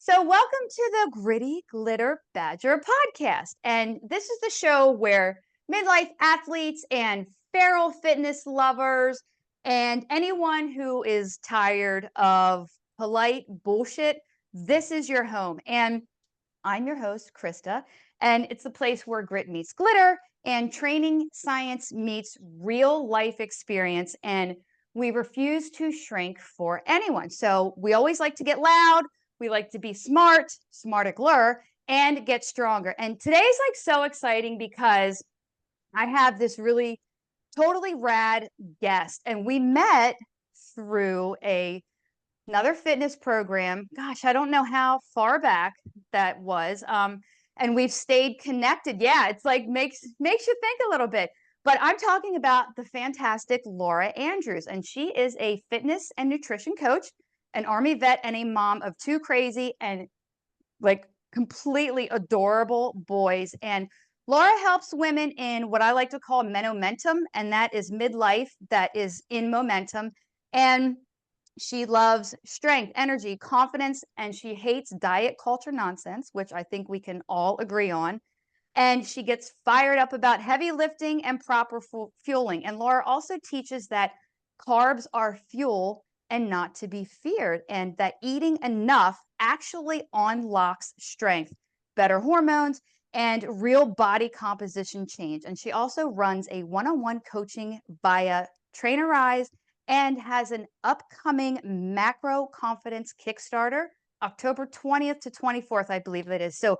So, welcome to the Gritty Glitter Badger podcast. And this is the show where midlife athletes and feral fitness lovers and anyone who is tired of polite bullshit, this is your home. And I'm your host, Krista, and it's the place where grit meets glitter and training science meets real life experience. And we refuse to shrink for anyone. So we always like to get loud. We like to be smart, smarticler, and get stronger. And today's like so exciting because I have this really totally rad guest, and we met through another fitness program. Gosh, I don't know how far back that was. And we've stayed connected. Yeah, it's like makes you think a little bit. But I'm talking about the fantastic Laura Andrews, and she is a fitness and nutrition coach, an Army vet, and a mom of two crazy and like completely adorable boys. And Laura helps women in what I like to call momentum, and that is midlife that is in momentum. And she loves strength, energy, confidence, and she hates diet culture nonsense, which I think we can all agree on. And she gets fired up about heavy lifting and proper fueling. And Laura also teaches that carbs are fuel and not to be feared, and that eating enough actually unlocks strength, better hormones, and real body composition change. And she also runs a one-on-one coaching via Trainerize and has an upcoming Macro Confidence Kickstarter, October 20th to 24th, I believe it is. So,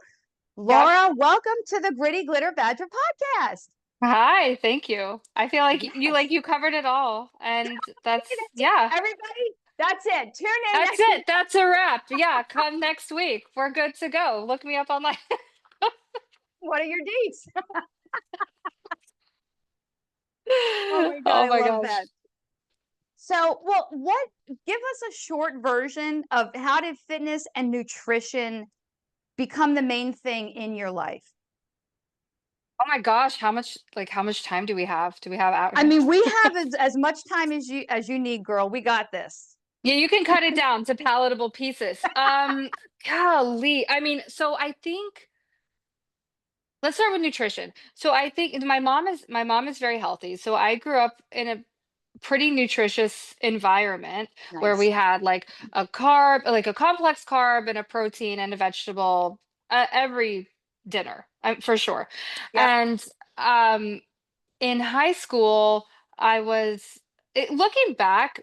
Yep. Laura, welcome to the Gritty Glitter Badger podcast. Hi, thank you. I feel like Yes. you covered it all. And Okay, that's that's it. yeah, Everybody, that's it. Tune in that's next it. week. That's a wrap. Yeah, come next week. We're good to go. Look me up online. What are your dates? Oh my God, Oh I my love gosh. that. So, give us a short version of how did fitness and nutrition become the main thing in your life? Oh my gosh, how much time do we have? Do we have I hours? mean, we have as much time as you need, girl. We got this. Yeah, you can cut it down to palatable pieces. Golly. I mean, so I think let's start with nutrition. So I think my mom is very healthy. So I grew up in a pretty nutritious environment where we Nice. had like a carb, like a complex carb and a protein and a vegetable every dinner, for sure. Yep. And um, in high school, looking back,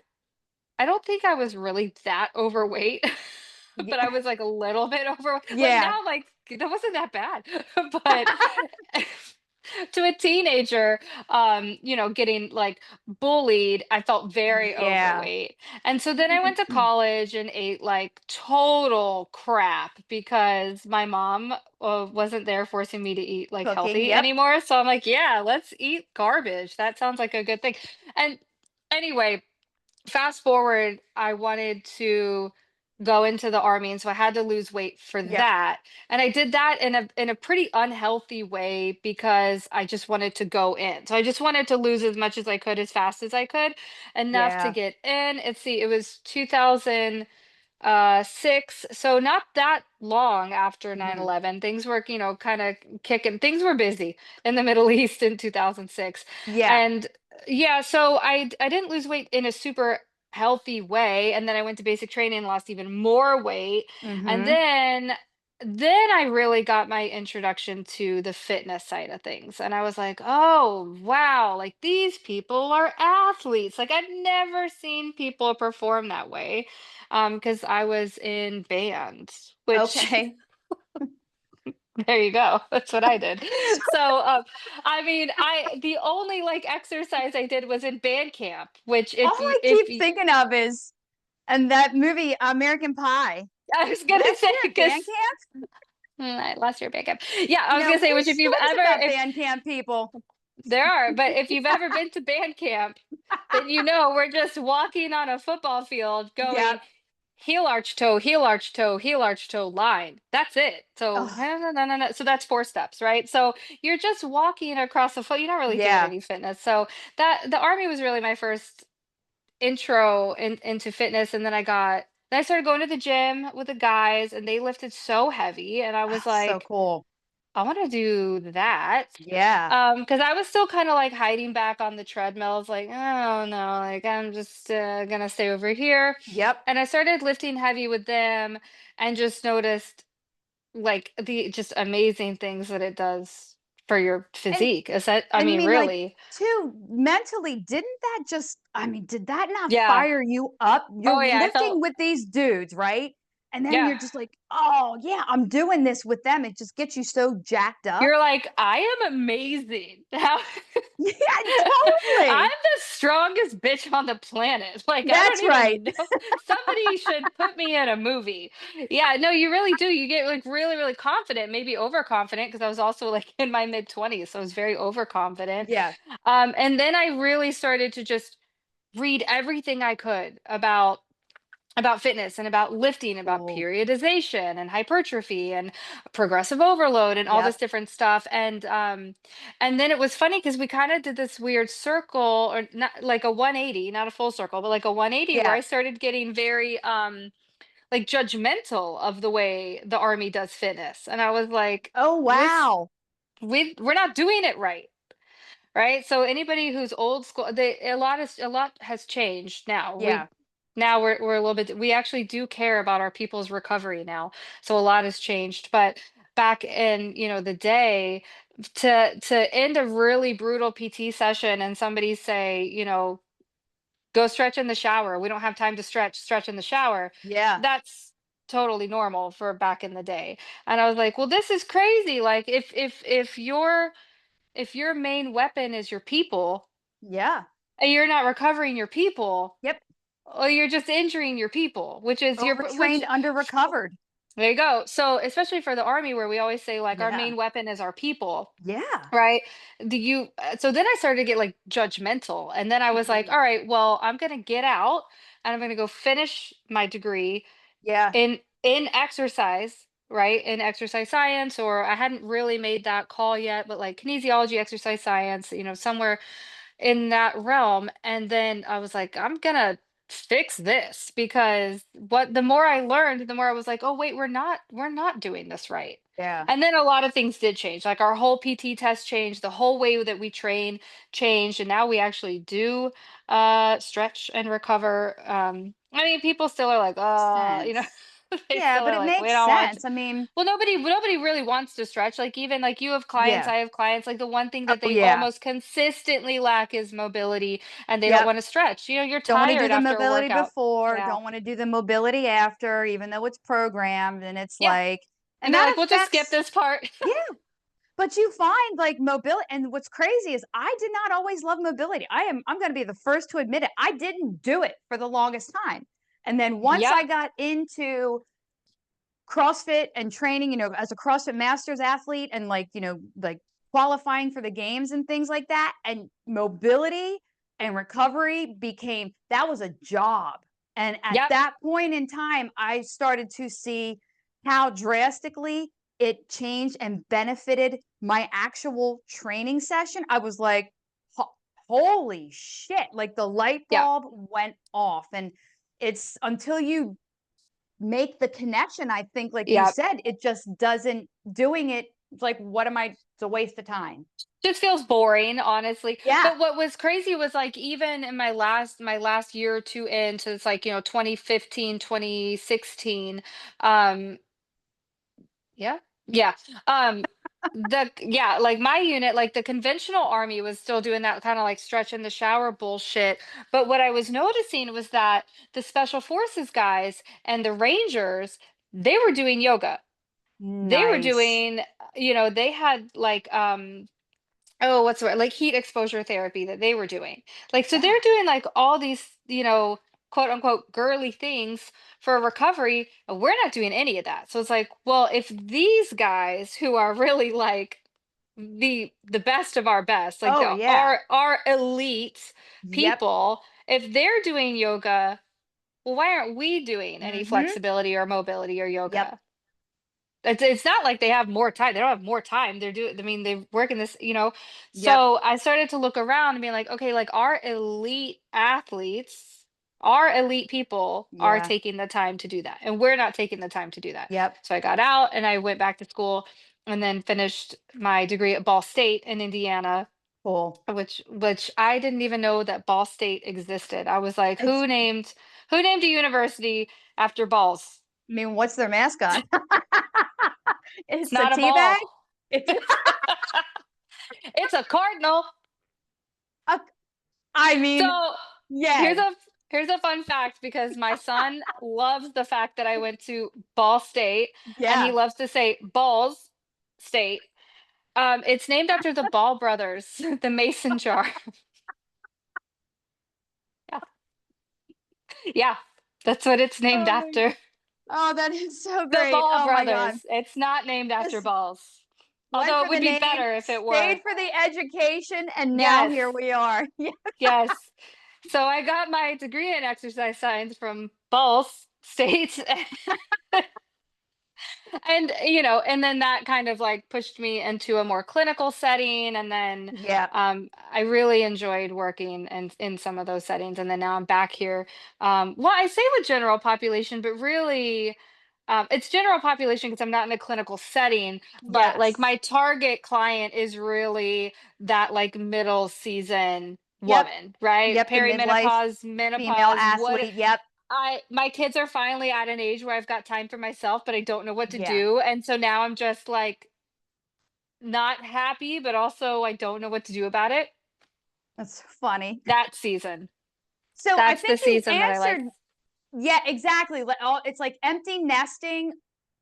I don't think I was really that overweight, but I Yeah. was like a little bit overweight. Like Yeah. now, like that wasn't that bad, but to a teenager, getting like bullied, I felt very Yeah. overweight. And so then I went to college and ate like total crap because my mom wasn't there forcing me to eat like Cooking. healthy Yep. anymore. So I'm like, yeah, let's eat garbage. That sounds like a good thing. And anyway, fast forward, I wanted to go into the army, and so I had to lose weight for Yep. that. And I did that in a pretty unhealthy way because I just wanted to go in. So I just wanted to lose as much as I could as fast as I could, enough to Yeah. get in. Let's see, it was 2006, so not that long after nine Mhm. eleven. Things were, kind of kicking. Things were busy in the Middle East in 2006. Yeah. And yeah, so I didn't lose weight in a super healthy way, and then I went to basic training and lost even more weight. And Mhm. then I really got my introduction to the fitness side of things. And I was like, "Oh, wow, like these people are athletes." Like I'd never seen people perform that way. Because I was in band, which Okay. there you go. That's what I did. So, I mean, the only like exercise I did was in band camp, which All I keep thinking of is and that movie American Pie. I was gonna Last say, year at because band camp, last year band camp. Yeah, I was gonna say, which there's if you've stories ever, about if band camp people. there are, but if you've ever been to band camp, then we're just walking on a football field Yep. going heel arch toe, heel arch toe, heel arch toe line. That's it. So Oh, no, no, no, no, no. So that's four steps, right? So you're just walking across the foot. You're not really doing yeah. any fitness. So that the army was really my first intro into fitness, and then then I started going to the gym with the guys, and they lifted so heavy, and I was Ah, so like, cool. I want to do that. Yeah. Because I was still kind of like hiding back on the treadmills, like, oh no, like I'm just gonna stay over here. Yep. And I started lifting heavy with them and just noticed like the just amazing things that it does for your And physique. Is that, I and I mean, mean, like, really? too, mentally, didn't that just I mean, did that not Yeah. fire you up? You're Oh yeah, I felt, lifting with these dudes, right? And then yeah. you're just like, "Oh, yeah, I'm doing this with them." It just gets you so jacked up. You're like, I am amazing. How Yeah, I'm totally. the strongest bitch on the planet. Like, I don't That's right. even know. Somebody should put me in a movie. Yeah, no, you really do. You get like really, really confident, maybe overconfident, because I was also like in my mid 20s, so I was very overconfident. Yeah. And then I really started to just read everything I could about fitness and about lifting, about Cool. periodization and hypertrophy and progressive overload and all Yep. this different stuff. And then it was funny because we kind of did this weird circle, or not like a 180, not a full circle, but like a 180, where Yeah. I started getting very like judgmental of the way the army does fitness. And I was like, Oh, this wow. we're not doing it right. Right? So anybody who's old school, they a lot has changed now. Yeah. Now we're a little bit, we actually do care about our people's recovery now. So a lot has changed. But back in, the day, to end a really brutal PT session and somebody say, go stretch in the shower. We don't have time to stretch in the shower. Yeah. That's totally normal for back in the day. And I was like, well, this is crazy. Like if your main weapon is your people Yeah. and you're not recovering your people, Yep. well, you're just injuring your people, which is Overtrained, which under-recovered. there you go. So especially for the army, where we always say like our Yeah. main weapon is our people, Yeah. right? So then I started to get like judgmental, and then I was like, Mhm. all right, well, I'm gonna get out and I'm gonna go finish my degree Yeah. in exercise, right? In exercise science, or I hadn't really made that call yet, but like kinesiology, exercise science, somewhere in that realm. And then I was like, I'm gonna fix this, because what the more I learned, the more I was like, oh wait, we're not doing this right. Yeah. And then a lot of things did change. Like our whole PT test changed, the whole way that we train changed, and now we actually do stretch and recover. I mean, people still are like, Sense. they Yeah, still but are it like, we makes don't want to. sense. I mean, Well, nobody really wants to stretch. Like even like you have clients, yeah. I have clients. Like the one thing that Oh, they yeah. almost consistently lack is mobility, and they don't Yep. want to stretch. You're Don't wanna do tired the after a mobility workout. before, Yeah. don't wanna do the mobility after, even though it's programmed, and it's Yeah. like And and they're that like, we'll just skip affects this part. yeah, but you find, like, mobility and what's crazy is I did not always love mobility. I'm gonna be the first to admit it. I didn't do it for the longest time, and then once Yep. I got into CrossFit and training, as a CrossFit Masters athlete and like qualifying for the games and things like that, and mobility and recovery became that was a job. And at Yep. that point in time, I started to see how drastically it changed and benefited my actual training session. I was like, holy shit, like the light Yep. bulb went off. And it's until you make the connection, I think, like you Yep. said, it just doesn't doing it, it's like, what am I it's a waste of time. Just feels boring, honestly. Yeah. But what was crazy was like even in my last year or two into it's like, 2015, 2016. Yeah. Yeah. Like my unit, like the conventional army was still doing that kind of like stretch in the shower bullshit. But what I was noticing was that the special forces guys and the rangers, they were doing yoga. They were Nice. doing, they had like oh, what's the word? Like heat exposure therapy that they were doing. Like, so Yeah. they're doing like all these, quote unquote girly things for recovery. And we're not doing any of that. So it's like, well, if these guys who are really like the best of our best, like Oh, the yeah. our elite Yep. people, if they're doing yoga, well, why aren't we doing any Mhm. flexibility or mobility or Yep. yoga? It's not like they have more time. They don't have more time. I mean, they work in this. Yep. So I started to look around and be like, okay, like our elite athletes our elite people are Yeah. taking the time to do that, and we're not taking the time to do that. Yep. So I got out and I went back to school and then finished my degree at Ball State in Indiana, Cool. which I didn't even know that Ball State existed. I was like, It's who named a university after balls? I mean, what's their mascot? It's It's a not a tea bag? ball. It's It's a cardinal. a I So mean, here's yay. a here's a fun fact because my son loves the fact that I went to Ball State and he Yeah. loves to say Balls State. It's named after the Ball brothers, the mason jar. Yeah. Yeah. That's what it's named Oh my after. oh, that is so The great. Ball Oh my god. brothers. It's not named after Just balls. went Although it for the would be name, better if it stayed were. for the education, and now Yes. here we are. Yeah. Yes. So I got my degree in exercise science from Balls State. And and then that kind of like pushed me into a more clinical setting, and then Yeah. I really enjoyed working in some of those settings, and then now I'm back here. Well, I say with general population, but really it's general population because I'm not in a clinical setting, but like Yes. my target client is really that like middle season Yep. woman, right? Yep, the midlife Perimenopause, female menopause, what. athlete. Yep. My kids are finally at an age where I've got time for myself, but I don't know what to Yeah. do, and so now I'm just, like, not happy, but also I don't know what to do about it. That's funny. That season. So I That's the think you season that I like. answered yeah, exactly. It's like empty nesting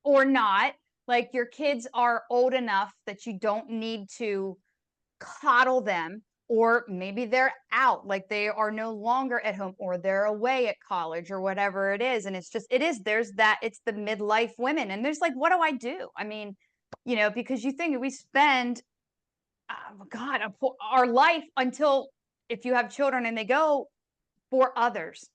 or not. Like your kids are old enough that you don't need to coddle them, or maybe they're out, like they are no longer at home, or they're away at college or whatever it is. And it's just, there's that, it's the midlife women. And there's like, what do I do? I mean, because you think we spend, oh God, our life until if you have children and they go for others,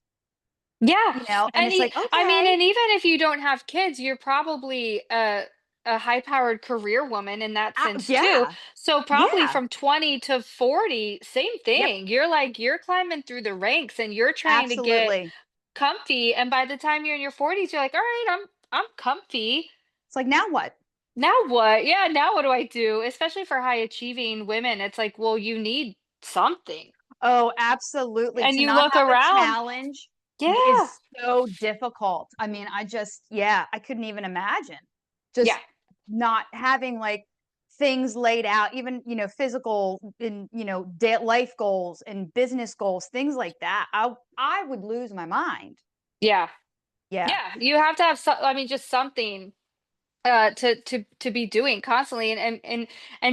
Yeah, and it's like, I mean, okay, and even if you don't have kids, you're probably a high-powered career woman in that sense too. yeah, So probably yeah, from 20 to 40, same yep, thing. You're climbing through the ranks and you're trying to get absolutely. comfy, and by the time you're in your 40s, you're like, "All right, I'm comfy. It's like, now what? Now what? Yeah, now what do I do?" Especially for high achieving women, it's like, "Well, you need something." Oh, absolutely. And To you not look have a around. challenge Yeah. is so difficult. I mean, yeah, I couldn't even imagine Yeah. just not having like things laid out, even, physical and, life goals and business goals, things like that. I would lose my mind. Yeah. Yeah. Yeah, you have to have I mean, just something to be doing constantly, and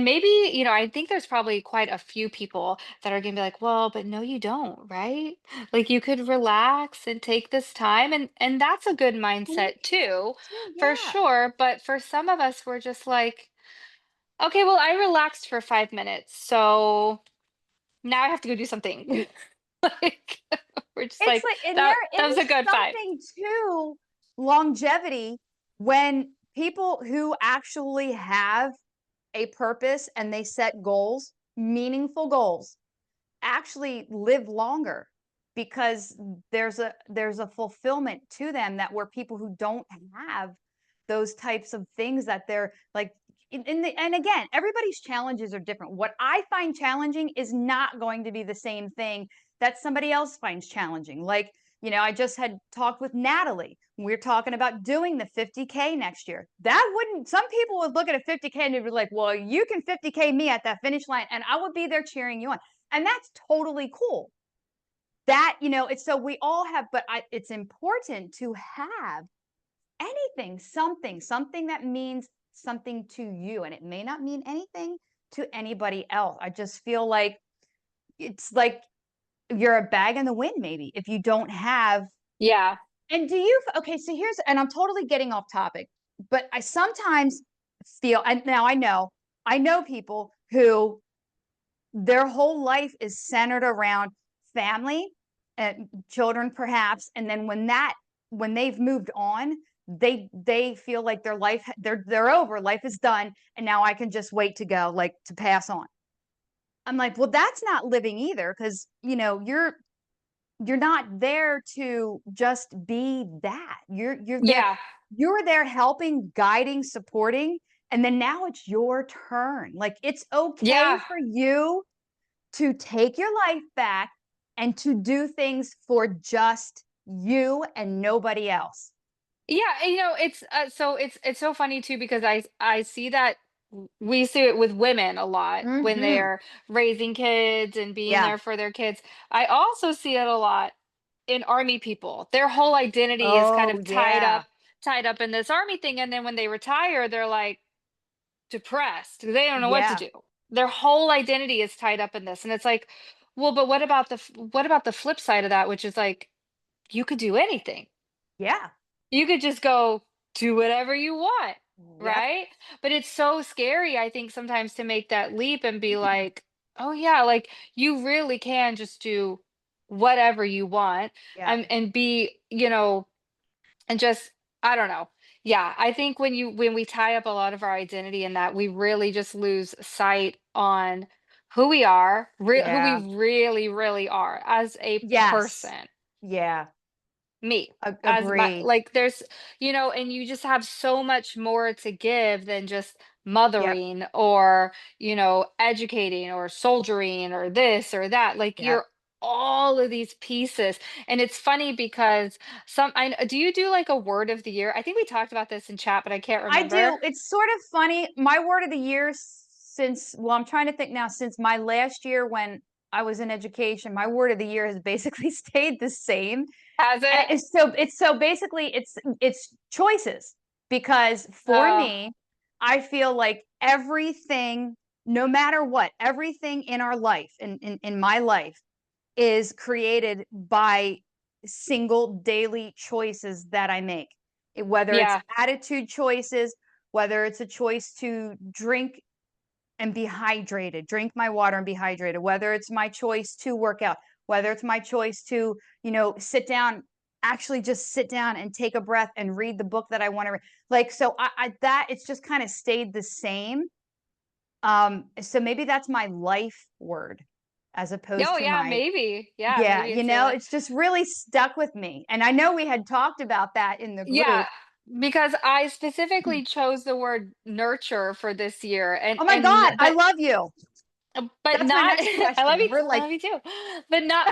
maybe I think there's probably quite a few people that are gonna be like, well, but no you don't, right? Like you could relax and take this time, and that's a good And you mindset too, too, for yeah. sure, but for some of us we're just like, okay, well, I relaxed for 5 minutes, so now I have to go do something. Like we're just It's like, like, and that was a there's good 5. something to longevity when people who actually have a purpose and they set goals, meaningful goals, actually live longer, because there's a fulfillment to them that where people who don't have those types of things that they're like and again, everybody's challenges are different. What I find challenging is not going to be the same thing that somebody else finds challenging. Like, I just had talked with Natalie. We're talking about doing the 50K next year. That wouldn't, some people would look at a 50K and they'd be like, well, you can 50K me at that finish line, and I would be there cheering you on. And that's totally cool. That, it's so we all have, but it's important to have anything, something that means something to you. And it may not mean anything to anybody else. I just feel like it's like you're a bag in the wind, maybe, if you don't have. Yeah. And okay, so and I'm totally getting off topic, but I sometimes feel, and now I know people who their whole life is centered around family and children perhaps, and then when they've moved on, they feel like their life, they're over, life is done, and now I can just wait to go, like, to pass on. I'm like, well, that's not living either, because you're you're not there to just be that. Yeah. You're there helping, guiding, supporting, and then now it's your turn. Like it's okay Yeah. for you to take your life back and to do things for just you and nobody else. Yeah, and, it's so it's so funny too because I see that we see it with women a lot when Mhm. they're raising kids and being Yeah. there for their kids. I also see it a lot in army people. Their whole identity is kind Oh, of yeah. tied up in this army thing, and then when they retire, they're like depressed. They don't know what to Yeah. do. Their whole identity is tied up in this, and it's like, well, but what about the flip side of that, which is like you could do anything. Yeah. You could just go do whatever you want, Yep. right? But it's so scary, I think, sometimes to make that leap and be like, oh, yeah, like you really can just do whatever you want Yeah. and be, and just, I don't know. Yeah, I think when we tie up a lot of our identity in that, we really just lose sight on who we are, who we Yeah. really, really are as a Yes. person. Yeah. Me as my Agree. like there's and you just have so much more to give than just Yep. mothering or educating or soldiering or this or that, like Yep. you're all of these pieces. And it's funny because do you do like a word of the year? I think we talked about this in chat, but I can't I remember. do. It's sort of funny. My word of the year since, well, I'm trying to think now, since my last year when I was in education, my word of the year has basically stayed the same. Has it? It's so basically it's choices, because for uh me, I feel like everything, no matter what, everything in our life, in my life, is created by single daily choices that I make. Whether it's yeah. attitude choices, whether it's a choice to drink and be hydrated, drink my water and be hydrated, whether it's my choice to work out, whether it's my choice to, sit down, actually just sit down and take a breath and read the book that I want to read. Like, so that it's just kind of stayed the same. So maybe that's my life word as opposed No, to yeah, my, maybe. Yeah, yeah, maybe it's a it's just really stuck with me. And I know we had talked about that in the Yeah, group. because I specifically chose the word nurture for this year, Oh my God, I but love you. That's my not next I love question. you, We're I like, love you too, but not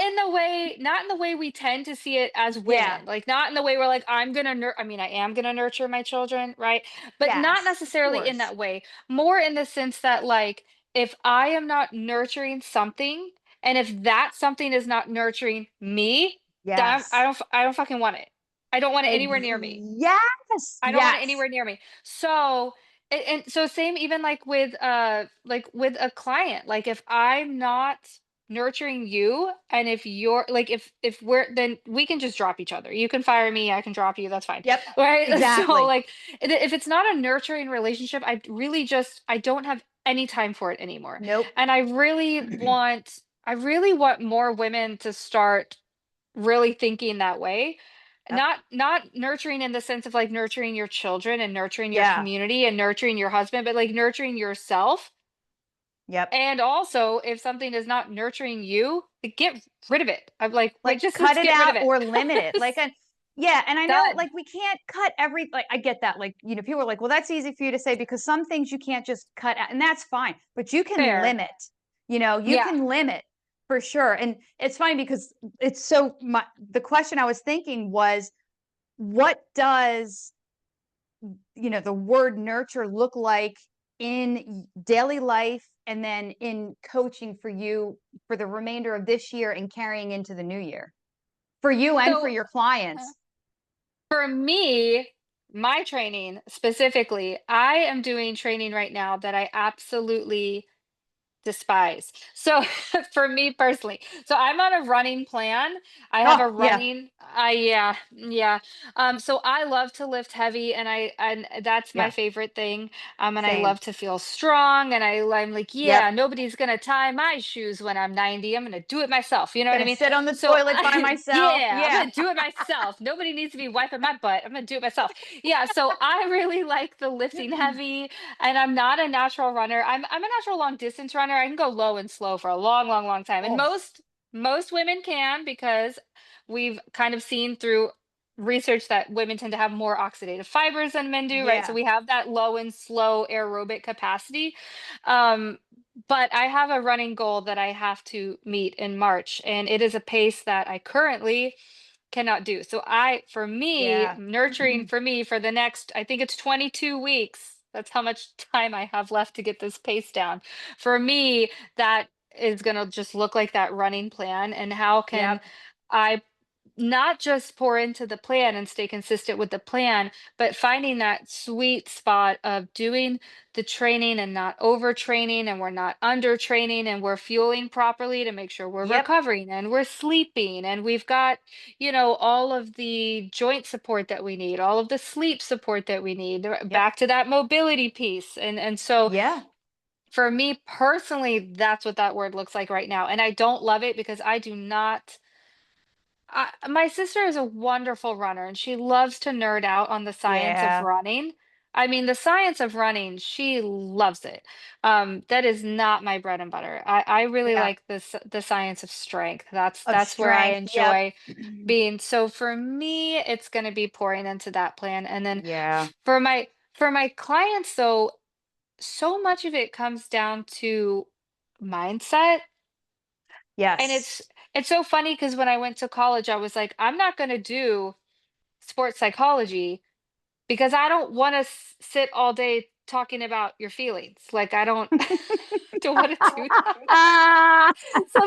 in the way we tend to see it as yeah, women, like not in the way we're like I'm gonna I mean I am gonna nurture my children, right? But not yes, of necessarily in course. that way. More in the sense that like if I am not nurturing something, and if that something is not nurturing me, then Yes. I don't fucking want it. I don't want it anywhere near me. Yes. I don't want it Yes. anywhere near me. So, and so same even like with a client. Like if I'm not nurturing you, and if you're like if we're then we can just drop each other. You can fire me, I can drop you, that's fine. Yep. Right? So Exactly. like if it's not a nurturing relationship, I don't have any time for it anymore. Nope. And I really want more women to start really thinking that way. Yep. Not nurturing in the sense of like nurturing your children and nurturing your Yeah. community and nurturing your husband, but like nurturing yourself. Yep. And also, if something is not nurturing you, like, get rid of it. I'm like, Like, cut let's it get rid of out it. or limit it. Like, yeah, and I know, Done. like, we can't cut like, I get that. Like, people are like, well, that's easy for you to say because some things you can't just cut out, and that's fine. But you can Fair. limit. You Yeah. can limit for sure. And it's funny because it's so the question I was thinking was, what does the word nurture look like in daily life and then in coaching for you for the remainder of this year and carrying into the new year for you and for So your uh, clients? for me, my training specifically, I am doing training right now that I absolutely despise. So for me personally, so I'm on a running plan. I have a Oh, yeah. running yeah, yeah. So I love to lift heavy, and that's my Yeah. favorite thing. And I Same. love to feel strong, and I'm like, Yep. yeah, nobody's going to tie my shoes when I'm 90. I'm going to do it myself. You know what I Gonna mean? sit on the So toilet by myself. yeah, I'm Yeah. going to do it myself. Nobody needs to be wiping my butt. I'm going to do it myself. Yeah, so I really like the lifting heavy, and I'm not a natural runner. I'm a natural long distance runner. I can go low and slow for a long, long, long time. And Oh, Most women can because we've kind of seen through research that women tend to have more oxidative fibers than men do, right? So Yeah. we have that low and slow aerobic capacity. Um, but I have a running goal that I have to meet in March, and it is a pace that I currently cannot do. So for me, Yeah. nurturing for me for the next, I think it's 22 weeks. That's how much time I have left to get this pace down. For me, that is going to just look like that running plan. And how can Yep. I not just pour into the plan and stay consistent with the plan, but finding that sweet spot of doing the training and not overtraining, and we're not undertraining, and we're fueling properly to make sure we're Yep. recovering and we're sleeping and we've got, all of the joint support that we need, all of the sleep support that we need, Yep. back to that mobility piece. And so Yeah. for me personally, that's what that word looks like right now. And I don't love it because I do not my sister is a wonderful runner and she loves to nerd out on the science of Yeah. running. I mean, the science of running, she loves it. That is not my bread and butter. I really Yeah. like the science of strength. Of That's where I strength. Yep. enjoy being. So for me, it's going to be pouring into that plan. And then Yeah. for my clients though, so much of it comes down to mindset. And Yes. it's so funny because when I went to college, I was like, I'm not going to do sports psychology because I don't want to sit all day talking about your feelings. Like I don't don't want to do that. So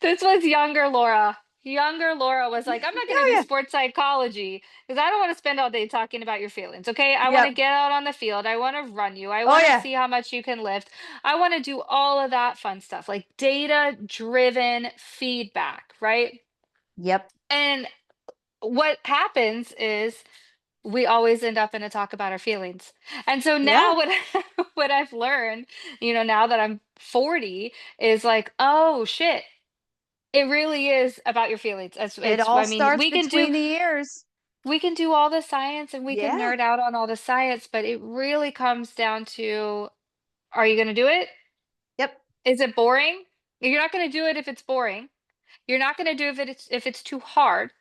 this was younger Laura. Younger Laura was like, I'm not going to Oh do yeah. sports psychology because I don't want to spend all day talking about your feelings. Okay? I want to Yep. get out on the field. I want to run you. I Oh want to yeah. see how much you can lift. I want to do all of that fun stuff, like data driven feedback, right? Yep. And what happens is we always end up in a talk about our feelings. And so Yeah. now what I've learned, now that I'm 40, is like, oh shit, it really is about your feelings. It It's all I mean, starts between the ears. we can do all the science and we can Yeah. nerd out on all the science, but it really comes down to, are you going to do it? Yep. Is it boring? You're not going to do it if it's boring. You're not going to do if it's too hard.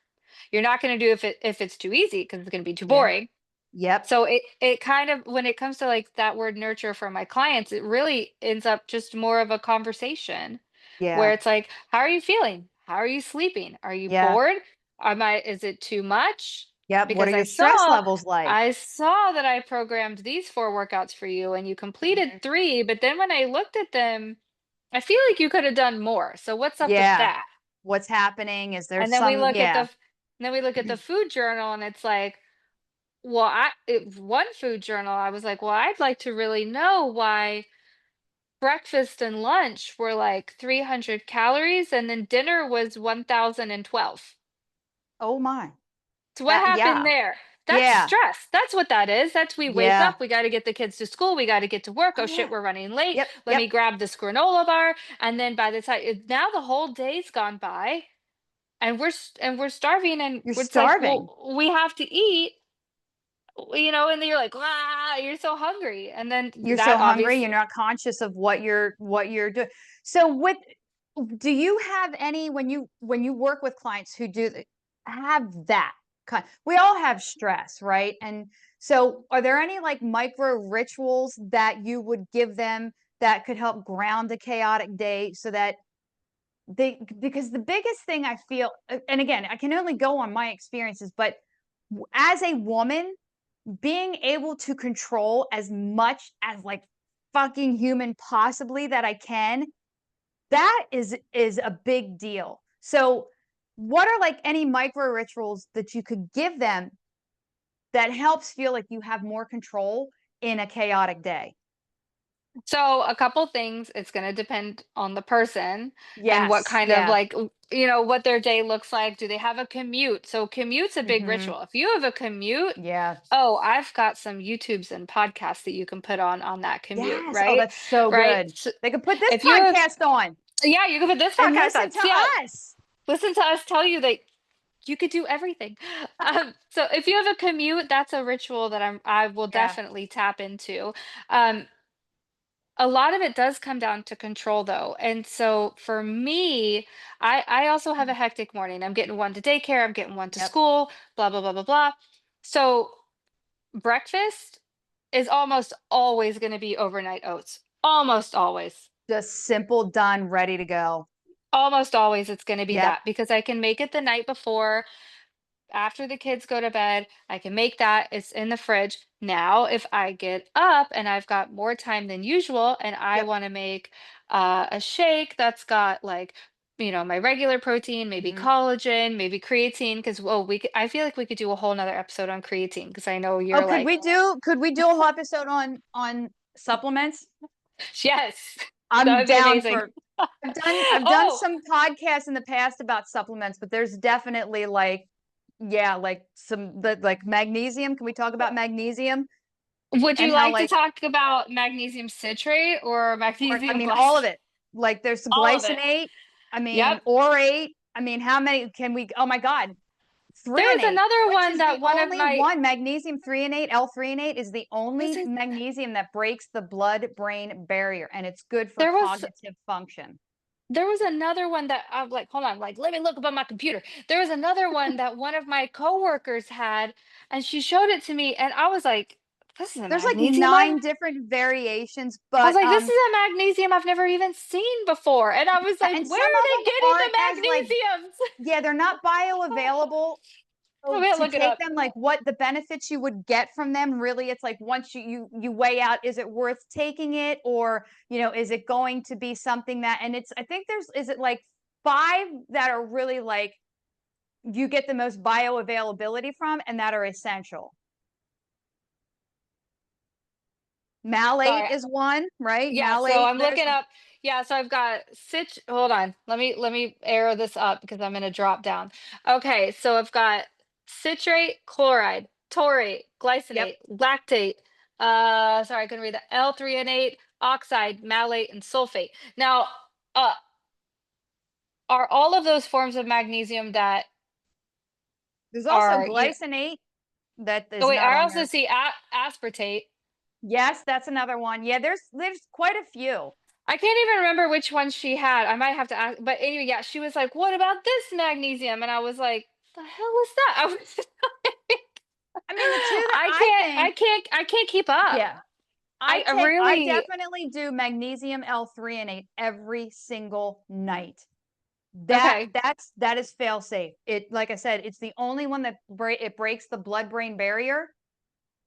You're not going to do if it's too easy because it's going to be too Yeah. boring. Yep. So it kind of, when it comes to like that word nurture for my clients, it really ends up just more of a conversation where Yeah. it's like, how are you feeling? How are you sleeping? Are you Yeah. bored? Is it too much? Yep. What are Because your stress levels like? I saw that I programmed these four workouts for you and you completed Mhm. three, but then when I looked at them, I feel like you could have done more. So what's up with Yeah. that? What's happening? Is there And then we some look at yeah. the food journal and it's like, well, one food journal, I was like, well, I'd like to really know why breakfast and lunch were like 300 calories and then dinner was 1012. Oh my. So what happened Yeah. there? That's Yeah. stress. That's what that is. That's, we wake Yeah. up, we got to get the kids to school, we got to get to work. Oh Oh shit, yeah. we're running late. Yep. Let Yep. me grab this granola bar, and then by the time now the whole day's gone by, and we're starving, and You're it's like, starving. well, we have to eat, and then you're like, ah, you're so hungry, and then You're that so hungry, you're obviously. not conscious of what you're doing. So what do you have any when you work with clients who do have that kind we all have stress, right? And so are there any like micro rituals that you would give them that could help ground a chaotic day so that because the biggest thing I feel and again, I can only go on my experiences, but as a woman, being able to control as much as like fucking human possibly that I can, that is a big deal. So, what are like any micro rituals that you could give them that helps feel like you have more control in a chaotic day? So a couple things, it's going to depend on the person and what Yes, kind of yeah. like, what their day looks like. Do they have a commute? So commute's a big Mhm. ritual. If you have a commute, Yeah. oh, I've got some YouTubes and podcasts that you can put on that commute, Yes. Oh, right? that's so Right? good. So They could put this if you have, podcast on yeah, you can put this and podcast listen on. to Yeah, us. listen to us tell you that you could do everything. So if you have a commute, that's a ritual that I will Yeah. definitely tap into. Um, a lot of it does come down to control though. And so for me, I also have a Mm. hectic morning. I'm getting one to daycare, I'm getting one to Yep. school, blah blah blah blah blah. So breakfast is almost always going to be overnight oats. Almost always. Just simple, done, ready to go. Almost always it's going to be Yep. that because I can make it the night before after the kids go to bed. I can make that. It's in the fridge. Now, if I get up and I've got more time than usual and I Yep. want to make a shake that's got like, my regular protein, maybe Mhm. collagen, maybe creatine, because well, I feel like we could do a whole nother episode on creatine because I know Oh, you're could like, we do a whole episode on supplements? yes, that I'm would be down amazing. for I've done Oh, some podcasts in the past about supplements, but there's definitely like, yeah, like like magnesium. Can we talk about magnesium would and you how like to like, talk about magnesium citrate or or I magnesium mean all of glycinate? it. Like there's All of it. glycinate, I Yep. mean orate. I mean, how many can we, oh my God, There was threonate, another which one is the that one of only my one, magnesium threonate, L-threonate is the was only it magnesium that breaks the blood-brain barrier, and it's good for there was cognitive function. there was another one that I'm like, hold on, like let me look up on my computer. There was another one that one of my coworkers had, and she showed it to me, and I was like, this is a There's like magnesium. 9 different variations, I was but, like, this is a magnesium I've never even seen before. And I was like, and where some are of they them getting aren't as like, the magnesiums? yeah, they're not bioavailable. I'm So gonna to look it take up. them, like what the benefits you would get from them, really, it's like once you weigh out, is it worth taking it, or is it going to be something that, and it's, I think there's, is it like 5 that are really like you get the most bioavailability from and that are essential. Malate Sorry. is one, right? Yeah, so Malate, I'm there's looking up. Yeah, so I've got hold on. Let me arrow this up because I'm gonna drop down. Okay, so I've got citrate, chloride, taurate, yep. glycinate, lactate. Sorry, I couldn't read that. L-threonate, oxide, malate, and sulfate. Now, uh, are all of those forms of magnesium that There's also are, glycinate that oh is wait, not I on also there. see aspartate. Yes, that's another one. Yeah, there's quite a few. I can't even remember which one she had. I might have to ask. But anyway, yeah, she was like, "What about this magnesium?" And I was like, "The hell is that?" I was, I mean, the two that I think, I can't keep up. yeah, I I Really, definitely do magnesium L-threonate every single night. okay. That is fail safe. It, like I said, it's the only one that it breaks the blood-brain barrier,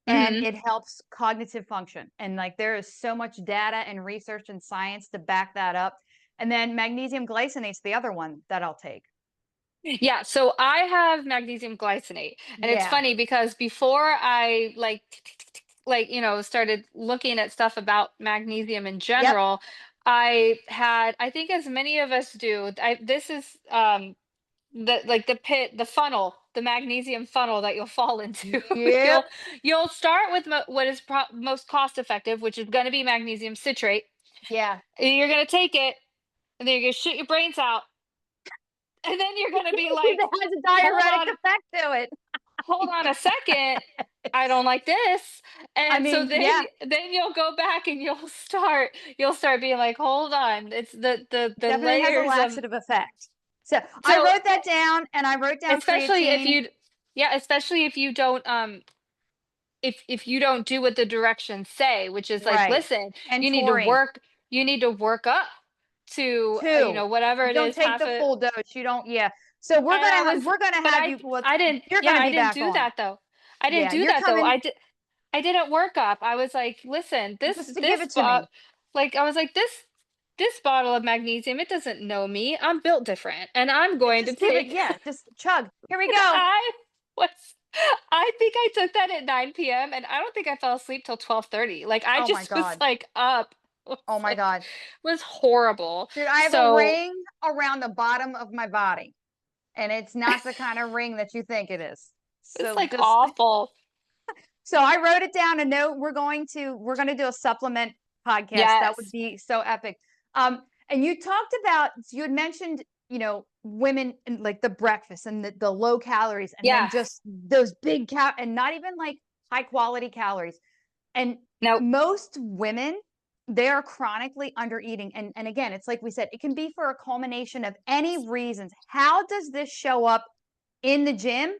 and Hmm. it helps cognitive function. And like there is so much data and research and science to back that up. And then magnesium glycinate's the other one that I'll take. Yeah, so I have magnesium glycinate, and it's Yeah. funny because before I started looking at stuff about magnesium in Yep. general, I think as many of us do. This is the funnel, the magnesium funnel that you'll fall into. Yep. You'll start with what is most cost effective, which is going to be magnesium citrate. Yeah. And you're going to take it, and then you're going to shit your brains out, and then you're going to be It like, has a hold diuretic on, effect to it. hold on a second. I don't like this. I And so mean, yeah, then you'll go back and you'll start being like, hold on, it's it the definitely has a layers of. laxative effect. So I So wrote that down, and I wrote down especially if creatine. you yeah, especially if you don't if you don't do what the directions say, which is like, Right. listen, And you need to taurine. work you need to work up to Two. whatever You it don't is, take half the a. full dose. You don't, yeah. So And I was we're gonna but have you, well, I didn't you're yeah, gonna I be didn't back do on. that though. I didn't Yeah, do you're that though. coming I didn't work up. I was like, listen, just to give it to me. like I was like, this bottle of magnesium, it doesn't know me. I'm built different, and I'm Yeah, going to just give it, take. yeah, just chug. Here we go. I was I think I took that at 9 PM, and I don't think I fell asleep till 12:30. Like I Oh my just was God. like up. Was Oh my like God. was horrible. Dude, I have a So ring around the bottom of my body, and it's not the kind of ring that you think it is. it's So like just, awful. so I wrote it down, a note. We're going to do a supplement podcast. That would Yes. be so epic. And you talked about, you had mentioned, women and like the breakfast and the low calories, and then Yes. just those big and not even like high quality calories. And Nope. most women they are chronically under eating. And again, it's like we said, it can be for a culmination of any reasons. How does this show up in the gym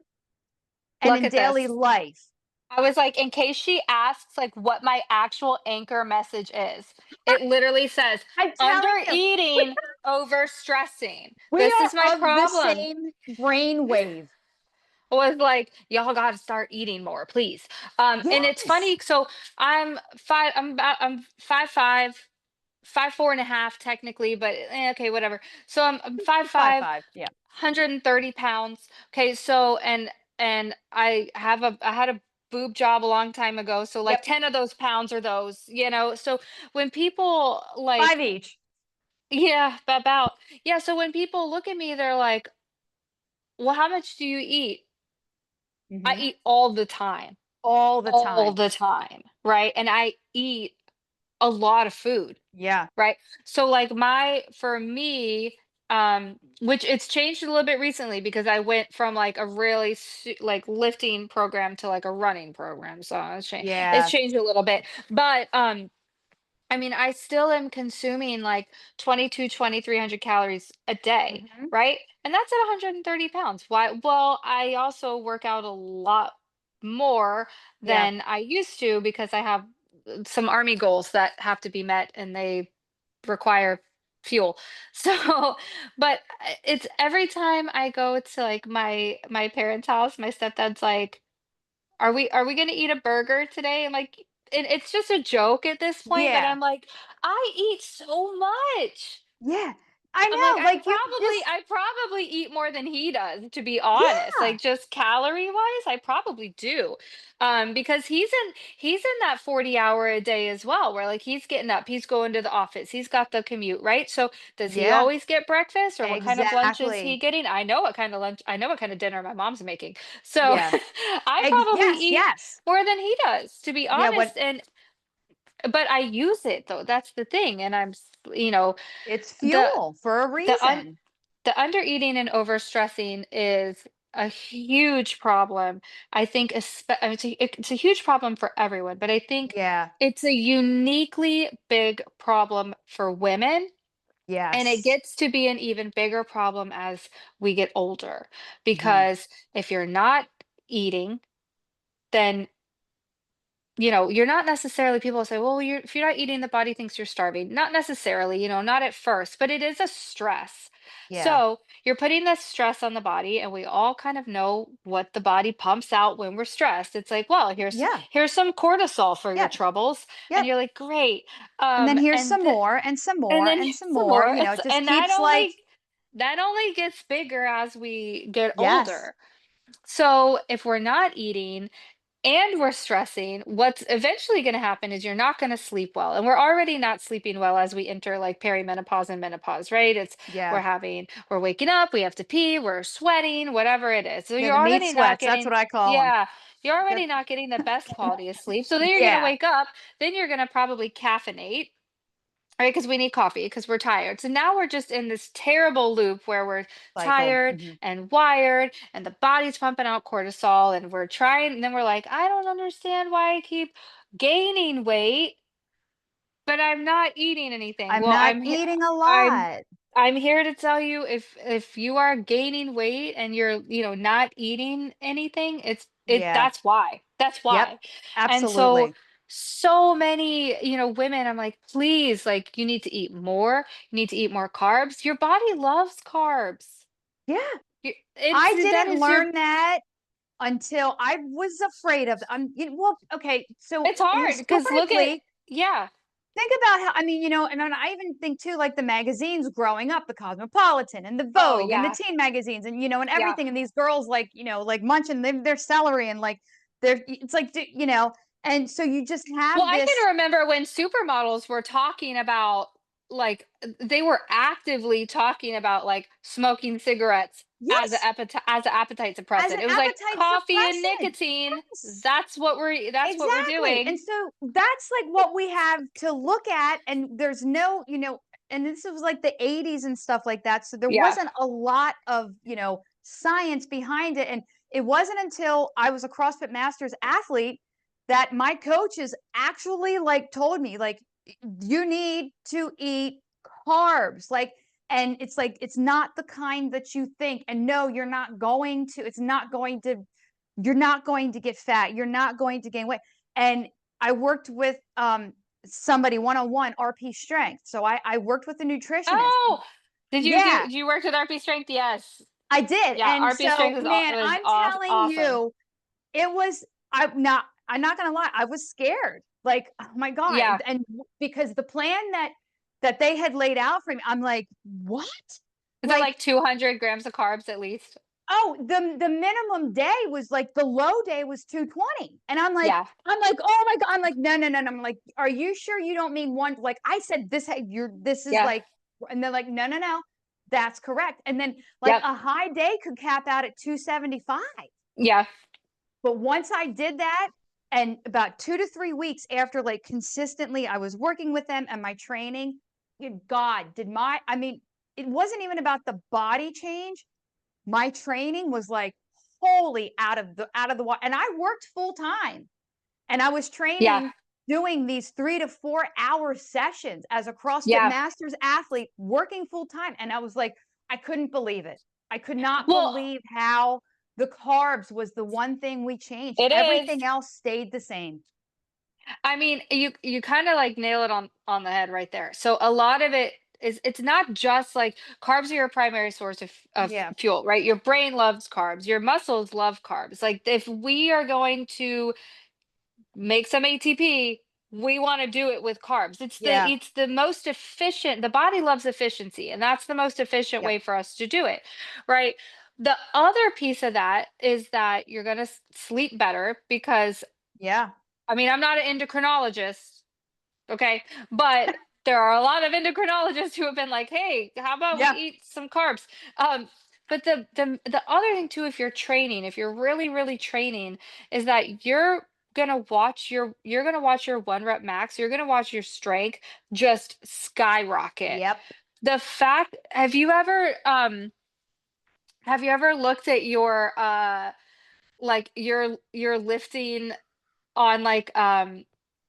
and Look in at daily this. life? I was like, in case she asks, like, what my actual anchor message is, it literally says, I'm under telling you, we eating, over stressing. we This is my are of the problem. same brain wave. Was like, y'all got to start eating more, please. And it's Yes. funny. So I'm 5'5", 5'4.5" technically, but okay, whatever. So I'm five Five five, five. Yeah. 130 pounds. Okay, so and I had a boob job a long time ago. So like Yep. 10 of those pounds are those, you know. So when people Five like, each. yeah, about, yeah. So when people look at me, they're like, well, how much do you eat? I Hmm. eat all the time. All the All time. the time, right? And I eat a lot of food, Yeah. right? So like my for me, which it's changed a little bit recently because I went from like a really like lifting program to like a running program. So it's Yeah. changed a little bit. But I mean, I still am consuming like 2,300 calories a day, Hmm. right? And that's at 130 pounds. Why? Well, I also work out a lot more Yeah. than I used to because I have some army goals that have to be met and they require fuel. So, but it's every time I go to like my parents' house, my stepdad's like, are we gonna eat a burger today? I'm like, and it's just a joke at this point, but Yeah. I'm like, I eat so much. Yeah. I I'm like, know. Like you just, I probably eat more than he does, to be honest. yeah. Like just calorie wise, I probably do. Because he's in that 40 hour a day as well, where like he's getting up, he's going to the office, he's got the commute, right? So does he Yeah. always get breakfast or what kind of lunch is he Exactly. getting? I know what kind of lunch, I know what kind of dinner my mom's making. So Yeah. I probably Yes. eat Yes. more than he does, to be Yeah. What honest. And but I use it though. That's the thing. And it's the fuel for a the un reason. the under eating and overstressing is a huge problem. I think it's a huge problem for everyone, but I think Yeah. it's a uniquely big problem for women, and it Yes. gets to be an even bigger problem as we get older. Hmm. Because if you're not eating, then you're not necessarily, people say, well, if you're not eating, the body thinks you're starving. Not necessarily, not at first, but it is a stress. Yeah. So you're putting this stress on the body, and we all kind of know what the body pumps out when we're stressed. It's like, well, Yeah. here's some cortisol for your Yep. troubles, and Yep. you're like, great. And then here's And some more and some and more then and some some more. more, You know, it just and keeps like, that only gets bigger as we get yes. older. So if we're not eating and we're stressing, what's eventually going to happen is you're not going to sleep well. And we're already not sleeping well as we enter like perimenopause and menopause, right? Yeah. We're waking up, we have to pee, we're sweating, whatever it is. So Yeah. you're The meat already not sweats. That's getting, what I call them. yeah, you're That, already not getting the best quality of sleep. So then you're going to yeah. wake up, then you're going to probably caffeinate. Right, because we need coffee because we're tired. So now we're just in this terrible loop where we're Cycle. tired Hmm. and wired, and the body's pumping out cortisol, and we're trying, and then we're like, I don't understand why I keep gaining weight, but I'm not eating anything. I'm Well, not eating a I'm lot. I'm here to tell you, if you are gaining weight and you're, not eating anything, Yeah. that's why. That's Yep. why. And so Absolutely. so many, women, I'm like, please, like, you need to eat more. You need to eat more carbs. Your body loves carbs. Yeah. It's I that didn't is your learn that until I was afraid of, well, okay. So it's hard because look at, historically, yeah. think about how, I mean, and I even think too, like the magazines growing up, the Cosmopolitan and the Oh Vogue and the yeah. teen magazines and Yeah. everything. And these girls like, like munching their celery and like it's like, and so you just Well, have I this. can remember when supermodels were talking about, like, they were actively talking about like smoking cigarettes Yes, as an appetite as suppressant. an It was like appetite coffee and suppressant. nicotine. Yes. That's what we're Exactly. And doing. so that's like what we have to look at. And there's no, and this was like the 80s and stuff like that. So there Yeah. wasn't a lot of, science behind it. And it wasn't until I was a CrossFit Masters athlete that my coaches actually like told me, like, you need to eat carbs. Like, and it's like, it's not the kind that you think. And no, you're not going to, it's not going to, you're not going to get fat. You're not going to gain weight. And I worked with somebody one-on-one RP strength. So I worked with a nutritionist. Oh, Yeah, did you work with RP Strength? Yes. I did. Yeah, And RP so, Strength man, is I'm telling awesome. you, it was, I'm not gonna lie, I was scared. Like, oh my God. Yeah. And because the plan that they had laid out for me, I'm like, what? Is it Like, like 200 grams of carbs at least? oh, the minimum day was like, the low day was 220. And Yeah. I'm like, oh my God. I'm like, no, no, no, no. I'm like, are you sure you don't mean one? Like I said, this is Yeah. like, and they're like, no, no, no, that's correct. And then like Yep. a high day could cap out at 275. Yeah. But once I did that, and about 2 to 3 weeks after, like consistently, I was working with them and my training, God, I mean, it wasn't even about the body change. My training was like wholly out of the water. And I worked full time and I was Yeah. training, doing these 3 to 4 hour sessions as a CrossFit Yeah. Masters athlete, working full time. And I was like, I couldn't believe it. I could not Well, believe how the carbs was the one thing we changed. it is. Everything else stayed the same. I mean, you kind of like nail it on the head right there. So a lot of it is, it's not just like carbs are your primary source of Yeah. fuel, right? Your brain loves carbs, your muscles love carbs. Like if we are going to make some ATP, we want to do it with carbs. Yeah. It's the most efficient. The body loves efficiency, and that's the most efficient Yep. way for us to do it, right? The other piece of that is that you're going to sleep better because Yeah. I mean, I'm not an endocrinologist, okay? But there are a lot of endocrinologists who have been like, "Hey, how about we Yeah. eat some carbs?" But the other thing too, if you're training, if you're really training, is that you're gonna watch your 1 rep max. You're gonna watch your strength just skyrocket. Yep. The fact, have you ever looked at your like your lifting on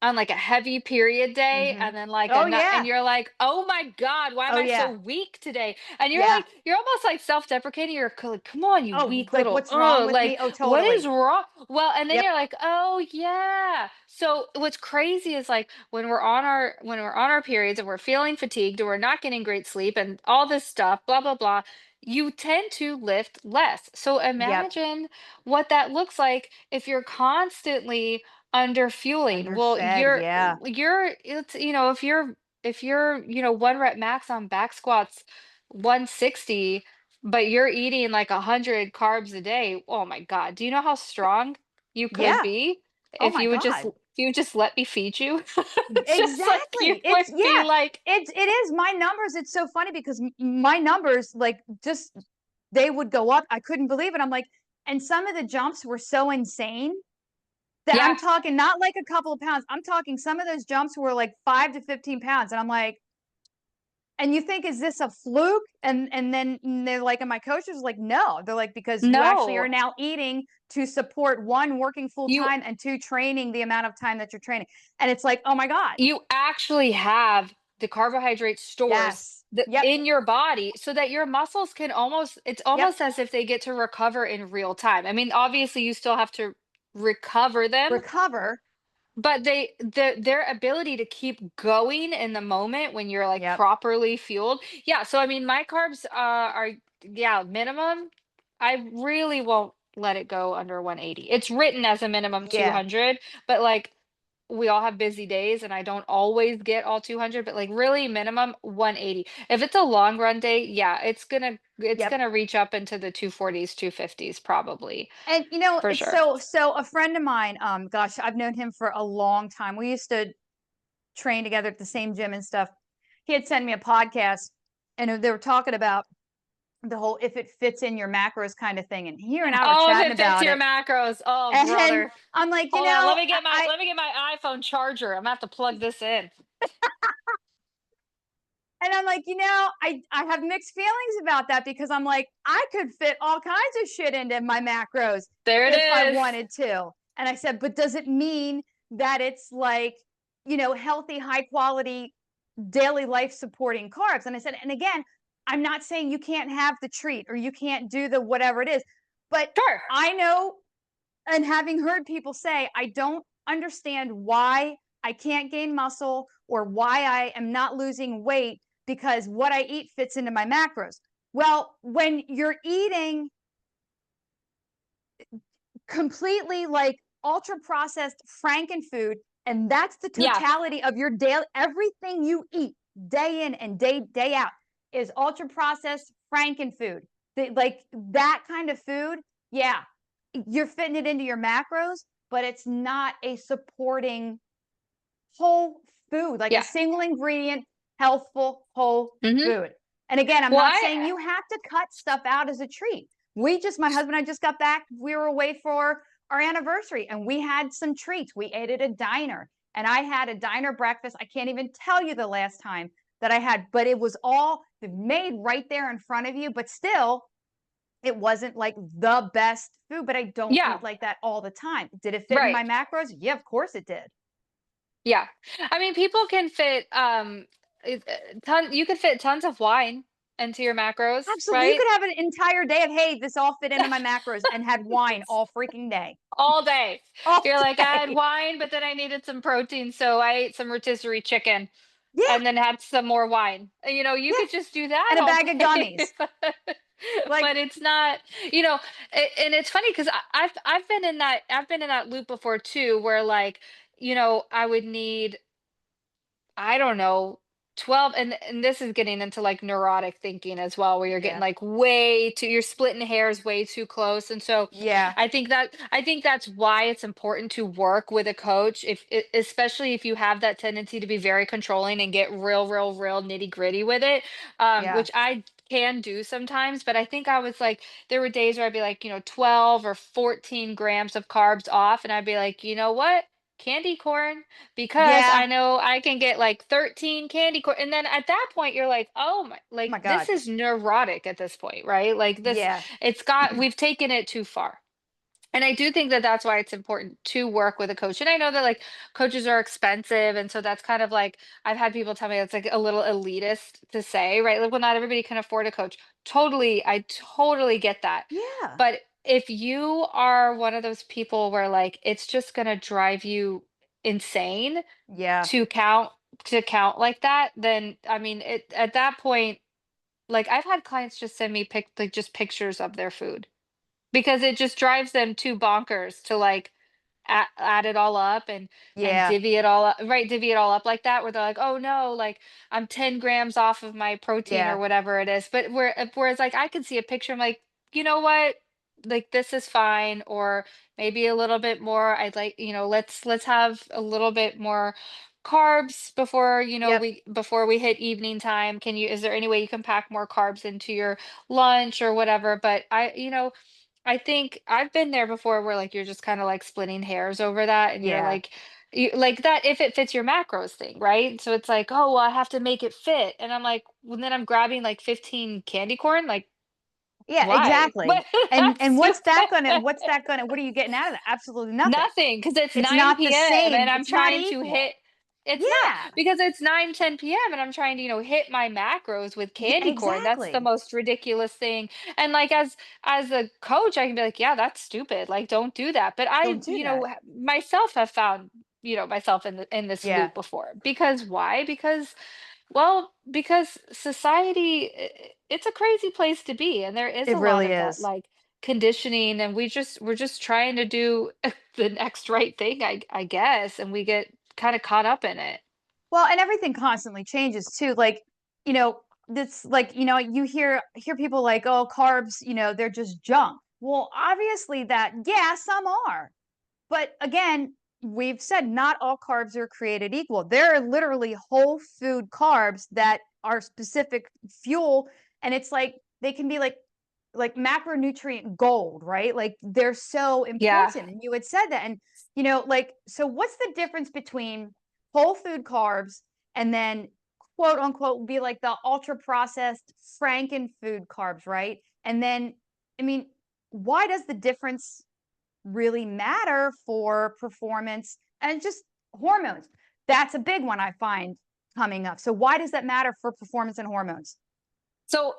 on like a heavy period day Hmm. and then like a Oh nut and yeah. you're like, "Oh my God, why am Oh I so yeah. weak today?" And Yeah. you're almost like self-deprecating. Like, "Come on, you Oh, weak like little what's wrong with like me? Oh, what is totally. wrong?" Well, and then Yep. you're like, "Oh yeah." So what's crazy is like when we're on our periods and we're feeling fatigued and we're not getting great sleep and all this stuff, blah blah blah, you tend to lift less. So Yep. imagine what that looks like if you're constantly under fueling. Well, Underfed. Yeah. it's if you're 1 rep max on back squats 160, but you're eating like 100 carbs a day. Oh my God. Do you know how strong you could Yeah. be Oh my if God. you just let me feed you? It's just like you Exactly. would It's be yeah. like, It is my numbers. It's so funny because my numbers, like, just they would go up. I couldn't believe it. I'm like, and some of the jumps were so insane that yeah, I'm talking not like a couple of pounds. I'm talking some of those jumps were like 5 to 15 pounds, and I'm like, and you think, is this a fluke? And then they're like, and my coach was like, no. They're like, because you actually are no. now eating to support, one, working full You time, and two, training the amount of time that you're training. And it's like, oh my God. you actually have the carbohydrate stores Yes. Yep. in your body so that your muscles can almost, it's Yep. almost as if they get to recover in real time. I mean, obviously you still have to recover them, Recover. but their ability to keep going in the moment when you're like Yep. properly fueled. Yeah, so I mean my carbs are, yeah, minimum. I really won't let it go under 180. It's written as a minimum Yeah. 200, but like we all have busy days and I don't always get all 200, but like really minimum 180. If it's a long run day, yeah, it's Yep. gonna reach up into the 240s, 250s probably, And for it's sure. so a friend of mine, gosh, I've known him for a long time. We used to train together at the same gym and stuff. He had sent me a podcast, and they were talking about the whole if it fits in your macros kind of thing. And he and I were Oh, if chatting it fits about your it. macros. Oh, And brother. I'm like, Hold on, let me get my iPhone charger. I'm gonna have to plug this in. and I'm like, I have mixed feelings about that because I'm like, I could fit all kinds of shit into my macros There it if I is. wanted to. And I said, but does it mean that it's like healthy, high quality daily life supporting carbs. And I said, and again, I'm not saying you can't have the treat or you can't do the whatever it is, but Sure. I know, and having heard people say, I don't understand why I can't gain muscle or why I am not losing weight because what I eat fits into my macros. Well, when you're eating completely like ultra processed franken food, and that's the Yeah. totality of your daily, everything you eat day in and day out is ultra processed franken food. Like that kind of food, yeah, you're fitting it into your macros, but it's not a supporting whole food, like a Yeah. single ingredient, healthful whole Hmm. food. And again, I'm Well, not I saying you have to cut stuff out as a treat. My husband and I just got back. We were away for our anniversary and we had some treats. We ate at a diner and I had a diner breakfast. I can't even tell you the last time that I had, but it was all made right there in front of you. But still, it wasn't like the best food, but I don't yeah. eat like that all the time. Did it fit in Right. my macros? Yeah, of course it did. Yeah. I mean, people can fit you could fit tons of wine into your macros, Absolutely. You right? could have an entire day of, hey, this all fit into my macros and had wine all freaking day. All day. All You're like, I had day. wine, but then I needed some protein, so I ate some rotisserie chicken Yeah. and then had some more wine. You Yeah. could just do that And a all bag of day. gummies. Like, But it's not, you know, and it's funny because I've been in that loop before too, where like, I would need, I don't know, 12, and this is getting into like neurotic thinking as well, where you're getting yeah. like you're splitting hairs way too close. And so Yeah. I think that's why it's important to work with a coach, especially if you have that tendency to be very controlling and get real nitty-gritty with it, Yeah. which I can do sometimes. But I think I was like, there were days where I'd be like, 12 or 14 grams of carbs off, and I'd be like, you know what? Candy corn, because Yeah. I know I can get like 13 candy corn. And then at that point you're like, "Oh my, Oh my like God. this is neurotic at this point, right? Like this Yeah. we've taken it too far." And I do think that that's why it's important to work with a coach. And I know that like coaches are expensive, and so that's kind of like, I've had people tell me it's like a little elitist to say, right? Like, well, not everybody can afford a coach. Totally, I totally get that. Yeah. But if you are one of those people where like it's just going to drive you insane Yeah. to count like that, then I mean, it at that point, like I've had clients just send me like just pictures of their food because it just drives them too bonkers to like add it all up and Yeah. divvy it all up like that, where they're like, oh no, like I'm 10 grams off of my protein or Yeah. whatever it is. But whereas like I could see a picture, I'm like, you know what, like this is fine, or maybe a little bit more. I'd like, let's have a little bit more carbs before Yep. we hit evening time. Is there any way you can pack more carbs into your lunch or whatever? But I think I've been there before where like you're just kind of like splitting hairs over that, and you're Yeah. like, you like that if it fits your macros thing, right? So it's like, oh well, I have to make it fit. And I'm like, well, then I'm grabbing like 15 candy corn. Like, Yeah, why? exactly. But And that's stupid. what are you getting out of that? Absolutely nothing. Nothing, because it's It's 9 not the PM and same. I'm It's not trying to hit. equal. It's not, Yeah. because it's 9, 10 PM and I'm trying to, hit my macros with Yeah, candy corn. That's the exactly. most ridiculous thing. And like as a coach, I can be like, yeah, that's stupid. Like, don't do that. But Don't do that. myself have found, myself in this Yeah, loop before. Because why? Because society, it's a crazy place to be, and there is it a lot really of that is. like conditioning, and we're just trying to do the next right thing, I guess, and we get kind of caught up in it. Well, and everything constantly changes too. Like, this like, you hear people like, oh, carbs, they're just junk. Well, obviously that, yeah, some are. But again, we've said not all carbs are created equal. There are literally whole food carbs that are specific fuel, and it's like they can be like macronutrient gold, right? Like they're so Yeah. important. And you had said that. And like, so what's the difference between whole food carbs and then quote unquote be like the ultra processed franken food carbs, right? And then, I mean, why does the difference really matter for performance and just hormones? That's a big one I find coming up. So why does that matter for performance and hormones? So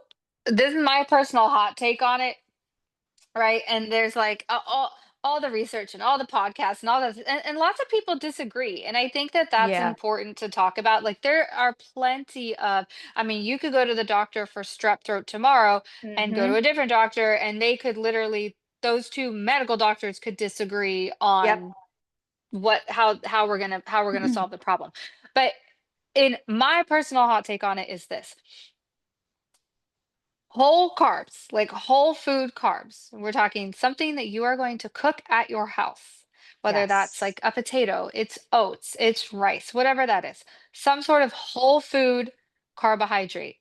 this is my personal hot take on it, right? And there's like all the research and all the podcasts and all that, and lots of people disagree. And I think that that's Yeah. important to talk about. Like there are plenty of, I mean, you could go to the doctor for strep throat tomorrow and go to Mhm. a different doctor, and they could literally, those two medical doctors could disagree Yep. on what how we're gonna solve the problem. But in my personal hot take on it is this: whole carbs, like whole food carbs. We're talking something that you are going to cook at your house, whether that's Yes. like a potato, it's oats, it's rice, whatever that is, some sort of whole food carbohydrate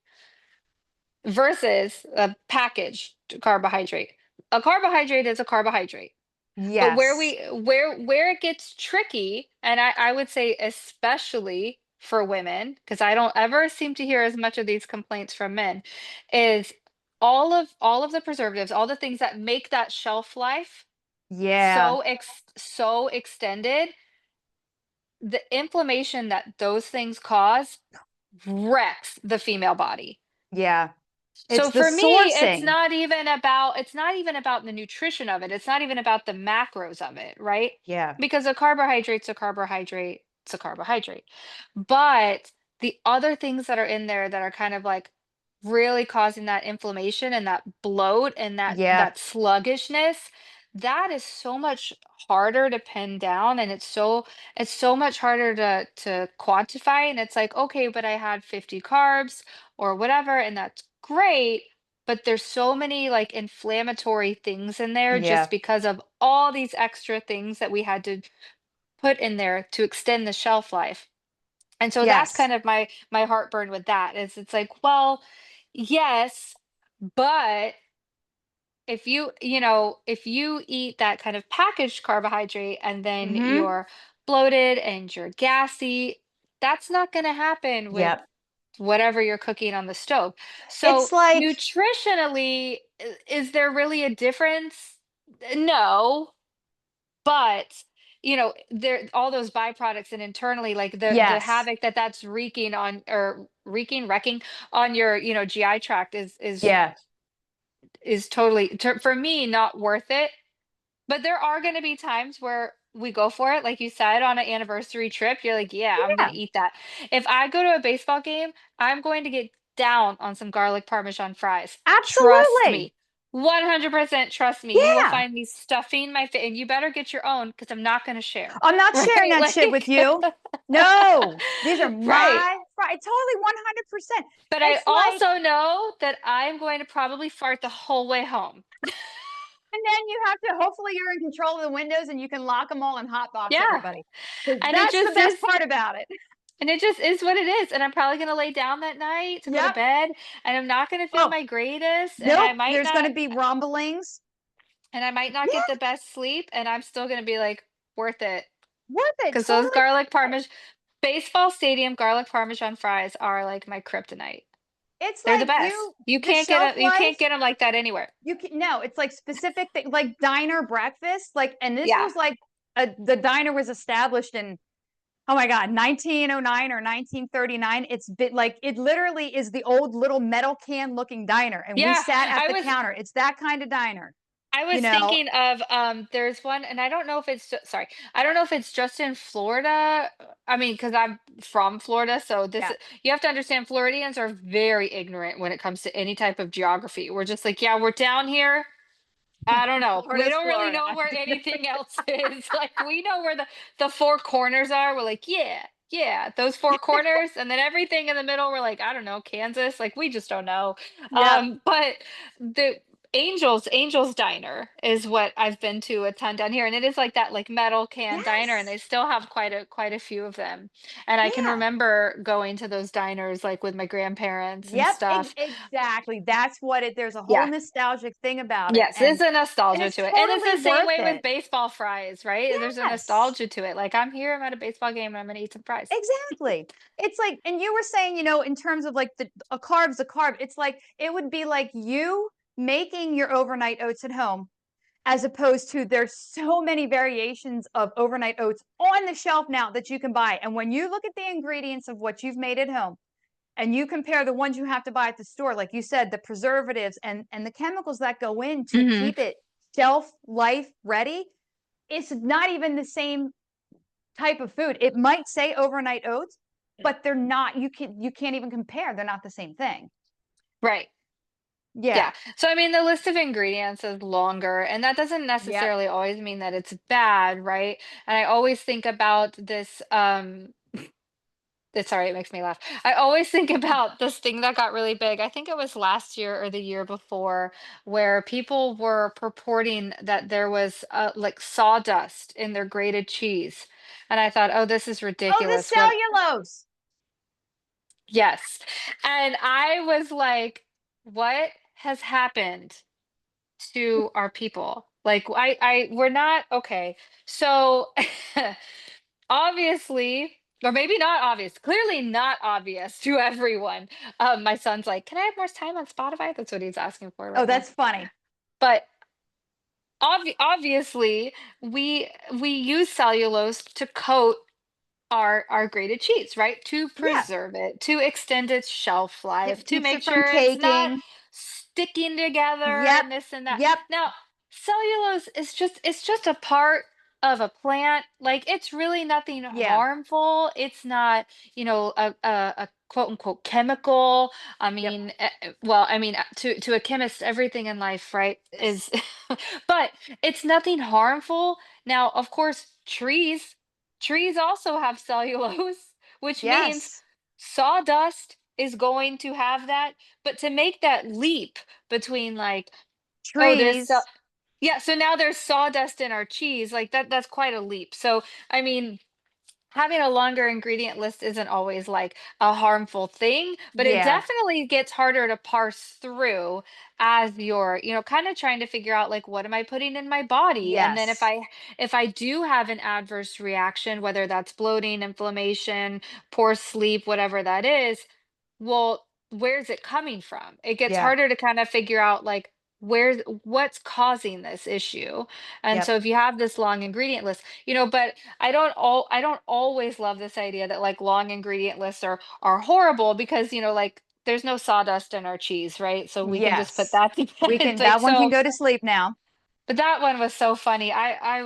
versus a packaged carbohydrate. A carbohydrate is a carbohydrate. But where Yes. we where it gets tricky, and I would say especially for women, because I don't ever seem to hear as much of these complaints from men, is all of the preservatives, all the things that make that shelf life Yeah. so extended, the inflammation that those things cause wrecks the female body. Yeah. It's So the for me, sourcing. it's not even about the nutrition of it. It's not even about the macros of it, right? Yeah. Because a carbohydrate's a carbohydrate, it's a carbohydrate. But the other things that are in there that are kind of like really causing that inflammation and that bloat and Yeah. that sluggishness, that is so much harder to pin down, and it's so much harder to quantify. And it's like, okay, but I had 50 carbs or whatever, and that's great, but there's so many like inflammatory things in there Yeah. just because of all these extra things that we had to put in there to extend the shelf life. And so that's Yes. kind of my heartburn with that, is it's like, well, yes, but if you eat that kind of packaged carbohydrate and then Mhm. you're bloated and you're gassy, that's not going to happen with Yep. whatever you're cooking on the stove. It's So like nutritionally, is there really a difference? No, but there all those byproducts and internally, like the yes. havoc that's wreaking on, or wrecking on your GI tract Yeah. is totally, for me, not worth it. But there are going to be times where we go for it. Like you said, on an anniversary trip, you're like, yeah, I'm going Yeah. to eat that. If I go to a baseball game, I'm going to get down on some garlic parmesan fries. Trust Absolutely. me. 100% trust me. You will Yeah. find me stuffing my face, and you better get your own because I'm not going to share. I'm not sharing Right? that shit with Like, you. No. These are right. my totally 100%. But I It's like also know that I'm going to probably fart the whole way home. and then you have to hopefully you're in control of the windows and you can lock them all and hotbox Yeah. everybody. 'Cause And it that's the just best is. part about it. And it just is what it is, and I'm probably gonna lay down that night to go to Yep. bed, and I'm not gonna feel Oh, my greatest, nope. There's going to be rumblings. and I might not get the Yeah. best sleep, and I'm still gonna be like, worth it, Worth it. because those Totally garlic worth it. parmesan baseball stadium garlic parmesan fries are like my kryptonite. It's They're the like best. the shelf You can't life. get them like that anywhere. You can no, it's like specific thing, like diner breakfast. Like, and this Yeah. was like the diner was established in oh my God, 1909 or 1939. It's been like it literally is the old little metal can looking diner, and we Yeah. sat at I the was counter. It's that kind of diner, I you was know. thinking of, there's one, and I don't know if it's sorry, I don't know if it's just in Florida. I mean, because I'm from Florida, so Yeah, you have to understand, Floridians are very ignorant when it comes to any type of geography. We're just like, yeah, we're down here. I don't know. We Florida's don't really Florida. know where anything else is. Like, we know where the four corners are. We're like, yeah, yeah, those four corners, and then everything in the middle. We're like, I don't know, Kansas. Like, we just don't know. Yep. But the Angels Diner is what I've been to a ton down here, and it is like that, like metal can diner, and Yes. they still have quite a few of them. And I can Yeah. remember going to those diners like with my grandparents and Yep. stuff. Exactly. That's what it. There's a whole Yeah. nostalgic thing about it, Yes, there's a and nostalgia it's to it. And it's totally the same worth way with it. baseball fries, right? There's a Yes. nostalgia to it. Like, I'm here, I'm at a baseball game, and I'm gonna eat some fries. Exactly. It's like, and you were saying, in terms of like a carb's a carb, it's like it would be like you making your overnight oats at home as opposed to there's so many variations of overnight oats on the shelf now that you can buy. And when you look at the ingredients of what you've made at home and you compare the ones you have to buy at the store, like you said, the preservatives and the chemicals that go in to Hmm. keep it shelf life ready, it's not even the same type of food. It might say overnight oats, but they're not. You can't even compare. They're not the same thing. Right. Yeah. Yeah. So I mean, the list of ingredients is longer, and that doesn't Yep. necessarily always mean that it's bad, right? And I always think about this it's sorry, it makes me laugh. I always think about this thing that got really big. I think it was last year or the year before, where people were purporting that there was like sawdust in their grated cheese. And I thought, oh, this is Oh, the ridiculous. What? cellulose. Yes. And I was like, what has happened to our people? Like, we're not okay. So obviously, or maybe not obvious, clearly not obvious to everyone. My son's like, "Can I have more time on Spotify?" That's what he's asking for Oh, right now. that's funny. But obviously, we use cellulose to coat our grated cheese, right? To Yeah. preserve it, to extend its shelf life, It to keeps make it from sure it's not caking. sticking together Yep. and this and that. Yep. Now, cellulose is just a part of a plant. Like it's really nothing Yeah. harmful. It's not, a quote unquote chemical. I Yep. mean, well, I mean, to a chemist, everything in life, right, is, but it's nothing harmful. Now, of course, trees also have cellulose, which means Yes. sawdust is going to have that. But to make that leap between like, oh, Trees. yeah, so now there's sawdust in our cheese, like that's quite a leap. So, I mean, having a longer ingredient list isn't always like a harmful thing, but it Yeah. definitely gets harder to parse through as you're, kind of trying to figure out like what am I putting in my body? And then Yes. if I do have an adverse reaction, whether that's bloating, inflammation, poor sleep, whatever that is, well, where's it coming from? It gets Yeah. harder to kind of figure out like what's causing this issue. And Yep. so if you have this long ingredient list, but I don't always love this idea that like long ingredient lists are horrible because like there's no sawdust in our cheese, right? So we can just put Yes. that to We bed. can, Like that one can so go to sleep now. but that one was so funny. I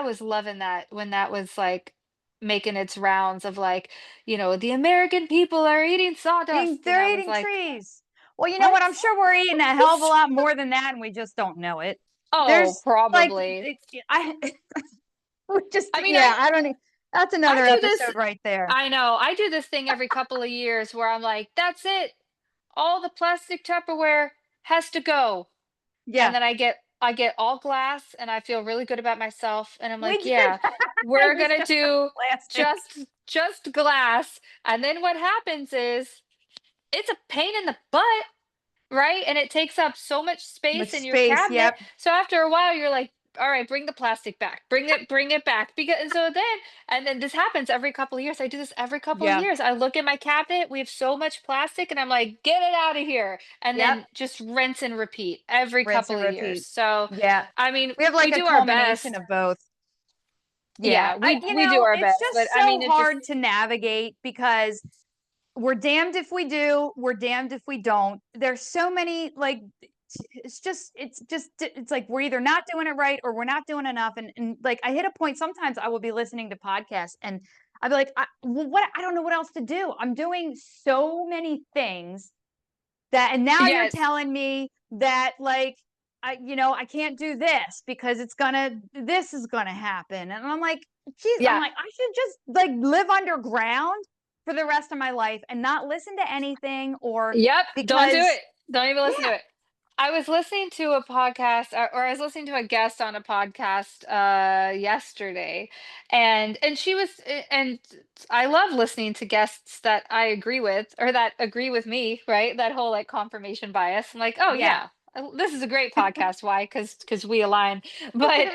was loving that when that was like making its rounds of like, the American people are eating sawdust. And They're I was eating like, trees. Well, you know what? what? I'm sure we're eating a hell of a lot more than that, and we just don't know it. Oh, There's like, probably. I we just, I mean, yeah, I don't e that's I another do this. episode right there. I know. I do this thing every couple of years where I'm like, that's it. All the plastic Tupperware has to go. And Yeah, then I get all glass and I feel really good about myself. And I'm we like, did yeah, that. we're Just gonna go do plastic. just glass. And then what happens is it's a pain in the butt. Right? And it takes up so much Much space in your space, cabinet. yep, So after a while, you're like, all right, bring the plastic back. Bring it back. Because and so then and then this happens every couple of years. I do this every couple of yeah, years. I look at my cabinet, we have so much plastic, and I'm like, get it out of here. And yep, then just rinse and repeat every rinse couple and of years. repeat. So Yeah. I mean, We have like we a do our culmination best. of both. Yeah, Yeah, we do our it's best. But just I so mean it just hard to navigate because we're damned if we do, we're damned if we don't. There's so many like it's like we're either not doing it right or we're not doing enough. And like I hit a point sometimes I will be listening to podcasts and I'll be like, well, what I don't know what else to do. I'm doing so many things that and now you're yes. telling me that like I can't do this because this is gonna happen. And I'm like, geez, I'm Yeah. like, I should just like live underground for the rest of my life and not listen to anything or Yep, don't do because it. Don't even listen to yeah, it. I was listening to a podcast or I was listening to a guest on a podcast yesterday and she was and I love listening to guests that I agree with or that agree with me, right? That whole like confirmation bias. I'm like, "Oh yeah. yeah, this is a great podcast. Why? Cuz we align." But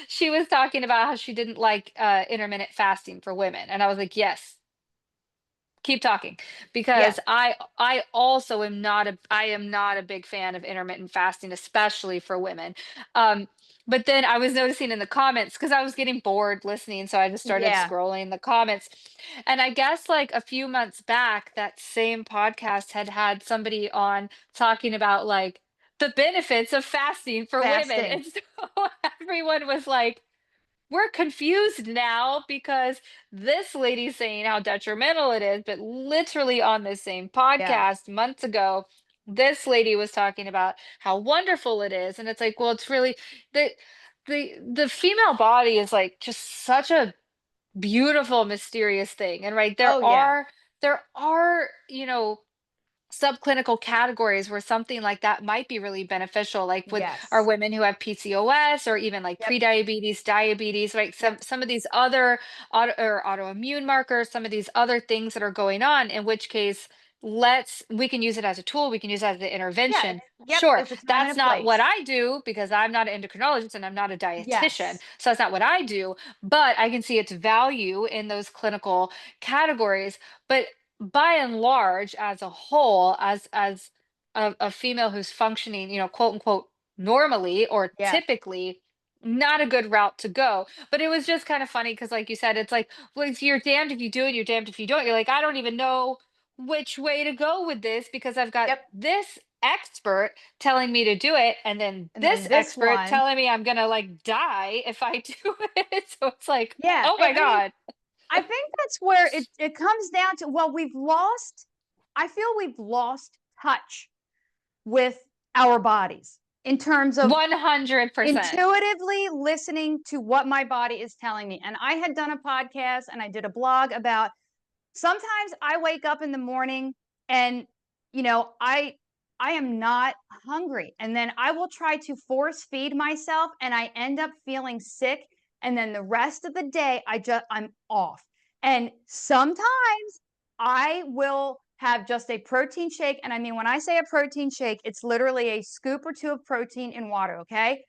she was talking about how she didn't like intermittent fasting for women and I was like, "Yes, keep talking Yeah. because I also am not a I am not a big fan of intermittent fasting, especially for women. but then I was noticing in the comments because I was getting bored listening, so I just started Yeah. scrolling the comments. And I guess like a few months back, that same podcast had had somebody on talking about like the benefits of fasting for women. Fasting. And so everyone was like, we're confused now because this lady's saying how detrimental it is, but literally on the same Yeah. podcast months ago, this lady was talking about how wonderful it is. And it's like, well, it's really the the female body is like just such a beautiful, mysterious thing. And right, Oh, yeah. there are, subclinical categories where something like that might be really beneficial, like with our Yes. women who have PCOS or even like Yep. prediabetes, diabetes, right? Yep. Some of these other autoimmune markers, some of these other things that are going on, in which case we can use it as a tool, we can use it as an Yeah. intervention. Yep. Sure, There's a time and that's a not what place. I do because I'm not an endocrinologist and I'm not a dietitian. Yes. So that's not what I do, but I can see its value in those clinical categories. But by and large, as a whole, as a female who's functioning, quote unquote, normally or Yeah. typically, not a good route to go. But it was just kind of funny because, like you said, it's like, well, you're damned if you do it, you're damned if you don't. You're like, I don't even know which way to go with this because I've got Yep. this expert telling me to do it, and then And this then this expert one. telling me I'm gonna like die if I do it. So it's like, Yeah. oh my I mean, God. I think that's where it comes down to, well, I feel we've lost touch with our bodies in terms of 100%. intuitively listening to what my body is telling me. And I had done a podcast and I did a blog about sometimes I wake up in the morning and I am not hungry, and then I will try to force feed myself and I end up feeling sick, and then the rest of the day I'm off. And sometimes I will have just a protein shake, and I mean when I say a protein shake, it's literally a scoop or two of protein in water, okay?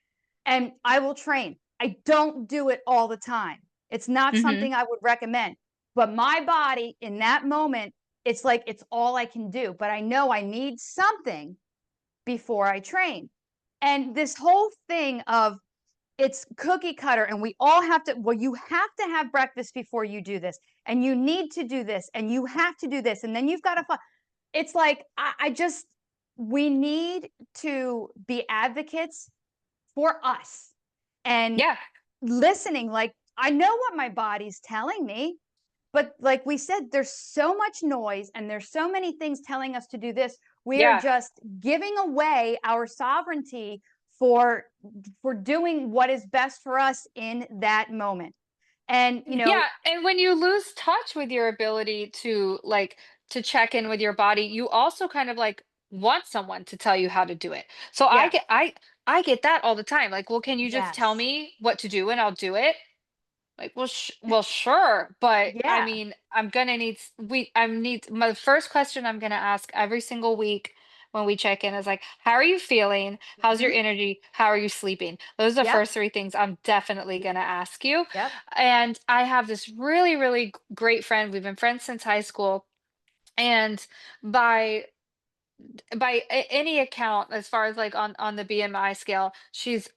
And I will train. I don't do it all the time. It's not Hmm. something I would recommend. But my body in that moment, it's like it's all I can do. But I know I need something before I train. And this whole thing of it's cookie cutter, and we all have to, well, you have to have breakfast before you do this, and you need to do this, and you have to do this, and then you've got to, it's like, we need to be advocates for us and Yeah. listening. Like, I know what my body's telling me, but like we said, there's so much noise and there's so many things telling us to do this. We are Yeah. just giving away our sovereignty for for doing what is best for us in that moment. And Yeah, and when you lose touch with your ability to like to check in with your body, you also kind of like want someone to tell you how to do it. So yeah, I get that all the time. Like, well, can you just tell yes, me what to do and I'll do it? Like, well, sure, but I yeah, mean, I'm gonna need I need my first question I'm gonna ask every single week when we check in is like, how are you feeling? How's your hmm, energy? How are you sleeping? Those are the yep, first three things I'm definitely gonna ask you. yep, And I have this really, really great friend. We've been friends since high school, and by any account, as far as like on the BMI scale, she's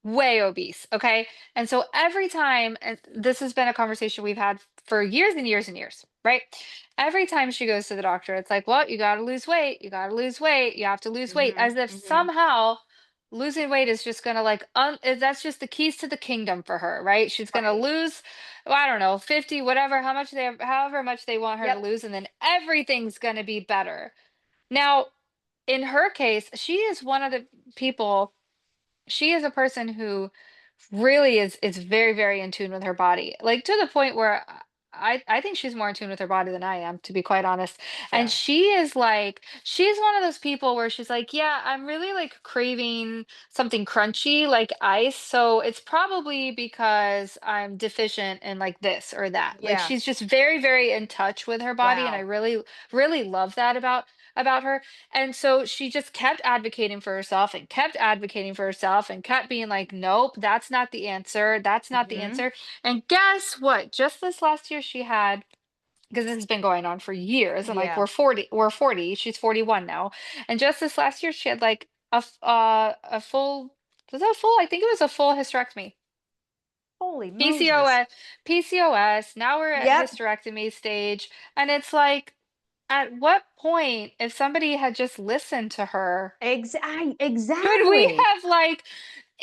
way obese, okay? And so every time, and this has been a conversation we've had for years and years and years, right? Every time she goes to the doctor, it's like, well, you got to lose weight, you got to lose weight, you have to lose weight, hmm, as if hmm, somehow losing weight is just going to like that's just the keys to the kingdom for her, right? She's going to right, lose, well, I don't know, 50, whatever, however much they want her to yep, lose, and then everything's going to be better. Now, in her case, she is one of the people, she is a person who really is very, very in tune with her body, like to the point where I think she's more in tune with her body than I am, to be quite honest. And fair, she is like, she's one of those people where she's like, yeah, I'm really like craving something crunchy like ice. So it's probably because I'm deficient in like this or that. Like yeah, she's just very, very in touch with her body. And I wow, really, really love that about her. And so she just kept advocating for herself and kept advocating for herself and kept being like, nope, that's not the answer. That's not the hmm, answer. And guess what? Just this last year, she had, because this has been going on for years, and like yeah, we're 40, she's 41 now. And just this last year, she had like a full Was that full? I think it was a full hysterectomy. Holy Moses. PCOS, PCOS. Now we're at Yep. hysterectomy stage, and it's like, at what point, if somebody had just listened to her, could we Exactly. have like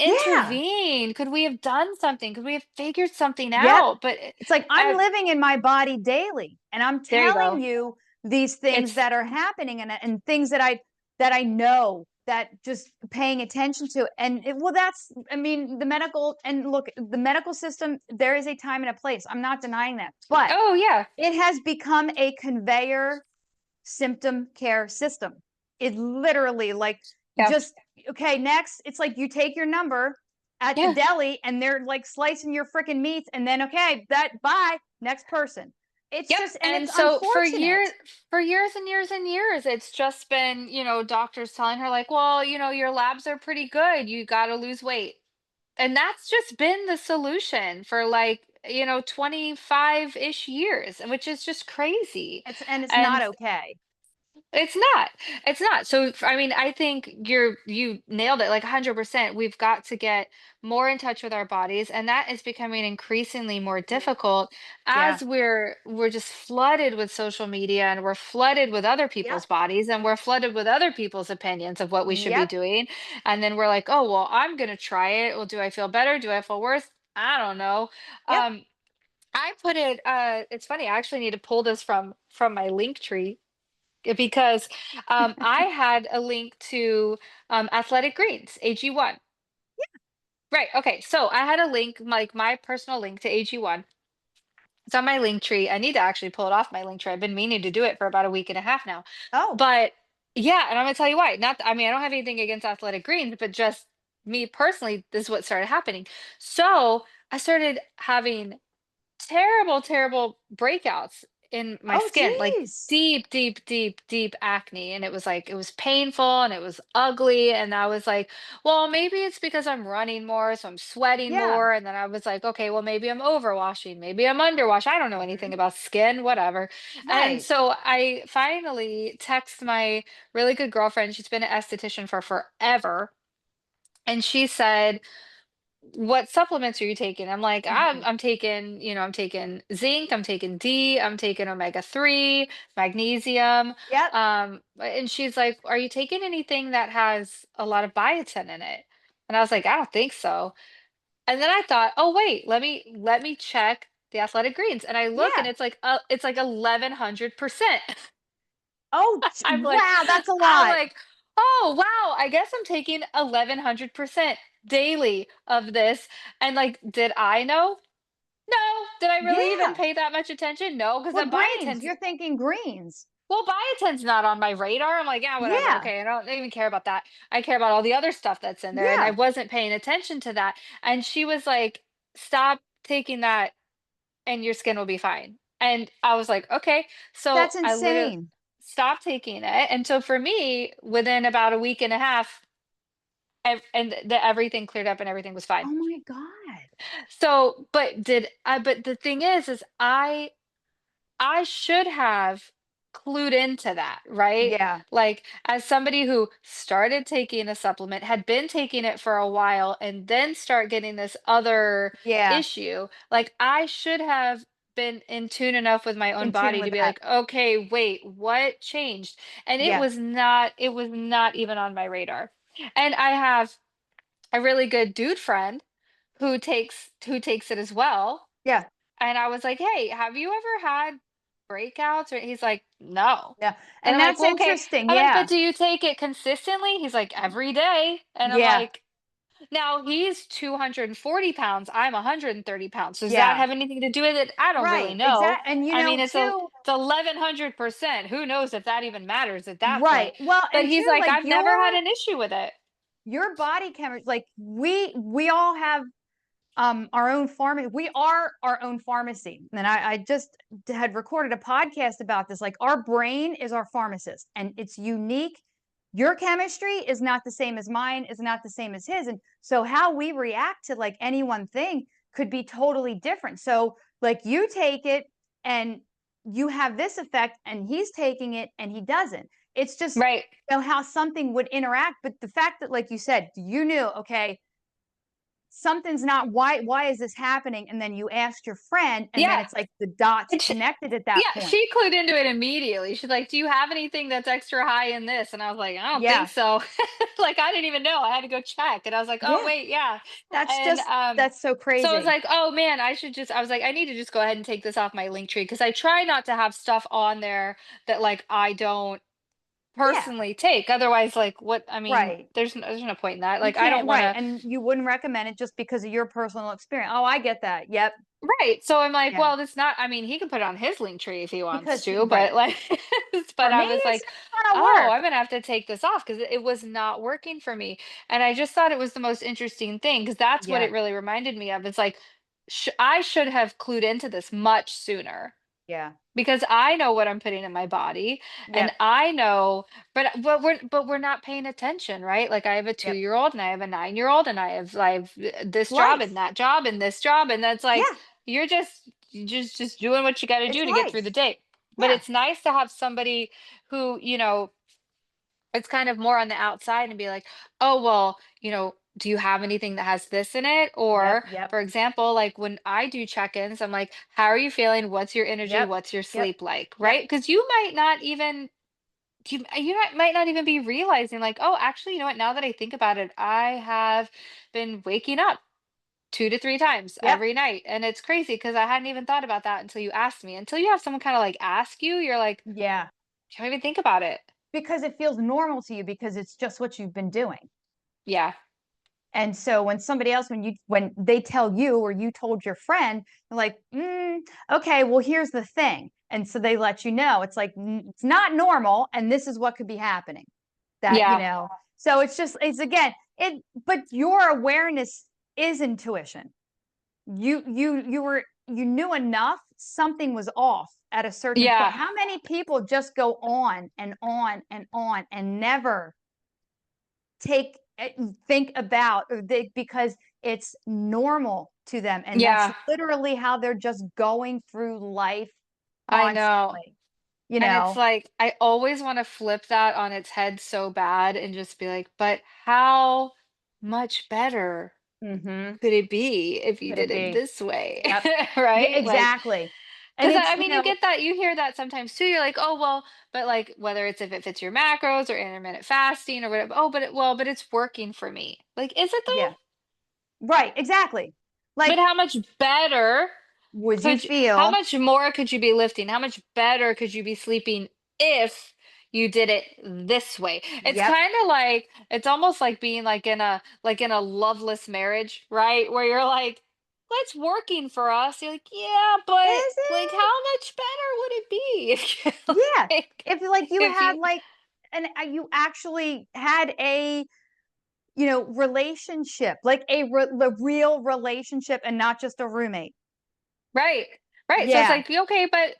Yeah. intervened? Could we have done something? Could we have figured something Yep. out? But It's like I'm at living in my body daily and I'm there you telling go. you these things It's that are happening and things that I know that just paying attention to and well that's I mean the medical and look the medical system there is a time and a place. I'm not denying that. But oh yeah, it has become a conveyor symptom care system. It literally like yeah, just okay, next it's like you take your number at the yeah. deli and they're like slicing your freaking meats and then okay, that bye, next person. It's Yep. just and And it's so unfortunate. for years and years and years, it's just been, doctors telling her like, well, your labs are pretty good. You got to lose weight. And that's just been the solution for like, 25-ish years, which is just crazy. It's not And okay. it's not. It's not. So, I mean, I think you nailed it like 100%. We've got to get more in touch with our bodies, and that is becoming increasingly more Mm, difficult yeah. as we're just flooded with social media, and we're flooded with other Yep. people's bodies, and we're flooded with other people's opinions of what we should be Yep. doing. And then we're like, "Oh, well, I'm going to try it. Well, do I feel better? Do I feel worse? I don't know." Yep. Um I put it it's funny. I actually need to pull this from my link tree because I had a link to Athletic Greens, AG1. Right. Okay. So I had a link, like my personal link to AG1. It's on my link tree. I need to actually pull it off my link tree. I've been meaning to do it for about a week and a half now. Oh, But yeah, and I'm gonna tell you why. Not, I mean, I don't have anything against Athletic Greens, but just me personally, this is what started happening. So I started having terrible, terrible breakouts in my oh skin, like geez. deep, deep, deep, deep acne. And it was like, it was painful and it was ugly. And I was like, well, maybe it's because I'm running more, so I'm sweating Yeah. more. And then I was like, okay, well, maybe I'm overwashing, maybe I'm underwash. I don't know anything Mhm. about skin, whatever. And Right. so I finally text my really good girlfriend. She's been an esthetician for forever. And she said, what supplements are you taking? I'm like, I'm Mhm. I'm taking, I'm taking zinc, I'm taking D, I'm taking omega-3, magnesium. Yep. And she's like, are you taking anything that has a lot of biotin in it? And I was like, I don't think so. And then I thought, oh wait, let me check the Athletic Greens. And I look and Yeah. it's like 1100%. I'm like, Wow, that's a I'm lot. like, oh wow, I guess I'm taking 1100% daily of this. And like, did I know? No. Did I really even Yeah. pay that much attention? No, because Well, that greens, biotin's you're thinking greens. biotin's not on my radar. I'm like, yeah, whatever. Yeah. Okay, I don't even care about that. I care about all the other stuff that's in there. And I Yeah. wasn't paying attention to that. And she was like, stop taking that and your skin will be fine. And I was like, okay. So That's I literally insane. stopped taking it. And so for me, within about a week and a half, everything cleared up and everything was fine. Oh my God. So, but the thing is I should have clued into that, right? Yeah. Like, as somebody who started taking a supplement, had been taking it for a while, and then start getting this other Yeah. issue, like, I should have been in tune enough with my own In tune body to with be that. like, okay, wait, what changed? And Yeah. it was not even on my radar. And I have a really good dude friend who takes it as well, Yeah. and I was like, "Hey, have you ever had breakouts?" Or he's like, "No." Yeah. And And I'm like, that's "Well, okay." interesting. I'm like, "But Yeah. do you take it consistently?" He's like, "Every day." And I'm Yeah. like, now he's 240 pounds. I'm 130 pounds. Does that Yeah. have anything to do with it? I don't really Right. know. Exactly. And I mean, too, it's 1100%. Who knows if that even matters at that right. point? Well, But and he's too, like, like I've never had an issue with it. your body chemistry, like we all have our own pharmacy. We are our own pharmacy. And I just had recorded a podcast about this. Like our brain is our pharmacist and it's unique. Your chemistry is not the same as mine, is not the same as his. And so how we react to like any one thing could be totally different. So like you take it and you have this effect and he's taking it and he doesn't. It's just Right. how something would interact. But the fact that, like you said, you knew, okay, something's not, why is this happening? And then you asked your friend, and then Yeah. it's like the dots And connected at that yeah, point. she clued into it immediately. She's like, "Do you have anything that's extra high in this?" And I was like, "I don't think Yeah. so." Like, I didn't even know. I had to go check. And I was like, "Oh, Yeah. wait, yeah." That's And just that's so so I was crazy. like, "Oh man, I was like, I need to just go ahead and take this off my link tree because I try not to have stuff on there that like I don't Yeah. personally take. Otherwise, like what I mean, Right. there's no point in that. You Like I don't can't, want right, to. and you wouldn't recommend it just because of your personal experience. Oh, I get that. Yep. Right. So I'm like, Yeah. well, that's not, I mean, he can put it on his link tree if he wants Because to, right. but like, For but me, I was it's like, not gonna oh, work. I'm going to have to take this off because it was not working for me. And I just thought it was the most interesting thing because that's what Yeah. it really reminded me of. It's like, I should have clued into this much sooner Yeah. because I know what I'm putting in my body and Yep. I know, but we're not paying attention, right? Like I have a Yep. 2-year old and I have a 9-year old and I have It's this job and life. that job and this job and that's like Yeah. you're just doing what you got to It's do to get through the life. day. But Yeah. it's nice to have somebody who, it's kind of more on the outside and be like, "Oh, well, do you have anything that has this in it?" Yep. Or, Yep. for example, like when I do check-ins, I'm like, "How are you feeling? What's your energy? Yep. What's your Yep. sleep like?" Yep. Right? Because you might not even be realizing like, "Oh, actually, you know what? Now that I think about it, I have been waking up 2 to 3 times Yep. every night." And it's crazy because I hadn't even thought about that until you asked me. Until you have someone kind of like ask you, you're like, Yeah. "Can't even think about it." Because it feels normal to you because it's just what you've been doing. Yeah. And so when somebody else, when they tell you or you told your friend, they're like, okay, well, here's the thing. And so they let you know it's like, it's not normal. And this is what could be happening that, Yeah. so it's again, but your awareness is intuition. You knew enough, something was off at a certain point. Yeah. How many people just go on and on and on and never take think about because it's normal to them, and that's Yeah. literally how they're just going through life I know. constantly, you And it's know like I always want to flip that on its head so bad and just be like, but how much better mhm. could it be if you Could did it it be? this way? Yep. Yeah, Right? Like, exactly. And because it's I mean, you hear that sometimes too. You're like, oh, well, but like, whether it's if it fits your macros or intermittent fasting or whatever, oh, but it's working for me. Like, is it though? yeah, right, exactly. But Like, how much better would you could you how feel? much more could you be lifting? How much better could you be sleeping if you did it this way? It's Yep. kind of like it's almost like being like in a loveless marriage, right? Where you're like, that's working for us. You're like, yeah, but Is like it? how much better would it be if you Yeah. like If like you if had you like and you actually had a relationship, like the real relationship and not just a roommate. right. Right. So it's Yeah. like, okay, but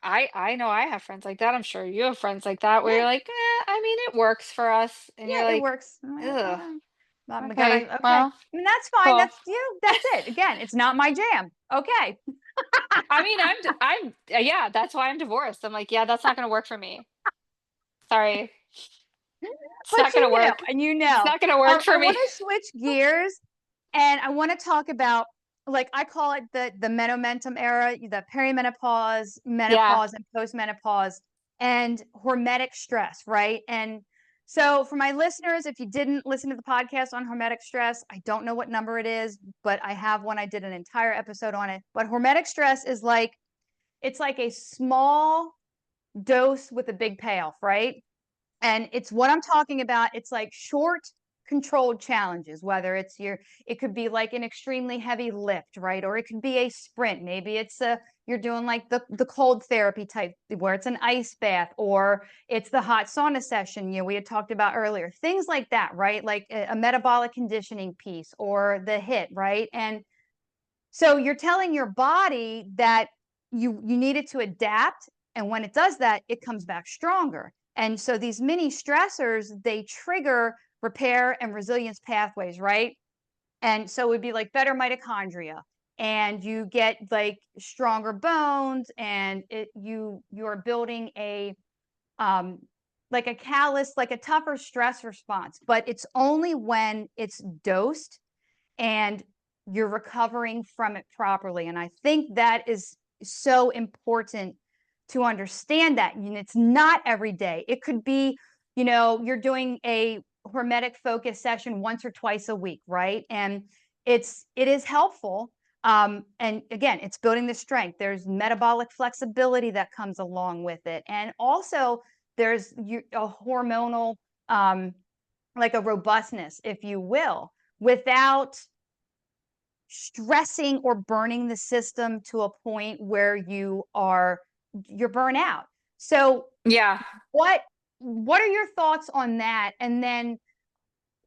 I know I have friends like that. I'm sure you have friends like that where Yeah. you're like, I mean, it works for us. And you're Yeah, it like, works. ugh. We gotta Okay, okay. I well, mean, that's fine. cool. That's you. That's it. Again, it's not my jam. Okay. I mean, yeah, that's why I'm divorced. I'm like, yeah, that's not gonna work for me. Sorry, it's But not gonna work. and It's not gonna work I for want me. to switch gears and I want to talk about, like, I call it the menomentum era, the perimenopause, Yeah, menopause, and postmenopause, and hormetic stress, right? And so, for my listeners, if you didn't listen to the podcast on hormetic stress, I don't know what number it is, but I have one. I did an entire episode on it. But hormetic stress is like it's like a small dose with a big payoff, right? And it's what I'm talking about. It's like short, controlled challenges, whether it could be like an extremely heavy lift, right? Or it could be a sprint. Maybe you're doing like the cold therapy type where it's an ice bath, or it's the hot sauna session, we had talked about earlier. Things like that, right? Like a metabolic conditioning piece or the hit, right? And so you're telling your body that you need it to adapt, and when it does that, it comes back stronger. And so these mini stressors, they trigger repair and resilience pathways, right? And so it would be like better mitochondria, and you get like stronger bones, and you're building a um like a callus, like a tougher stress response, but it's only when it's dosed and you're recovering from it properly. And I think that is so important to understand that. And it's not every day. It could be, you're doing a hormetic focus session once or twice a week, right? And it is helpful. And again, it's building the strength. There's metabolic flexibility that comes along with it. And also there's a hormonal, like a robustness, if you will, without stressing or burning the system to a point where you're burnt out. So Yeah. what are your thoughts on that? And then,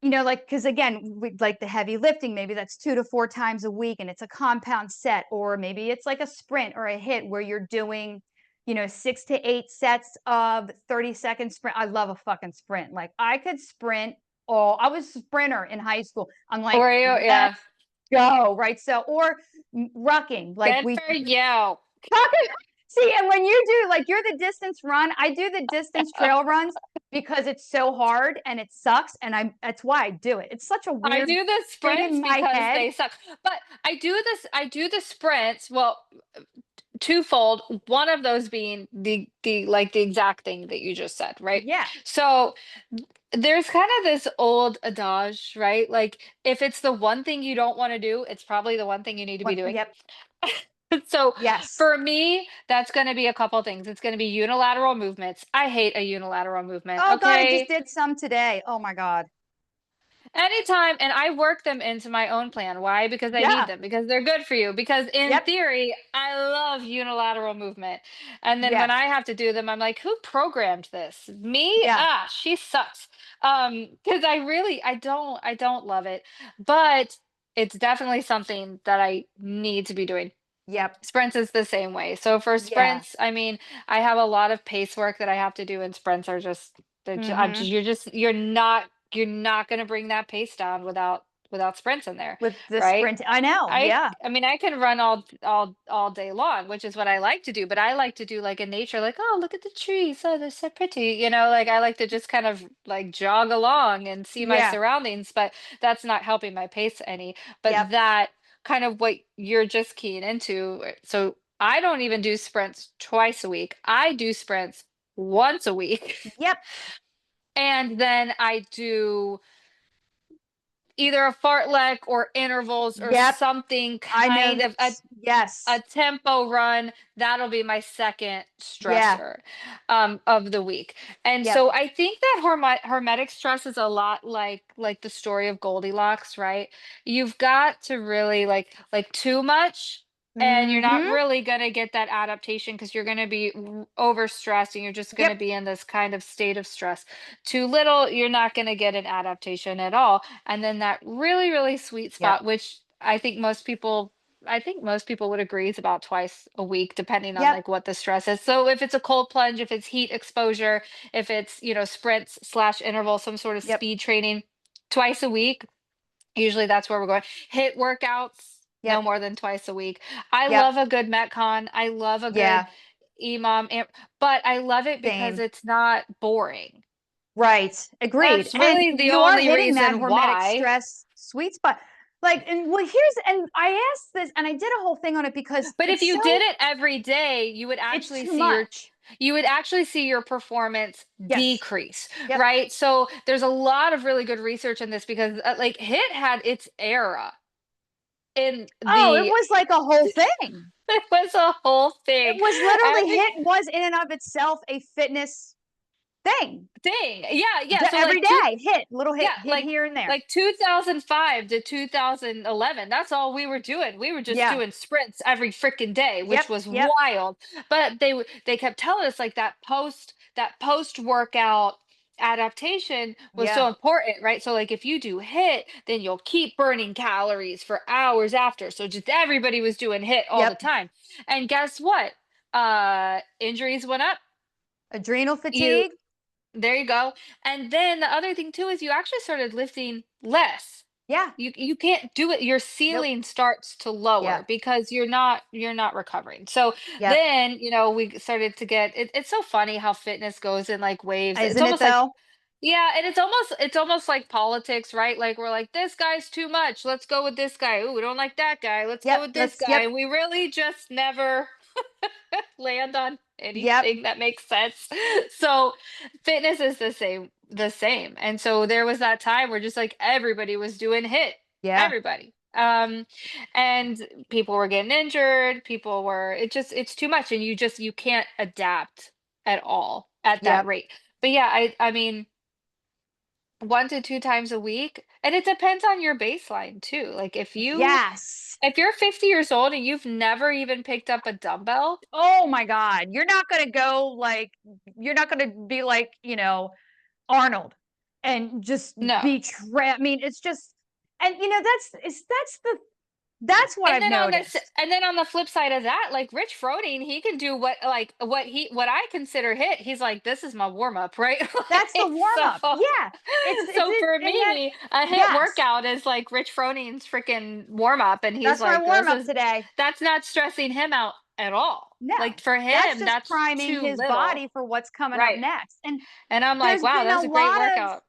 like, because again, like the heavy lifting, maybe that's 2 to 4 times a week and it's a compound set, or maybe it's like a sprint or a hit where you're doing, 6 to 8 sets of 30-second sprint. I love a fucking sprint. Like I could sprint. Oh, I was a sprinter in high school. I'm like, Oreo, let's yeah. go, right? So, or rucking, like Good we for you. see, and when you do, like, you're the distance run, I do the distance trail runs because it's so hard and it sucks, and that's why I do it. It's such a I weird do the thing sprints in my because head. they suck. But I do the sprints, well, twofold, one of those being the exact thing that you just said, right? Yeah. So there's kind of this old adage, right? Like if it's the one thing you don't want to do, it's probably the one thing you need to be doing. Yep. So Yes. for me, that's going to be a couple things. It's going to be unilateral movements. I hate a unilateral movement. Oh God, I just Okay. did some today. Oh my God. Anytime, and I work them into my own plan. Why? Because I need Yeah. them, because they're good for you. Because in Yep. theory, I love unilateral movement. And then when Yes. I have to do them, I'm like, who programmed this? Me? Yeah. Ah, she sucks. Because I don't love it. But it's definitely something that I need to be doing. Yep. Sprints is the same way. So for Yeah. sprints, I mean, I have a lot of pace work that I have to do, and sprints are just Mm-hmm. you're not going to bring that pace down without sprints in there, With the right? sprint, I know. Yeah. I mean, I can run all day long, which is what I like to do, but I like to do like in nature, like, oh, look at the trees, oh, they're so pretty, like I like to just kind of like jog along and see my Yeah. surroundings, but that's not helping my pace any. But Yep. that kind of what you're just keying into. So I don't even do sprints twice a week. I do sprints once a week. Yep. And then I do either a fartlek or intervals or Yep. something I know kind of this. Yes. a tempo run. That'll be my second Yeah. stressor of the week. And Yep. so I think that hermetic stress is a lot like the story of Goldilocks, right? You've got to really like too much, and you're not Mm-hmm. really going to get that adaptation because you're going to be overstressed and you're just going Yep. to be in this kind of state of stress. Too little, you're not going to get an adaptation at all. And then that really, really sweet Yep. spot, which I think most people would agree is about twice a week, depending on Yep. like what the stress is. So if it's a cold plunge, if it's heat exposure, if it's, sprints slash interval, some sort of Yep. speed training, twice a week, usually that's where we're going. Hit workouts, no Yep. more than twice a week. I Yep. love a good Metcon. I love a good Yeah. but I love it because Same. it's not boring. Right. Agreed. That's And really the you are only hitting that reason hormetic why. stress sweet spot. Like, and well, and I asked this and I did a whole thing on it because But if you did it every day, it's too much. you would actually see your performance Yes. decrease, Yep. right? So there's a lot of really good research in this because like HIT had its era in Oh, it the was like a whole thing. it was a whole It thing. was I literally think hit was in and of itself a fitness thing. thing. Yeah, yeah. So Every like two day, hit, little hit, yeah, hit here and there. like 2005 to 2011, that's all we were doing. We were just Yeah. doing sprints every freaking day, Yep. which was Yep. wild. But they kept telling us like that post workout adaptation was Yeah. so important, right? So like if you do hit, then you'll keep burning calories for hours after. So just everybody was doing hit all the Yep. time. And guess what? Injuries went up. Adrenal You fatigue. There you go. And then the other thing too is you actually started lifting less. Yeah. You can't do it. Your Nope. ceiling starts to Yeah. lower because you're not recovering. So Yep. then, we started to get it's so funny how fitness goes in like waves. It's Isn't it almost like though? Yeah, and it's almost like politics, right? Like we're like, this guy's too much. Let's go with this guy. Ooh, we don't like that guy. Let's go Yep, with this let's guy. yep, And we really just never land on yep, anything that makes sense. So fitness is the same. And so there was that time where just like everybody was doing hit. yeah, Everybody. And people were getting injured, people were it's too much and you can't adapt at all at that yep, rate. But yeah, I mean 1 to 2 times a week, and it depends on your baseline too. Like yes. if you're 50 years old and you've never even picked up a dumbbell, Oh my god, you're not gonna be like, Arnold and just no. be I mean, it's just and, that's what And I've then noticed. on the flip side of that, like Rich Froning, he can do what I consider hit. He's like, this is my warm up, right? That's the Like, warm up. Yeah. It's so it for and then me, a hit yes, workout is like Rich Froning's freaking warm up, and he's that's my like, warm up today. that's not stressing him out at all. No, Like for that's him, just that's priming too his little, body for what's coming up right? next, and And I'm like, there's wow, been that a was a great lot of, workout.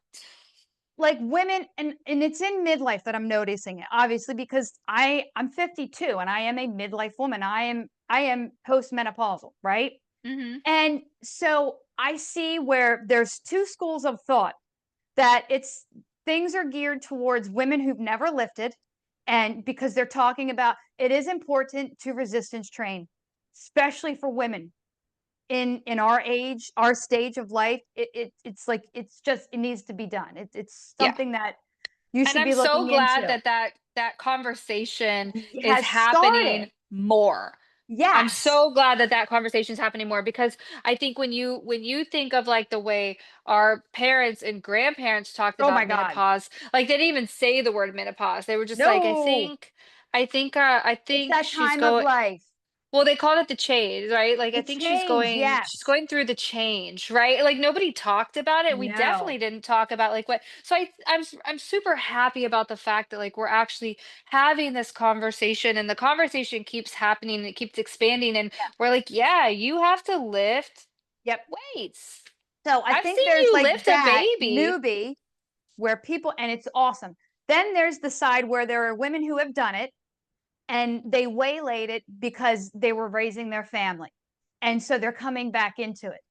like, women and it's in midlife that I'm noticing it, obviously, because I'm 52 and I am a midlife woman. I am postmenopausal, right? Hmm. And so I see where there's 2 schools of thought that it's things are geared towards women who've never lifted, and because they're talking about it is important to resistance train, especially for women in our age, our stage of life. It's like it's just it needs to be done. It's Yeah. something that you And should I'm be so looking glad into. that conversation is Has started. happening more. I'm Yes. so glad that conversation is happening more because I think when you think of like the way our parents and grandparents talked Oh my about god. menopause, like they didn't even say the word menopause. They were just like, No. I It's think that she's time of going. life. Well, they called it the change, right? Like, I The think change, she's yes. going through the change, right? Like, nobody talked about it. We No. definitely didn't talk about like what. So I'm super happy about the fact that like we're actually having this conversation, and the conversation keeps happening and it keeps expanding, and Yeah. we're like, yeah, you have to lift Yep. weights. So I I've think seen there's you like lift a that baby. newbie where people and it's awesome. Then there's the side where there are women who have done it and they waylaid it because they were raising their family. And so they're coming back into it.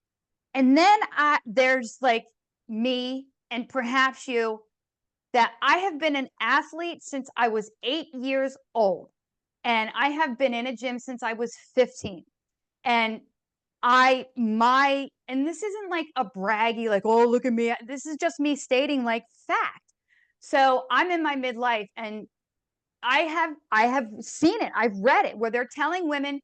And then there's like me and perhaps you that I have been an athlete since I was 8 years old. And I have been in a gym since I was 15. And and this isn't like a braggy, like, oh, look at me. This is just me stating like fact. So I'm in my midlife and I have seen it. I've read it where they're telling women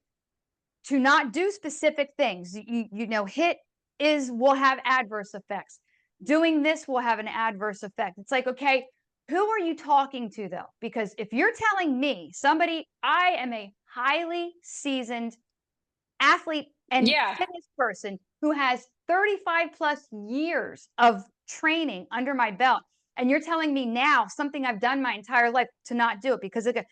to not do specific things. Hit is will have adverse effects. Doing this will have an adverse effect. It's like, okay, who are you talking to though? Because if you're telling me somebody, I am a highly seasoned athlete and Yeah. fitness person who has 35 plus years of training under my belt. And you're telling me now something I've done my entire life to not do it because again,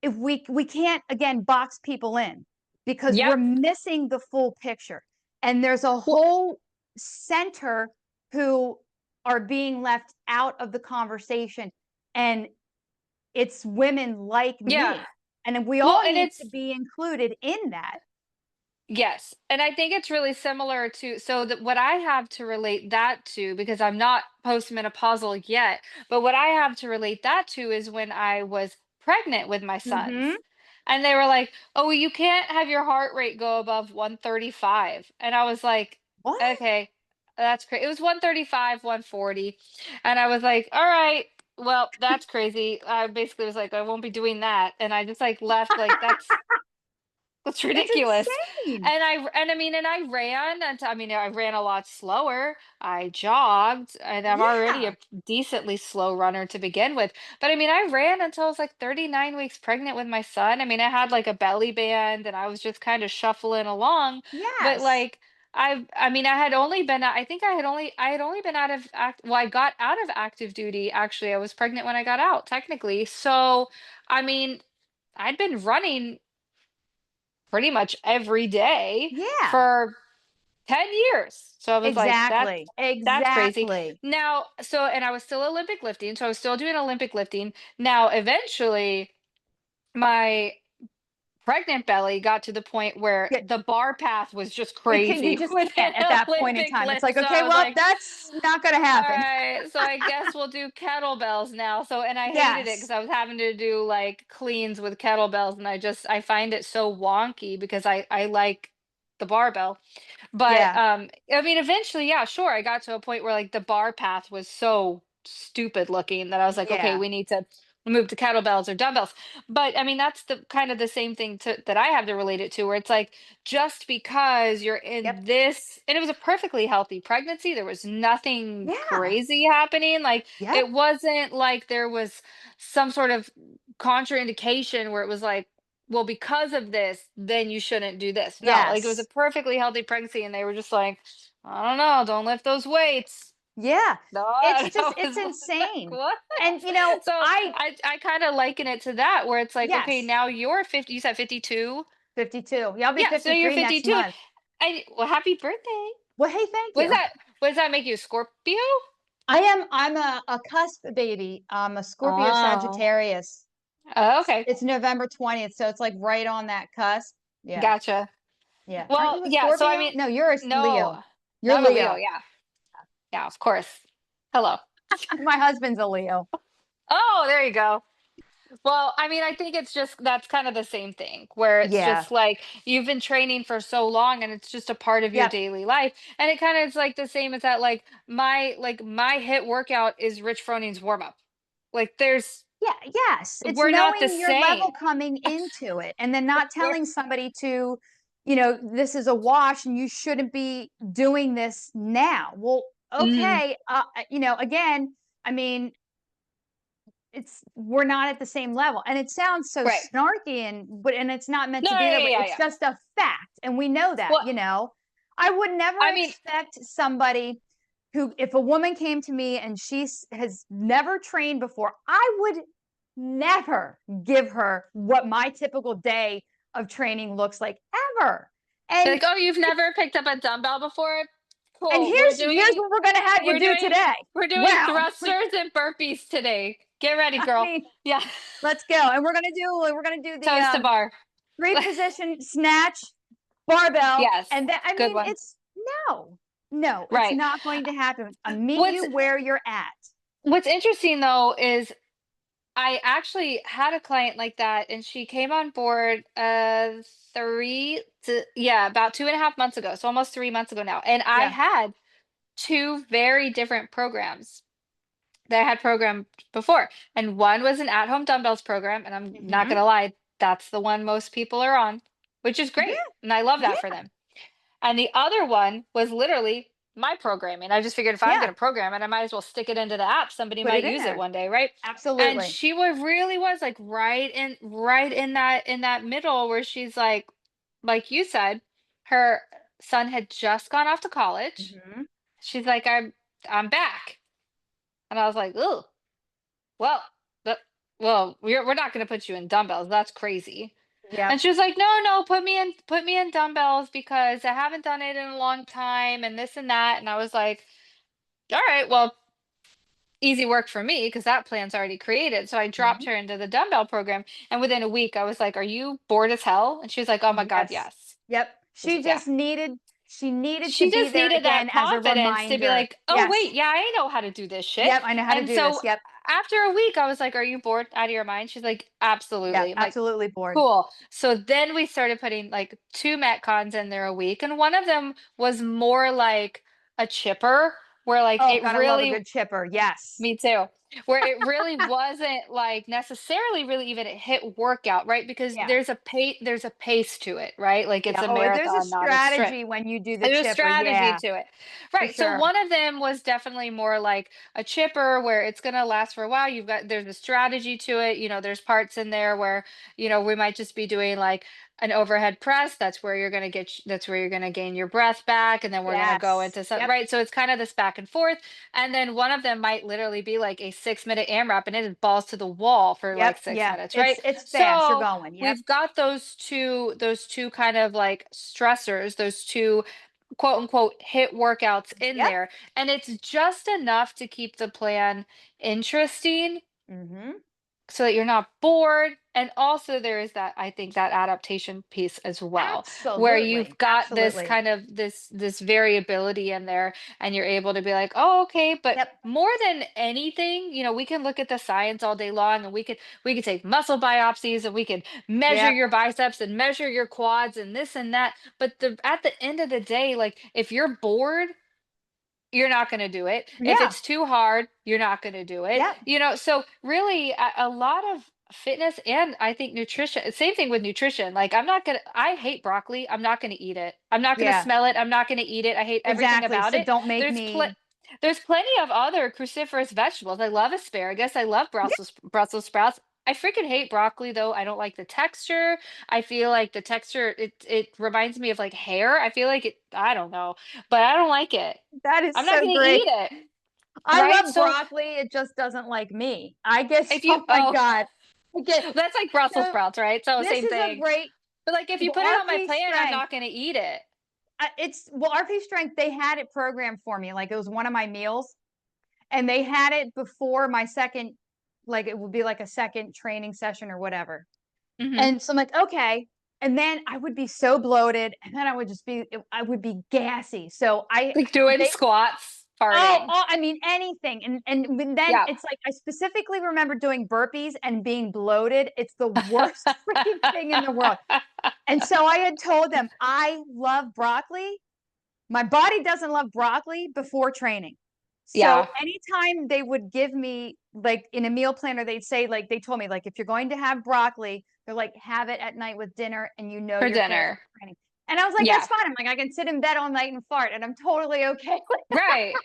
if we can't again box people in because we're Yep. missing the full picture. And there's a Well, whole center who are being left out of the conversation. And it's women like yeah. me. And we Well, all and need to it's be included in that. Yes, and I think it's really similar to so that what I have to relate that to, because I'm not postmenopausal yet, but what I have to relate that to is when I was pregnant with my Mm-hmm. sons. And they were like, "Oh, well, you can't have your heart rate go above 135." And I was like, What? "Okay, that's crazy." It was 135, 140. And I was like, "All right, well, that's crazy." I basically was like, "I won't be doing that." And I just like left like that's It's ridiculous. insane. And I ran until I ran a lot slower. I jogged, and I'm already Yeah. a decently slow runner to begin with. But I mean, I ran until I was like 39 weeks pregnant with my son. I mean, I had like a belly band and I was just kind of shuffling along. But Yes. like I mean, I think I had only been out of well, I got out of active duty actually. I was pregnant when I got out, technically. So, I mean, I'd been running pretty much every day Yeah. for 10 years. So I was like, Exactly. that's crazy. Exactly. Now, so and I was still Olympic lifting, so I was still doing Olympic lifting. Now, eventually, my pregnant belly got to the point where Yeah, the bar path was just you crazy just within can't at that point in Olympic time. It's like, lift. So okay, I was well, like, that's not going to all happen. right, so I guess we'll do kettlebells now. So, and I hated it because Yes. I was having to do like cleans with kettlebells, and I find it so wonky because I like the barbell. But, Yeah. I mean, eventually, yeah, sure, I got to a point where, like, the bar path was so stupid looking that I was like, "Okay, Yeah. we need to move to kettlebells or dumbbells." But, I mean, that's the kind of the same thing to that I have to relate it to, where it's like, just because you're Yep. in this and it was a perfectly healthy pregnancy, there was nothing Yeah. crazy happening, like, Yep. it wasn't like there was some sort of contraindication where it was like, well, because of this, then you shouldn't do this. No, like it was a Yes. perfectly healthy pregnancy, and they were just like, I don't know, don't lift those weights. Yeah. No, It's just, I it's was like, insane. what? And, So I, I kind of liken it to that, where it's like, okay, yes, now you're 50. You said 52. 52. Yeah, I'll be Yeah, so you're 53 next 52. month. And well, happy birthday. Well, hey, thank Was you. that? Was that make you a Scorpio? I'm a cusp baby. I'm a Scorpio Oh, Sagittarius. okay, It's November 20th, so it's like right on that cusp. Yeah. gotcha. Yeah. Aren't Well, you a yeah. So I Scorpio? mean, No, you're a no, Leo. You're I'm a Leo. Leo. Yeah, yeah, of course. Hello. My husband's a Leo. Oh, there you go. Well, I mean, I think it's just that's kind of the same thing where it's Yeah. just like you've been training for so long and it's just a part of your Yep. daily life. And it kind of is like the same as that like my hit workout is Rich Froning's warm up. Like there's Yeah, yes. It's we're not the knowing your same. level coming into it and then not We're telling somebody to, this is a wash and you shouldn't be doing this now. Well, Mhm. okay. Again, I mean, we're not at the same level. And it sounds so Right. snarky and it's not meant No, to be yeah, that yeah, way. yeah, It's yeah. just a fact. And we know Well, that. I would never I mean, expect somebody who, if a woman came to me and has never trained before, I would never give her what my typical day of training looks like ever. they're And like, oh, you've never picked up a dumbbell before? and Cool. here's what we're gonna have you We're do doing today. we're doing Wow. thrusters and burpees today. Get ready, I girl. mean, Yeah. let's go. And we're gonna do the Toes to bar. three position snatch barbell. Yes. And that, I Good mean, one. it's no, it's Right. not going to happen. I meet What's you where you're at. what's interesting though is I actually had a client like that and she came on board about 2.5 months ago. So almost 3 months ago now. And I Yeah. had two very different programs that I had programmed before. And one was an at-home dumbbells program. And I'm not Hmm. gonna lie, that's the one most people are on, which is Yeah. great. And I love that for Yeah. them. And the other one was literally my programming. I just figured if I'm Yeah. going to program it, I might as well stick it into the app. Somebody Put might it in use it there. one day, right? And Absolutely. she really was like right in that middle where she's like you said, her son had just gone off to college. Hmm. She's like, I'm back. And I was like, oh, well, but well, we're not going to put you in dumbbells. That's crazy. Yep. And she was like, "No, no, put me in dumbbells because I haven't done it in a long time and this and that." And I was like, "All right, well, easy work for me because that plan's already created." So I dropped Hmm. her into the dumbbell program, and within a week I was like, "Are you bored as hell?" And she was like, "Oh my God, Yes. yes." Yep. I was like, "Yeah." She needed to She be just there needed that again as a confidence to be reminder. like, "Oh, Yes. wait, yeah, I know how to do this shit." Yep. I know how to And do this. so Yep. after a week, I was like, "Are you bored out of your mind?" She's like, Yep. "Absolutely." I'm like, Absolutely bored. cool. So then we started putting like two Metcons in there a week, and one of them was more like a chipper, where like Oh, it gotta love a really good chipper. Yes. me too. Where it really wasn't like necessarily really even a hit workout, right? Because Yeah. there's a pace to it, right? Like it's Yeah. a Oh, there's a marathon, not a sprint. strategy when you do the There's a chipper. strategy Yeah, to it. for Right. So sure. one of them was definitely more like a chipper where it's going to last for a while. There's a strategy to it. There's parts in there where, we might just be doing like an overhead press. That's where you're going to gain your breath back. And then we're going to go Yes. into some, Yep. right. So it's kind of this back and forth. And then one of them might literally be like a 6-minute AMRAP and it is balls to the wall for Yep. like six Yeah. minutes, right? It's fast. You're So going. Yep. we've got those two kind of like stressors, those two quote unquote hit workouts in Yep. there, and it's just enough to keep the plan interesting Mhm. so that you're not bored. And also there is that, I think, that adaptation piece as well, where you've Absolutely. got this Absolutely. kind of this variability in there, and you're able to be like, oh, okay. But Yep. more than anything, we can look at the science all day long, and we could take muscle biopsies, and we could measure Yep. your biceps and measure your quads and this and that. But at the end of the day, like, if you're bored, you're not gonna do it. If Yeah. it's too hard, you're not gonna do it. Yep. So really, a lot of fitness, and I think nutrition, same thing with nutrition. Like, I hate broccoli. I'm not gonna eat it. I'm not gonna Yeah. smell it. I'm not gonna eat it. I hate everything Exactly. about So it. don't make There's pl- me. there's plenty of other cruciferous vegetables. I love asparagus. I love Yeah, Brussels sprouts. I freaking hate broccoli though. I don't like the texture. I feel like the texture, it reminds me of like hair. I feel like it, I don't know, but I don't like it. that is I'm not so gonna great. eat it, I right? love So broccoli, it just doesn't like me. I guess if you oh my oh, god. I get that's like Brussels so sprouts, right? So this same is a thing. great But like if you well, put it on my RP plan, I'm Strength, not gonna eat it. it's well, RP Strength, they had it programmed for me, like, it was one of my meals, and they had it before my second like, it would be like a second training session or whatever. Hmm. And so I'm like, "Okay." And then I would be so bloated, and then I would just be I would be gassy. So Like doing they squats, oh, farting. oh, I mean, anything, and then Yeah. it's like I specifically remember doing burpees and being bloated. It's the worst freaking thing in the world. And so I had told them, "I love broccoli. My body doesn't love broccoli before training." So Yeah, anytime they would give me like in a meal planner, they'd say like they told me like if you're going to have broccoli, they're like have it at night with dinner and for you're prepped dinner. for training. And I was like, that's Yeah, fine. I'm like, I can sit in bed all night and fart and I'm totally okay with it. right.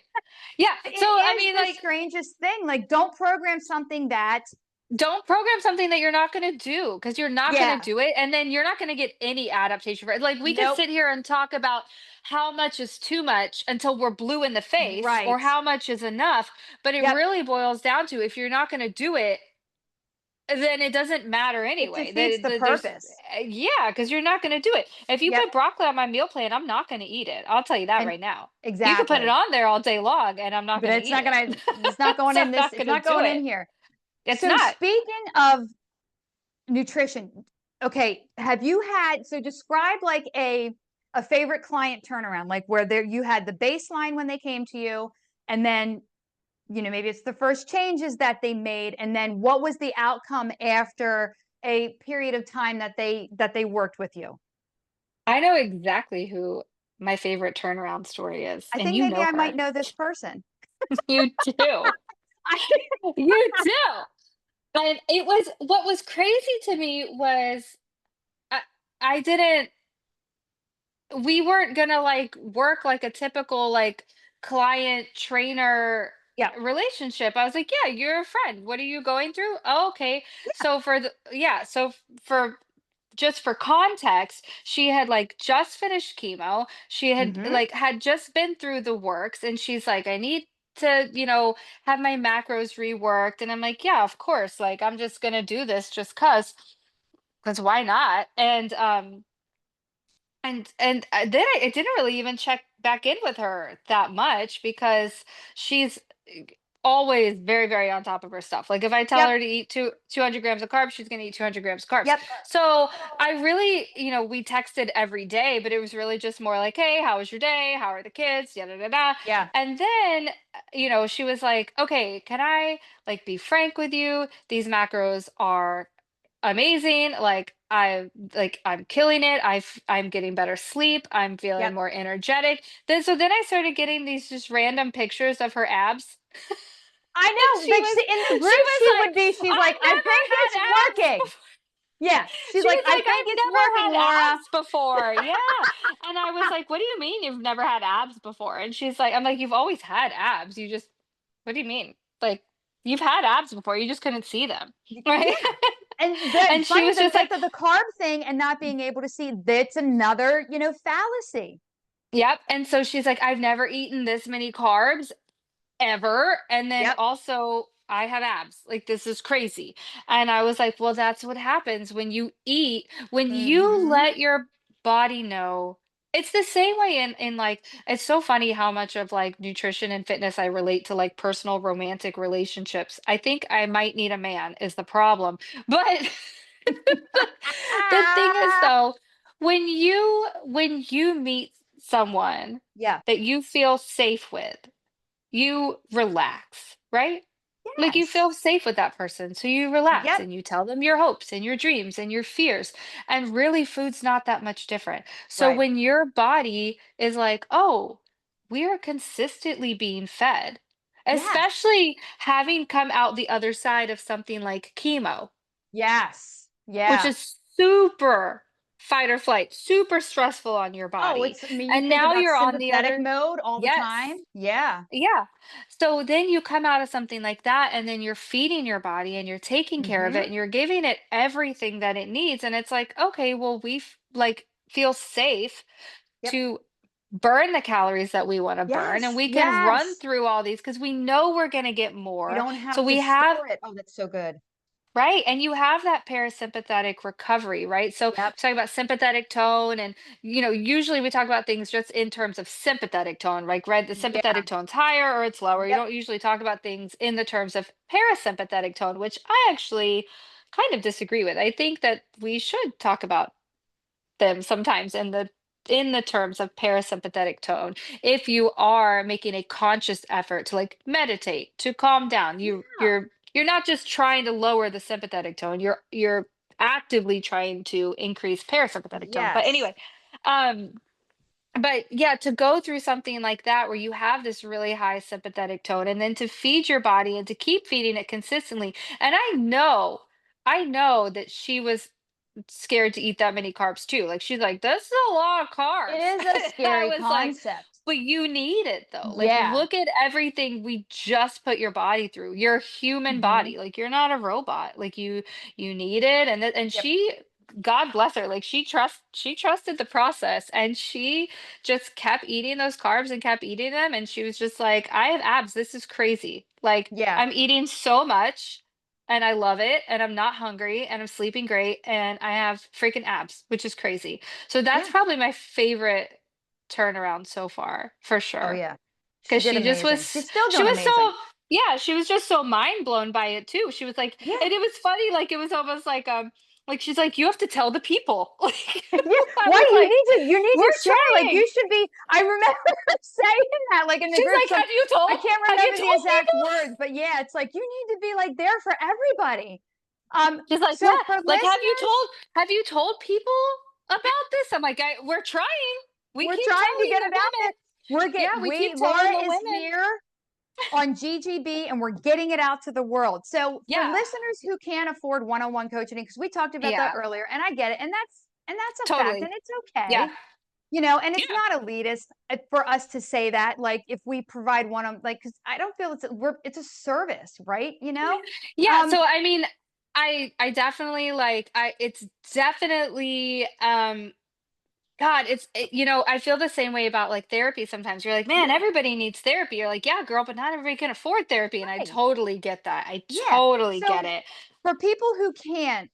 Yeah. So I It is mean, the like, strangest thing. Like, don't program something that don't program something that you're not going to do, because you're not going to yeah, do it, and then you're not going to get any adaptation for it. Like, we could nope, sit here and talk about how much is too much until we're blue in the face, or right. how much is enough, but it Yep. really boils down to, if you're not going to do it, then it doesn't matter It anyway. defeats the There's purpose. yeah, because you're not going to do it. If you Yep. put broccoli on my meal plan, I'm not going to eat it. I'll tell you that And right now. You could put it exactly. on there all day long, and I'm not But going to it's eat not it. gonna it's not going So I'm in this, not it's going to not do going it. in here. It's So not. speaking of nutrition. Okay, have you had so describe like a favorite client turnaround, like where there you had the baseline when they came to you, and then maybe it's the first changes that they made, and then what was the outcome after a period of time that they worked with you? I know exactly who my favorite turnaround story is, I and think you maybe know I might her. know this person. You do. I, You do. And it was, what was crazy to me was, I, I didn't, we weren't gonna like work like a typical like client trainer yeah, relationship. I was like, yeah, you're a friend. What are you going through? Oh, okay. So for the, yeah, so for just for context, she had like just finished chemo. She had hmm like had just been through the works, and she's like, I need to, have my macros reworked. And I'm like, yeah, of course. Like, I'm just gonna do this just cause why not? And then I didn't really even check back in with her that much, because she's always very, very on top of her stuff. Like, if I tell yep, her to eat 200 grams of carbs, she's gonna eat 200 grams of carbs. yep, So I really, we texted every day, but it was really just more like, hey, how was your day? How are the kids? Yeah, da, da, da. yeah, And then, she was like, okay, can I like be frank with you? These macros are amazing. I'm killing it. I'm getting better sleep. I'm feeling yep. more energetic. Then I started getting these just random pictures of her abs. I And know. Like in the she group, was she like, would be. She's like, I've I never think had it's abs working. before. Yeah, she's She like, was I like, think I've it's never working, had Laura. abs before. Yeah. And I was like, what do you mean you've never had abs before? And she's like, I'm like, you've always had abs. What do you mean? Like, you've had abs before. You just couldn't see them. Right. Yeah, and the And she funny was the just like, myth of the carb thing and not being able to see that's another fallacy. yep. And so she's like, I've never eaten this many carbs ever. And then Yep. also, I have abs. Like, this is crazy. And I was like, well, that's what happens when you eat, when you Mm-hmm. let your body know. It's the same way in like it's so funny how much of like nutrition and fitness I relate to like personal romantic relationships. I think I might need a man is the problem. But the thing is though, when you meet someone Yeah. that you feel safe with, you relax, right? Like you Yes. feel safe with that person. So you relax Yep. and you tell them your hopes and your dreams and your fears. And really, food's not that much different. So Right. when your body is like, oh, we are consistently being fed, Yes. especially having come out the other side of something like chemo, Yes. which Yeah. is super fight or flight, super stressful on your Oh, body. it's I mean, you And think now about you're on the sympathetic other, mode all the yes. time. Yeah. Yeah. So then you come out of something like that, and then you're feeding your body and you're taking care of it Mhm. and you're giving it everything that it needs. And it's like, okay, well, like feel safe Yep. to burn the calories that we want to burn, and Yes. we can run Yes. through all these because we know we're going to get We more. don't So have to we have, store it. Oh, that's so good. right, and you have that parasympathetic recovery, right? So Yep. talk about sympathetic tone, and usually we talk about things just in terms of sympathetic tone, like right, the Yeah. sympathetic tone's higher or it's lower. You Yep. don't usually talk about things in the terms of parasympathetic tone, which I actually kind of disagree with. I think that we should talk about them sometimes in the terms of parasympathetic tone. If you are making a conscious effort to like meditate, to calm down, Yeah. you're not just trying to lower the sympathetic tone, you're actively trying to increase parasympathetic tone. But Yes. anyway, um but yeah, to go through something like that where you have this really high sympathetic tone and then to feed your body and to keep feeding it consistently. And I know that she was scared to eat that many carbs too. Like she's like, "This is a lot of It carbs." is a I scary was like, concept. "But you need it though. Like Yeah. look at everything we just put your body through. Your human Mhm. body. Like you're not a robot. Like you need it." And Yep. she, God bless her, like she trusted the process and she just kept eating those carbs and kept eating them, and she was just like, "I have abs. This is crazy. Like Yeah. I'm eating so much and I love it, and I'm not hungry, and I'm sleeping great, and I have freaking abs, which is crazy." So that's Yeah. probably my favorite turnaround so far, for Oh, sure. yeah. She Because did amazing. She's still she doing was amazing. so, yeah, she was just so mind blown by it too. She was like, Yeah. and it was funny, like it was almost like she's like, "You have to tell the people." Like Yeah. I Why was like, you need "We're to share, like, trying." you should be I remember her saying that, like, in the She's group, like, some I can't have you remember the told exact people?" words, but yeah, it's like, you need to be, like, there for everybody. She's like, So "Yeah, for like, listeners, have you told people about this?" I'm like, "We're trying. We we're keep trying to telling get the it out there. women. Yeah, we keep telling Laura the is women." here on GGB and we're getting it out to the world. So for Yeah. listeners who can't afford one-on-one coaching, because we talked about that Yeah, earlier, and I get it, and that's a fact, and totally. it's Yeah. okay. And it's Yeah. not elitist for us to say that, like, if we provide one of like, because I don't feel it's a service, right? Yeah, Um, so I mean, I definitely like I it's definitely God, I feel the same way about like therapy sometimes. You're like, "Man, yeah, everybody needs therapy." You're like, "Yeah, girl, but not everybody can afford therapy." And I right, totally get that. I yeah. totally get So it. for people who can't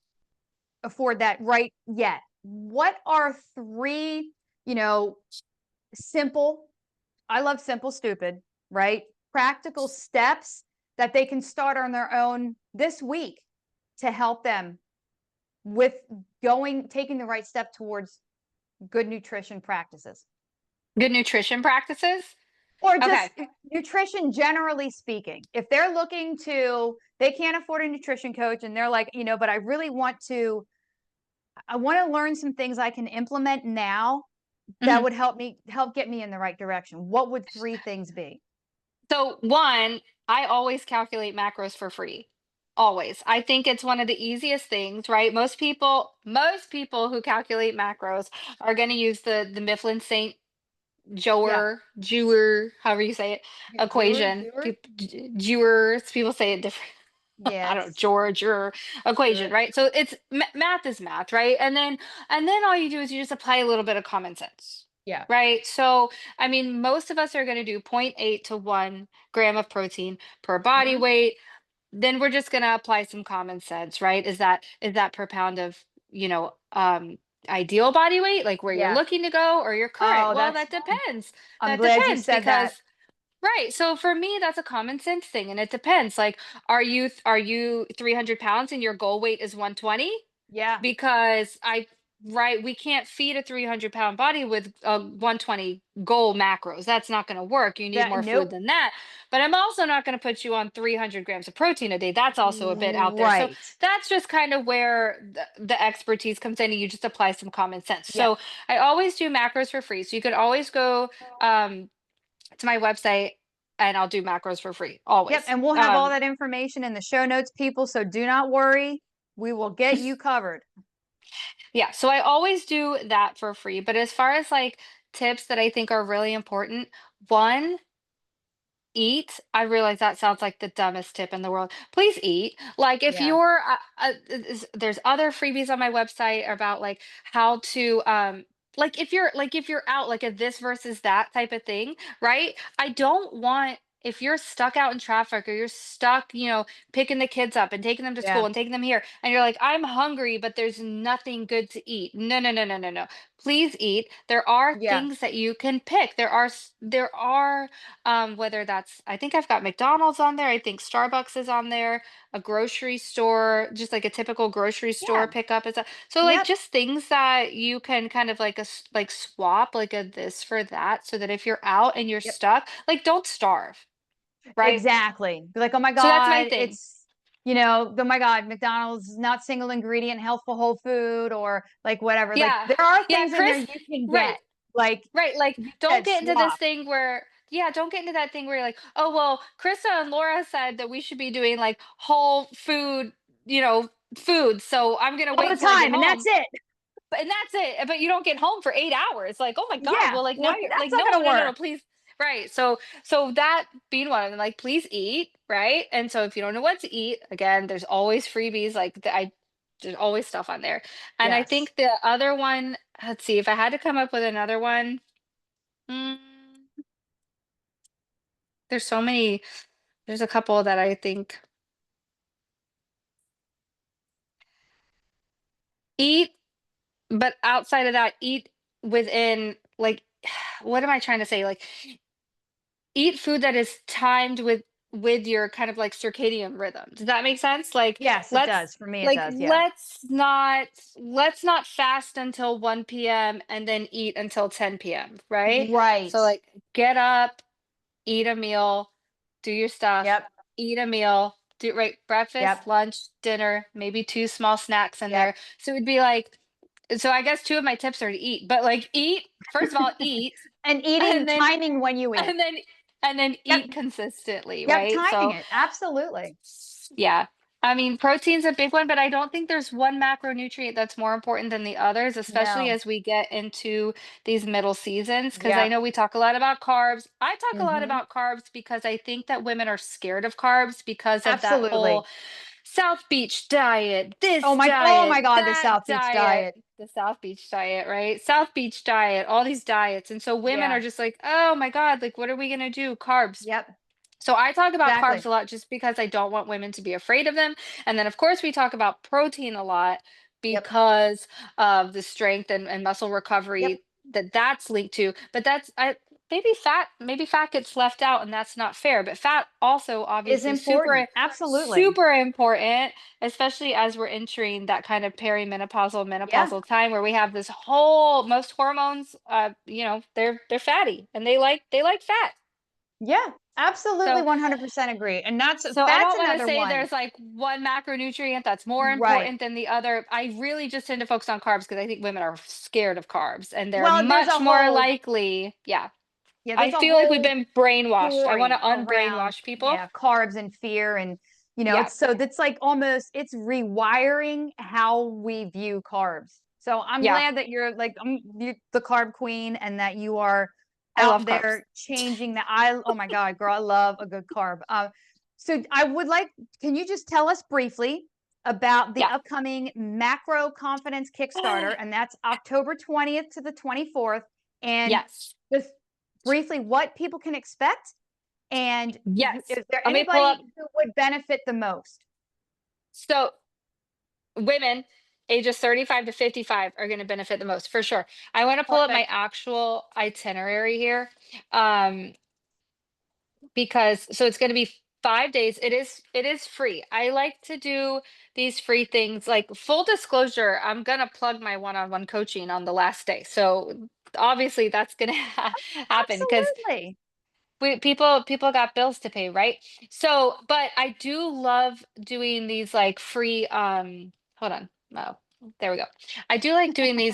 afford that right yet, what are three, you know, simple, I love simple, stupid, right? Practical steps that they can start on their own this week to help them with taking the right step towards good nutrition practices Good nutrition practices? or Okay. just nutrition generally speaking. If they're looking to, they can't afford a nutrition coach and they're like, but I want to learn some things I can implement now that Mhm. would help get me in the right direction. What would three things be? So one, I always calculate macros for free. Always. I think it's one of the easiest things, right? Most people who calculate macros are going to use the Mifflin St. Yeah. Jewer, however you say it, equation. Jeweler? Jewers, people say it different. Yeah, I don't know, it's George or equation, good. right? So it's math is math, right? And then all you do is you just apply a little bit of common sense, Yeah. right? So I mean, most of us are going to do zero point 0.8 to 1 gram of protein per body Mhm. weight. Then we're just going to apply some common sense, right? Is that per pound of ideal body weight, like where you're Yeah. looking to go, or your current? Oh, Well, that's that depends. I'm That glad you depends said that. because right. So for me, that's a common sense thing, and it depends. Like, are you 300 pounds and your goal weight is 120? Yeah. Because right, we can't feed a 300-pound body with 120 goal macros. That's not going to work. You need That more food nope. than that. But I'm also not going to put you on 300 grams of protein a day. That's also a bit out there. So Right. that's just kind of where the expertise comes in, and you just apply some common sense. Yeah. So I always do macros for free. So you could always go um, to my website, and I'll do macros for free Yep, always. and we'll have all that information in the show notes, people, so do not worry. We will get you covered. Yeah, so I always do that for free. But as far as like tips that I think are really important, one, eat. I realize that sounds like the dumbest tip in the world. Please eat. Like if Yeah. you're there's other freebies on my website about like how to like if you're out like a this versus that type of thing, right? I don't want if you're stuck out in traffic or you're stuck, picking the kids up and taking them to Yeah. school and taking them here and you're like I'm hungry but there's nothing good to eat. No, no, no, no, no, no. Please eat. There are Yeah. things that you can pick. There are whether that's I think I've got McDonald's on there, I think Starbucks is on there, a grocery store, just like a typical grocery store Yeah. pickup is that. So like Yep. just things that you can kind of like like swap like a this for that so that if you're out and you're Yep. stuck, like don't starve, right? Exactly. Be like, "Oh my So that's my god, thing. it's oh my god, McDonald's is not single ingredient healthful whole food," or like whatever. Like Yeah. there are Yeah, things in there Chris, you can right. get. Like Right, like, you don't said, get into this swap. thing where yeah, don't get into that thing where you're like, "Oh, well, Krista and Laura said that we should be doing, like, whole food, you know, food, so I'm gonna All the wait till I get time, and that's home." it. But and that's it, but you don't get home for 8 hours, like, "Oh my god, Yeah. well, like, now Well, you're" that's like, not "No, gonna no, no, no, work. please." Right, so that being one, and, like, please eat, right? And so if you don't know what to eat, again, there's always freebies, like, there's always stuff on there. And I Yes. think the other one let's see, if I had to come up with another one, mm there's so many there's a couple that I think eat, but outside of that, eat within like what am I trying to say? Like eat food that is timed with your kind of like circadian rhythm. Does that make sense? Like Yes, it let's does. For me, it like does. Yeah. let's not fast until 1 p.m. and then eat until 10 p.m., right? Right. So like get up, eat a meal, do your stuff, Yep. eat a meal, do right breakfast, Yep. lunch, dinner, maybe two small snacks in Yep. there. So it'd be like, so I guess two of my tips are to eat, but like eat, first of all, eat, And and eating, then timing when you eat. and then and then Yep. eat consistently, Yep. right? Timing So it. Absolutely. yeah. I mean, protein's a big one, but I don't think there's one macronutrient that's more important than the others, especially No. as we get into these middle seasons. Because I Yep. know we talk a lot about carbs. I talk a lot Hmm. about carbs because I think that women are scared of carbs because of that Absolutely. whole South Beach diet, this Oh my diet, God, the that South Beach diet, diet. the South Beach diet, right? South Beach diet, all these diets. And so women Yeah. are just like, oh my God, like, what are we going to do? Carbs. Yep. So I talk about carbs Exactly. a lot just because I don't want women to be afraid of them. And then of course we talk about protein a lot Yep. because of the strength and muscle Yep. recovery that's linked to. But that's maybe fat gets left out and that's not fair. But fat also Is obviously important. Absolutely. super important, especially as we're entering that kind of perimenopausal Yeah. menopausal time where we have this whole most hormones they're fatty and they like fat. Yeah. Absolutely So 100% agree. And so I that's don't want to another say one. there's like one macronutrient that's more Right. important than the other. I really just tend to focus on carbs because I think women are scared of carbs and they're Well, there's a much more whole likely. Yeah. yeah, I there's a feel like we've whole been brainwashed. I want to story around unbrainwash people. carbs and fear, and Yeah. it's so that's like almost it's rewiring how we view carbs. So I'm Yeah. glad that you're like the carb queen, and that you are I out love carbs. there changing the I oh my god, girl, I love a good carb. So I would like, can you just tell us briefly about the Yeah. upcoming Macro Confidence Kickstarter, and that's October 20th to the 24th, and Yes. just briefly what people can expect, and Yes. is there Let me pull up. anybody who would benefit the most? So women, ages 35 to 55 are going to benefit the most for sure. I want to pull up my Perfect. actual itinerary here. Um, because so it's going to be 5 days. It is free. I like to do these free things. Like, full disclosure, I'm going to plug my one-on-one coaching on the last day. So obviously that's going to happen because Absolutely. people got bills to pay, right? So, but I do love doing these like free hold on. Oh, there we go. I do like doing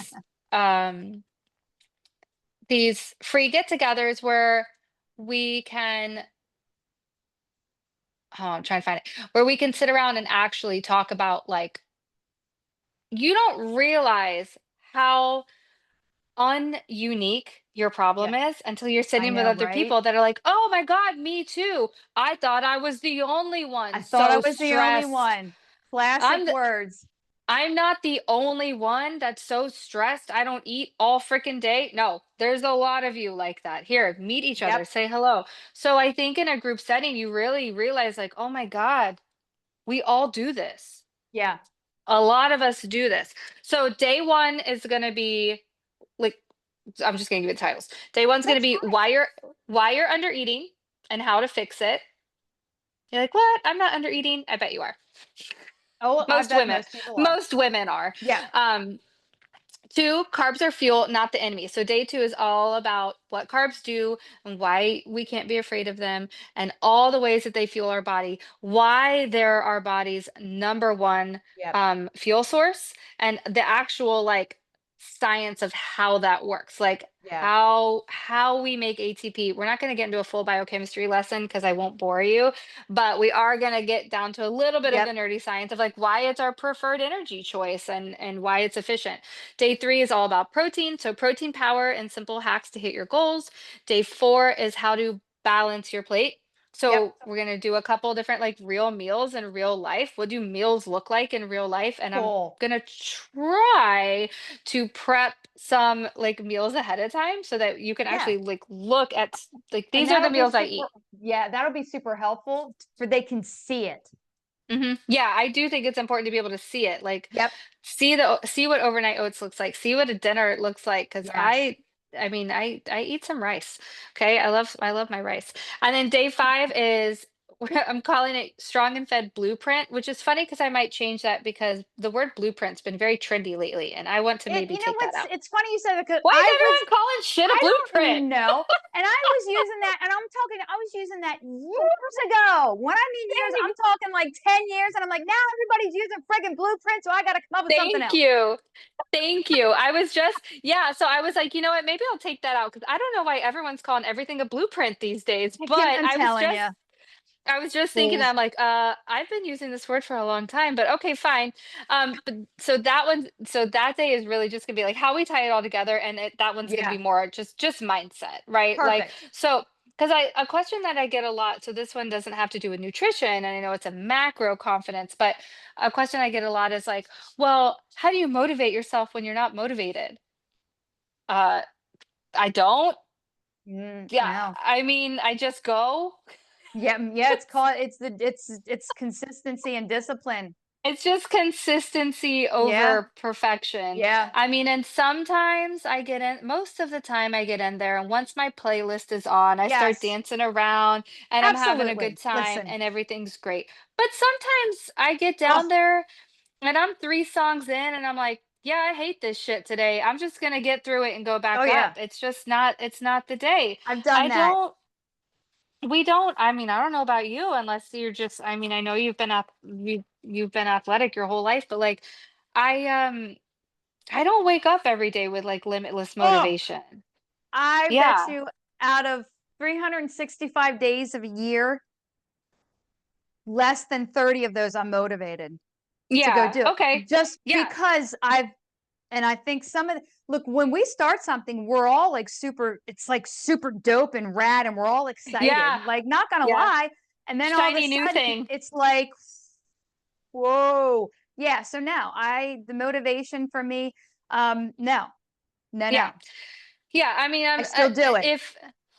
um these free get-togethers where we can oh, I'm trying to find it. Where we can sit around and actually talk about, like, you don't realize how ununique your Yeah, problem is until you're I sitting with know, other right? people that are like, "Oh my god, me too. I thought I was the only I one thought I so was the only stressed. one. Classic I'm the words. I'm not the only one that's so stressed I don't eat all freaking day." No, there's a lot of you like that. Here, meet each other, Yep. say hello. So I think in a group setting, you really realize, like, "Oh my god, we all do this." Yeah. A lot of us do this. So day one is gonna be like, I'm just gonna give it titles. Day one's gonna That's be fine. why you're under eating and how to fix it. You're like, what? I'm not under eating. I bet you are. Oh, I Most bet women, most people are. most women are. Yeah. Um, Two, carbs are fuel, not the enemy. So day two is all about what carbs do and why we can't be afraid of them and all the ways that they fuel our body, why they're our body's number one Yep. fuel source, and the actual like science of how that works. Like Yeah. how we make ATP. We're not going to get into a full biochemistry lesson because I won't bore you, but we are going to get down to a little bit of the Yep. nerdy science of like why it's our preferred energy choice and why it's efficient. Day three is all about protein. So, protein power and simple hacks to hit your goals. Day four is how to balance your plate. Yep. So, we're going to do a couple different like real meals in real life. What do meals look like in real life? And I'm Cool. going to try to prep some like meals ahead of time so that you can Yeah. actually like look at like And these are the that'll be meals I super eat. yeah, that'll be super helpful for they can see it. Yeah, I do think it's important to be able to see it, like, Yep. see what overnight oats looks like, see what a dinner looks like. Because Yes. I mean, I eat some rice, okay? I love my rice. And then day 5 is I'm calling it Strong and Fed Blueprint, which is funny because I might change that because the word blueprint's been very trendy lately, and I want to It maybe you know take that what's out. it's funny you said that because Why is everyone calling shit a I blueprint? don't know. And I was using that, and I was using that years ago. When I mean years, I'm talking like 10 years, and I'm like, now everybody's using friggin' blueprint, so I gotta come up with something Thank else. you. Thank you. I was just yeah, so I was like, "You know what? Maybe I'll take that out because I don't know why everyone's calling everything a blueprint these days." But I'm telling you, I was just thinking that fools. I'm like, I've been using this word for a long time, but okay, fine." But so that day is really just gonna be like how we tie it all together, and that one's gonna be Yeah, more just mindset, right? Like, perfect. so because I a question that I get a lot, so this one doesn't have to do with nutrition, and I know it's a macro confidence, but a question I get a lot is like, well, how do you motivate yourself when you're not motivated? Uh, I don't. Yeah, No. I mean, I just go. Yeah, yeah, it's called it's consistency and discipline. It's just consistency Yeah, over perfection. yeah. I mean, and sometimes I get in, most of the time I get in there, and once my playlist is on, I start Yes, dancing around and I'm having a good absolutely. time Listen, and everything's great. But sometimes I get oh, down there and I'm 3 songs in and I'm like, yeah, I hate this shit today. I'm just gonna get through it and go oh back up. yeah, It's not the day. I've done I that. don't we don't I mean, I don't know about you unless you're just I mean, I know you've been athletic your whole life, but like I um I don't wake up every day with like limitless Oh, motivation. I bet Yeah. you out of 365 days of a year, less than 30 of those I'm motivated to go Yeah. do. Okay. Just Yeah. because and I think some of the, look, when we start something, we're all like it's like super dope and rad, and we're all excited. Yeah. Like, not gonna Yeah. lie. And then all of a Shiny new sudden, thing. it's like, whoa. Yeah. So now the motivation for me, no, no, Yeah. no. Yeah. I mean, I still do it. if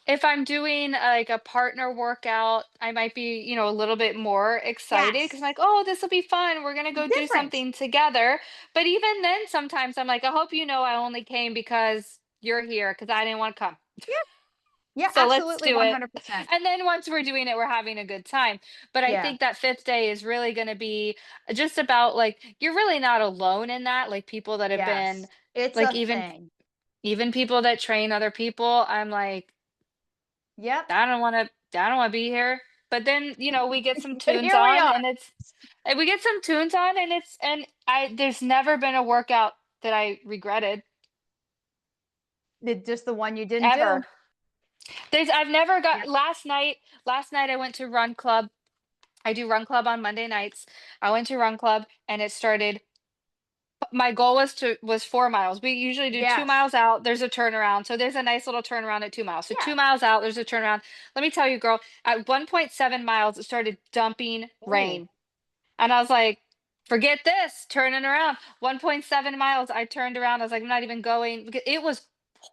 if I'm doing like a partner workout, I might be, a little bit more excited because I'm Yes. like, oh, this will be fun. We're gonna go do Different. something together. But even then, sometimes I'm like, I hope you know I only came because you're here because I didn't want to come. Yeah. Yeah, So let's absolutely do it. 100%. And then once we're doing it, we're having a good time. But I Yeah. think that fifth day is really going to be just about like you're really not alone in that. Like people that have been Yes. It's like a thing. even people that train other people, I'm like, Yep. I don't want to be here. But then, we get some But tunes here we on are. and we get some tunes on and I there's never been a workout that I regretted Just the one you didn't do. ever. I've never got Yep. last night I went to run club. I do run club on Monday nights. I went to run club and it started. My goal was 4 miles. We usually do two Yes. miles out. There's a turnaround, so there's a nice little turnaround at 2 miles. So Yeah. 2 miles out, there's a turnaround. Let me tell you, girl, at 1.7 miles, it started dumping Ooh. rain, and I was like, "Forget this, turning around." 1.7 miles, I turned around. I was like, "I'm not even going," because it was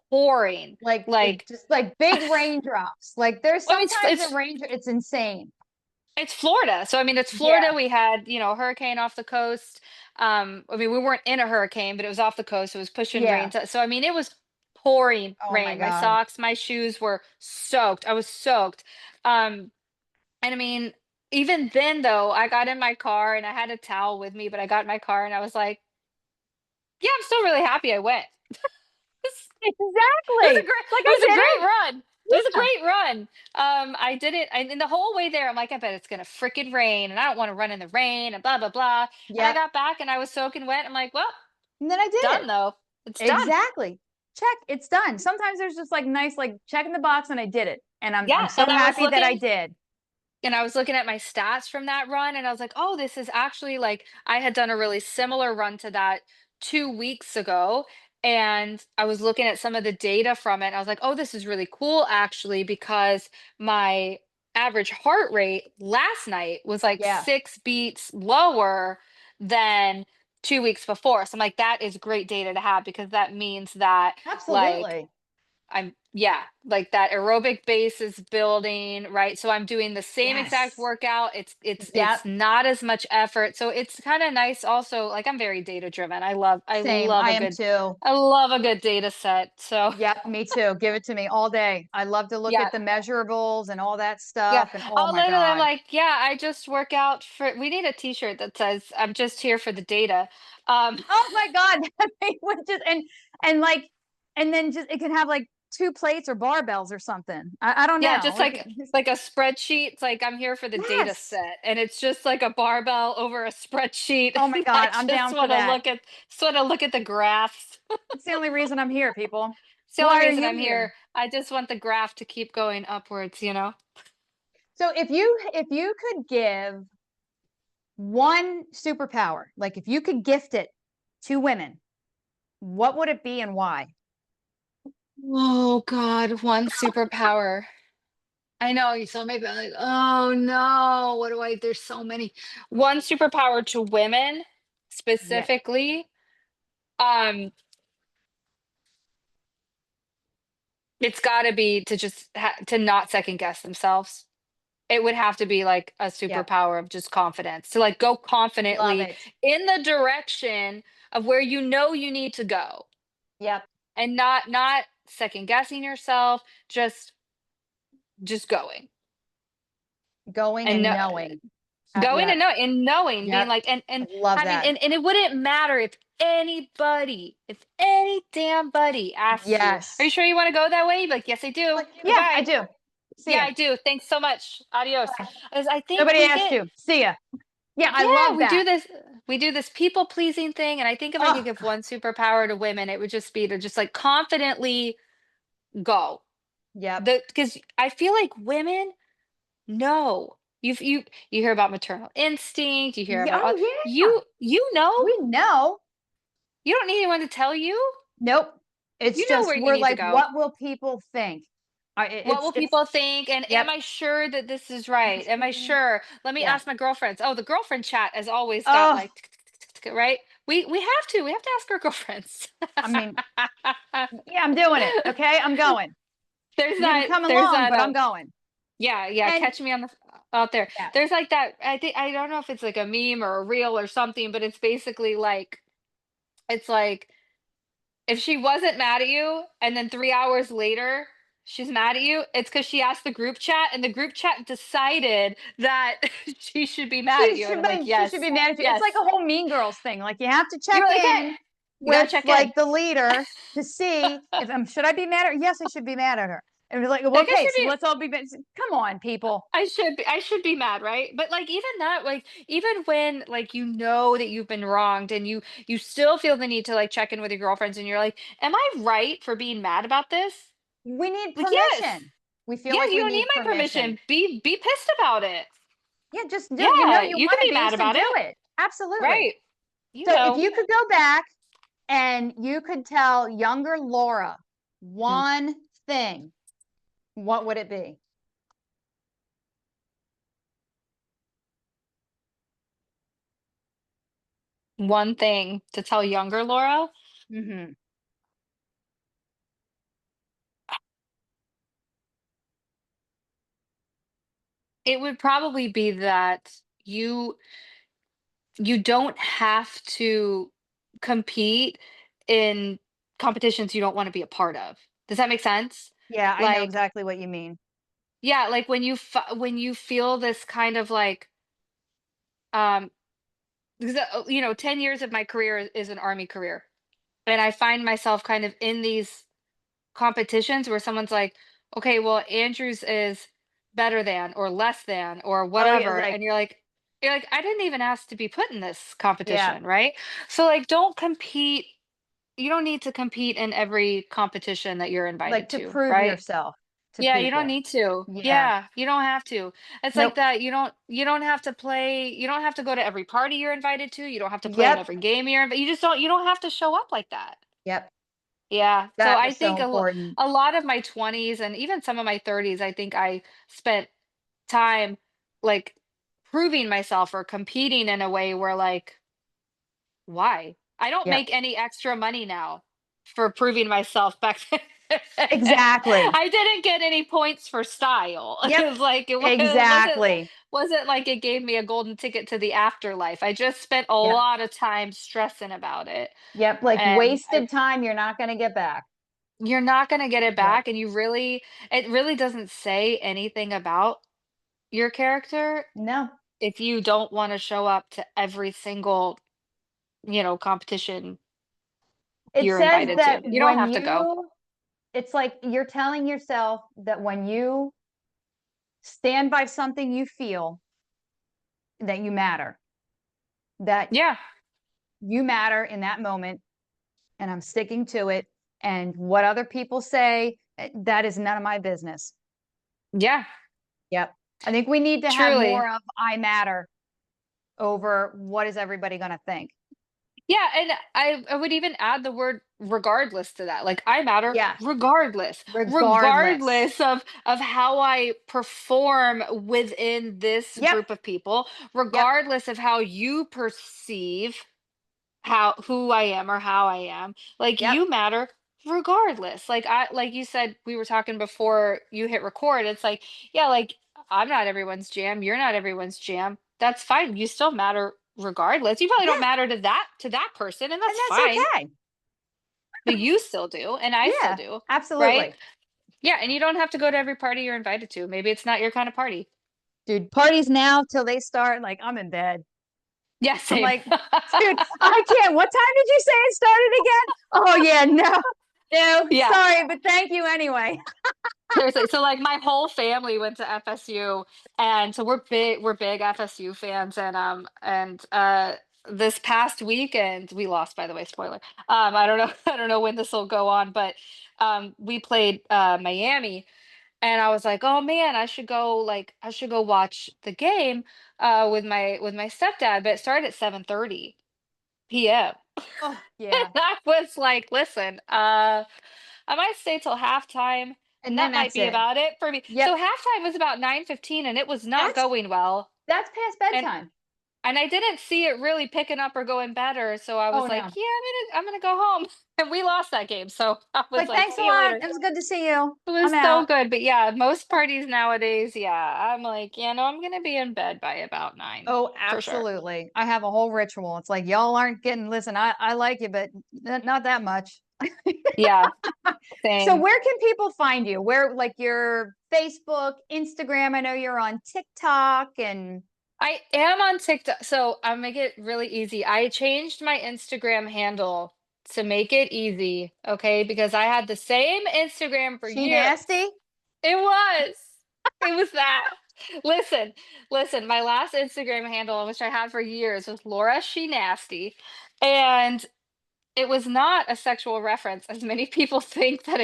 pouring. Like it Like, just like big raindrops. Like there's I mean, sometimes a rain, it's insane. it's Florida. So I mean, it's Florida. Yeah. We had, a hurricane off the coast. I mean, we weren't in a hurricane, but it was off the coast. It was pushing rain. Yeah. So I mean, it was pouring Oh my rain. My God. socks, my shoes were soaked. I was soaked. Um, and I mean, even then though, I got in my car and I had a towel with me, but I got in my car and I was like, yeah, I'm still really happy I went. It was a Exactly. great Like it I was a did great it. run. It was a Yeah. great run. I did it, and the whole way there, I'm like, I bet it's gonna freaking rain, and I don't want to run in the rain, and blah blah blah. And I Yep. got back, and I was soaking wet. I'm like, well, And then I did done it. though. It's done. Exactly. Check. It's done. Sometimes there's just like nice, like check in the box and I did it. And I'm Yeah, so happy that I did. and I was looking at my stats from that run, and I was like, oh, this is actually like I had done a really similar run to that 2 weeks ago. And I was looking at some of the data from it. And I was like, oh, this is really cool actually, because my average heart rate last night was like Yeah. 6 beats lower than 2 weeks before. So I'm like, that is great data to have because that means that like Absolutely. yeah, like that aerobic base is building, right? So I'm doing the same exact Yes. workout. It's Yep. not as much effort. So it's kind of nice also. Like I'm very data driven. Same. I am too. I love a good data set. So Yep. Me too. Give it to me all day. I love to look yeah. at the measurables and all that Yeah. stuff. And oh I'll my literally I'm God. like, yeah, I just work out for we need a t-shirt that says I'm just here for the data. Oh my God. They would just and like and then just it can have like two plates or barbells or something. I don't Yeah, know. just Like like a spreadsheet. It's like I'm here for the data yes. set, and it's just like a barbell over a spreadsheet. Oh my And I God. I'm just down for want to that. look at the graphs. It's the only reason I'm here, people. It's the only Why are reason you I'm here? here. I just want the graph to keep going upwards. So if you could give one superpower, like if you could gift it to women, what would it be and why? Oh God, one superpower. I know you saw maybe I'm like, oh no, what do I there's so many. One superpower to women Yeah. specifically. Um, it's gotta be to just to not second guess themselves. It would have to be like a Yep. superpower of just confidence to like go Love confidently it. in the direction of where you know you need to go Yep. and not second guessing yourself, just going. Going And and no, knowing. going Yep. and knowing being Yep. like I and love having that. and it wouldn't matter if any damn buddy asks you, are you Yes. sure you want to go that way? You'd be like, yes I do, Like, yeah, I goodbye. do. See Yeah ya. I do, thanks so much, adios. Bye. As I think Nobody we asked get you. See ya. Yeah, I Yeah, love that. we do this people pleasing thing, and I think if I could Oh, give one superpower to women, it would just be to just like confidently go. yep. Because I feel like women know. You hear about maternal instinct, you hear Yeah, about oh yeah. you know. We know. You don't need anyone to tell you. Nope. It's You know just where you we're need to like, go. what will people think? What will It's people think? And am yep. I sure that this is right? Am I sure? Let me Yeah. ask my girlfriends. Oh, the girlfriend chat has always got Oh, like right. We have to ask our girlfriends. I mean, yeah, I'm doing it. Okay, I'm going. You can come there's along, that, but I'm going. yeah, yeah, And catch me on the out there. yeah, There's like that, I think, I don't know if it's like a meme or a reel or something, but it's basically like, it's like, if she wasn't mad at you and then 3 hours later she's mad at you, it's because she asked the group chat and the group chat decided that she should be mad at you, and I'm like, she should "Yes, be mad at you. It's yes." like a whole Mean Girls thing. Like you have to check You're like, "Hey, in you gotta with check in." like the leader to see if should I be mad at her? Yes, I should be mad at her. And we're like, well, Like, I okay, should so be let's all be mad. Come on, people. I should be mad, right? But like even that, like even when like you know that you've been wronged and you still feel the need to like check in with your girlfriends and you're like, "Am I right for being mad about this?" We need Like, yes. permission. We feel Yeah, like you we don't need need my permission. permission. Be pissed about it. Yeah, just do you know Yeah, you you want can to be be, mad so about do it. it. Absolutely. Right. You So if know. you could go back and you could tell younger Laura Mm. one thing, what would it be? One thing to tell younger Laura, Mm-hmm. it would probably be that you don't have to compete in competitions you don't want to be a part of. Does that make sense? Yeah, I know Like, exactly what you mean. yeah, like when you feel this kind of like, um because, 10 years of my career is an army career. And I find myself kind of in these competitions where someone's like, "Okay, well, Andrews is better than or less than or Oh yeah, whatever," like and you're like, "I didn't even ask to be put in this yeah, competition," right? So like, don't compete. You don't need to compete in every competition that you're like invited to to, prove right? yourself to Yeah, you don't people. need to. Yeah. Yeah, you don't have to. It's like Nope. that. You don't have to play. You don't have to go to every party you're invited to. You don't have to play in Yep. every game you just don't. You don't have to show up like that. Yep. Yeah. So That I is so think important. a lot of my 20s and even some of my 30s, I think I spent time like proving myself or competing in a way where like, why? I don't Yep. make any extra money now for proving myself back then. Exactly. I didn't get any points for style. Yep. It was like Exactly. wasn't like it gave me a golden ticket to the afterlife. I just spent a Yep. lot of time stressing about it. Yep. Like And wasted time you're not going to get back. you're not gonna get it Yep. back, and it really doesn't say anything about your character No. if you don't wanna show up to every single, competition It you're says invited that to. You don't have to go. it's like you're telling yourself that when you stand by something you feel that you matter, that Yeah, you matter in that moment, and I'm sticking to it. And what other people say, that is none of my business. yeah, Yep. I think we need to have truly. more of I matter over what is everybody going to think. Yeah, and I would even add the word regardless to that. Like, I matter Yes. regardless, Regardless. regardless of how I perform within this Yep. group of people, Yep. regardless of how you perceive how who I am or how I am. Like, Yep. you matter regardless. Like you said, we were talking before you hit record. It's like, yeah, like I'm not everyone's jam, you're not everyone's jam. That's fine. You still matter regardless. You probably don't Yeah. matter to that person, and And that's that's fine. okay. But you still do, and I still Yeah. do, right? Absolutely. Yeah, and you don't have to go to every party you're invited to. Maybe it's not your kind of party. Dude, parties now till they start, like I'm in bed. Yeah, I'm same. like, dude, I can't. What time did you say it started again? Oh yeah, no. No, Yeah. sorry, but thank you anyway. Seriously, so, like, my whole family went to FSU, and so we're big FSU fans, this past weekend we lost, by the way, spoiler. I don't know I don't know when this will go on, but, we played, Miami, and I was like, "Oh, man, I should go watch the game, with my stepdad," but it started at 7:30 PM. Oh And yeah. I was like, "Listen, I might stay till halftime, And and then that might that's be it. about it for me." Yep. So halftime was about 9:15, and it was not That's going well. that's past And bedtime. And I didn't see it really picking up or going better, so I Oh was no. like, "Yeah, I'm gonna go home." And we lost that game, so I was Like, like, thanks a "See you lot. later." It was good to see you. It I'm was so out. good, but yeah, most parties nowadays, yeah, I'm like, "Yeah, no, I'm gonna be in bed by about 9 Oh, for sure." absolutely. I have a whole ritual. It's like y'all aren't getting listen, I like you, but not that much. Yeah, So same. where can people find you? Where like your Facebook, Instagram? I know you're on TikTok and I am on TikTok, so I'll make it really easy. I changed my Instagram handle to make it easy, okay? Because I had the same Instagram for she years. nasty? It was. It was that. Listen, listen, my last Instagram handle, which I had for years, was Laura She Nasty. And it was not a sexual reference, as many people think that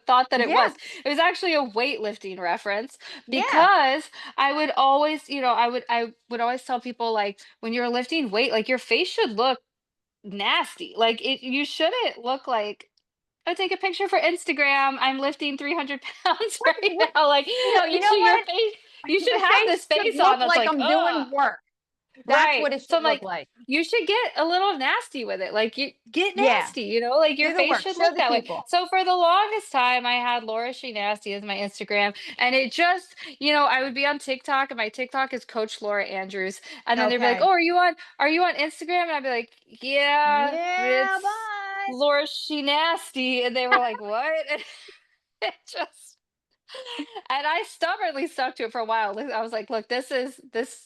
thought that it Yeah, was. It was actually a weightlifting reference yeah, because I would always, I would always tell people like when you're lifting weight, like your face should look nasty. Like you shouldn't look like I take a picture for Instagram. I'm lifting 300 pounds right what now. Like you it know should your what? face. You should My have this face should face on look that's like like, I'm ugh. doing work. That's Right. what it So should I'm look like, like. you should get a little nasty with it. Like you get Yeah, nasty, like your do the face work. should Show look the that way. people. So for the longest time I had Laura She Nasty as my Instagram. And it just, I would be on TikTok and my TikTok is Coach Laura Andrews. And then they'd be like, Okay. oh, are you on Instagram? And I'd be like, yeah, Yeah, it's bye. Laura She Nasty. And they were like, what? And it just and I stubbornly stuck to it for a while. I was like, look, this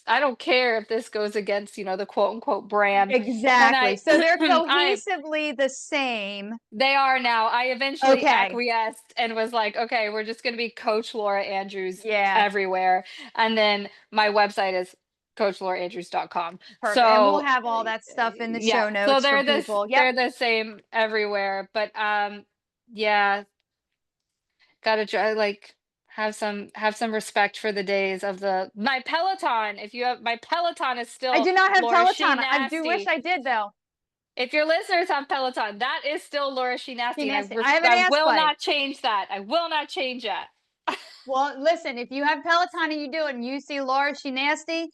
I don't care if this goes against, the quote unquote brand. And Exactly. I So they're I cohesively the same. they are now. I eventually Okay. acquiesced and was like, okay, we're just gonna be Coach Laura Andrews Yeah, everywhere. And then my website is coachlauraandrews.com. perfect. And we'll So have all that stuff in the yeah, show so notes for they're this people. Yep. they're the same everywhere. But yeah, gotta try like have some respect for the days of the my Peloton. If you have my Peloton is I still do not have Laura She Peloton. I do wish Nasty. I did though. If your listeners have Peloton, that is still Laura She She Nasty, and nasty. I have an I ass will bike. not change that. I will not change that. Well, listen, if you have Peloton and you do it and you see Laura, she nasty,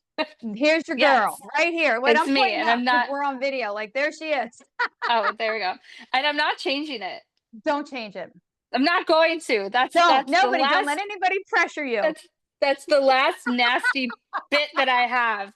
here's your girl Yes, right here. Wait, it's I'm me, pointing and up I'm because not. we're on video. Like there she is. Oh, there we go. And I'm not changing it. Don't change it. I'm not going to. That's Don't. that's the Nobody. Don't let last. anybody pressure you. That's that's the last nasty bit that I have.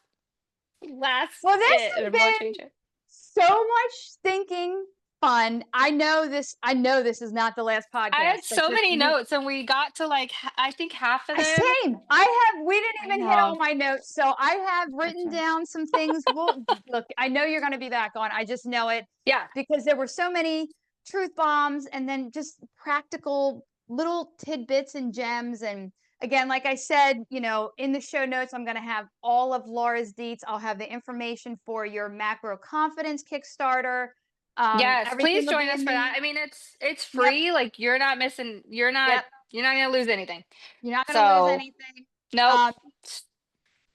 Last Well, this bit, and has I'm not been changing it. so much thinking fun. I know this. I know this is not the last I podcast, had but so just many we notes and we got to like I think half of I them. same. I have we didn't I even hit all know. my notes. So I have That's written nice. down some things. Well, look, I know you're going to be back on. I just know it Yeah. because there were so many truth bombs and then just practical little tidbits and gems. And again, like I said, in the show notes, I'm going to have all of Laura's deets. I'll have the information for your Macro Confidence Kickstarter. Yes, Everything please will join be us in for the that. I mean, it's Yep, free. Like you're not missing. You're not. yep. You're not gonna lose anything. You're not going to lose So anything. nope. Um,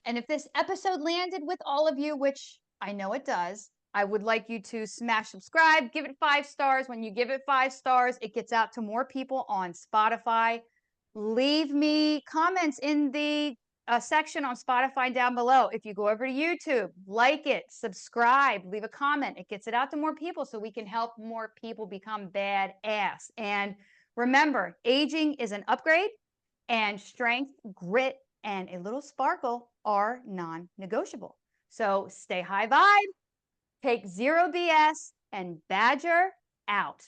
And if this episode landed with all of you, which I know it does, I would like you to smash subscribe, give it 5 stars. When you give it 5 stars, it gets out to more people on Spotify. Leave me comments in the section on Spotify down below. If you go over to YouTube, like it, subscribe, leave a comment. It gets it out to more people so we can help more people become badass. And remember, aging is an upgrade, and strength, grit, and a little sparkle are non-negotiable. So stay high vibe, take zero BS, and Badger out.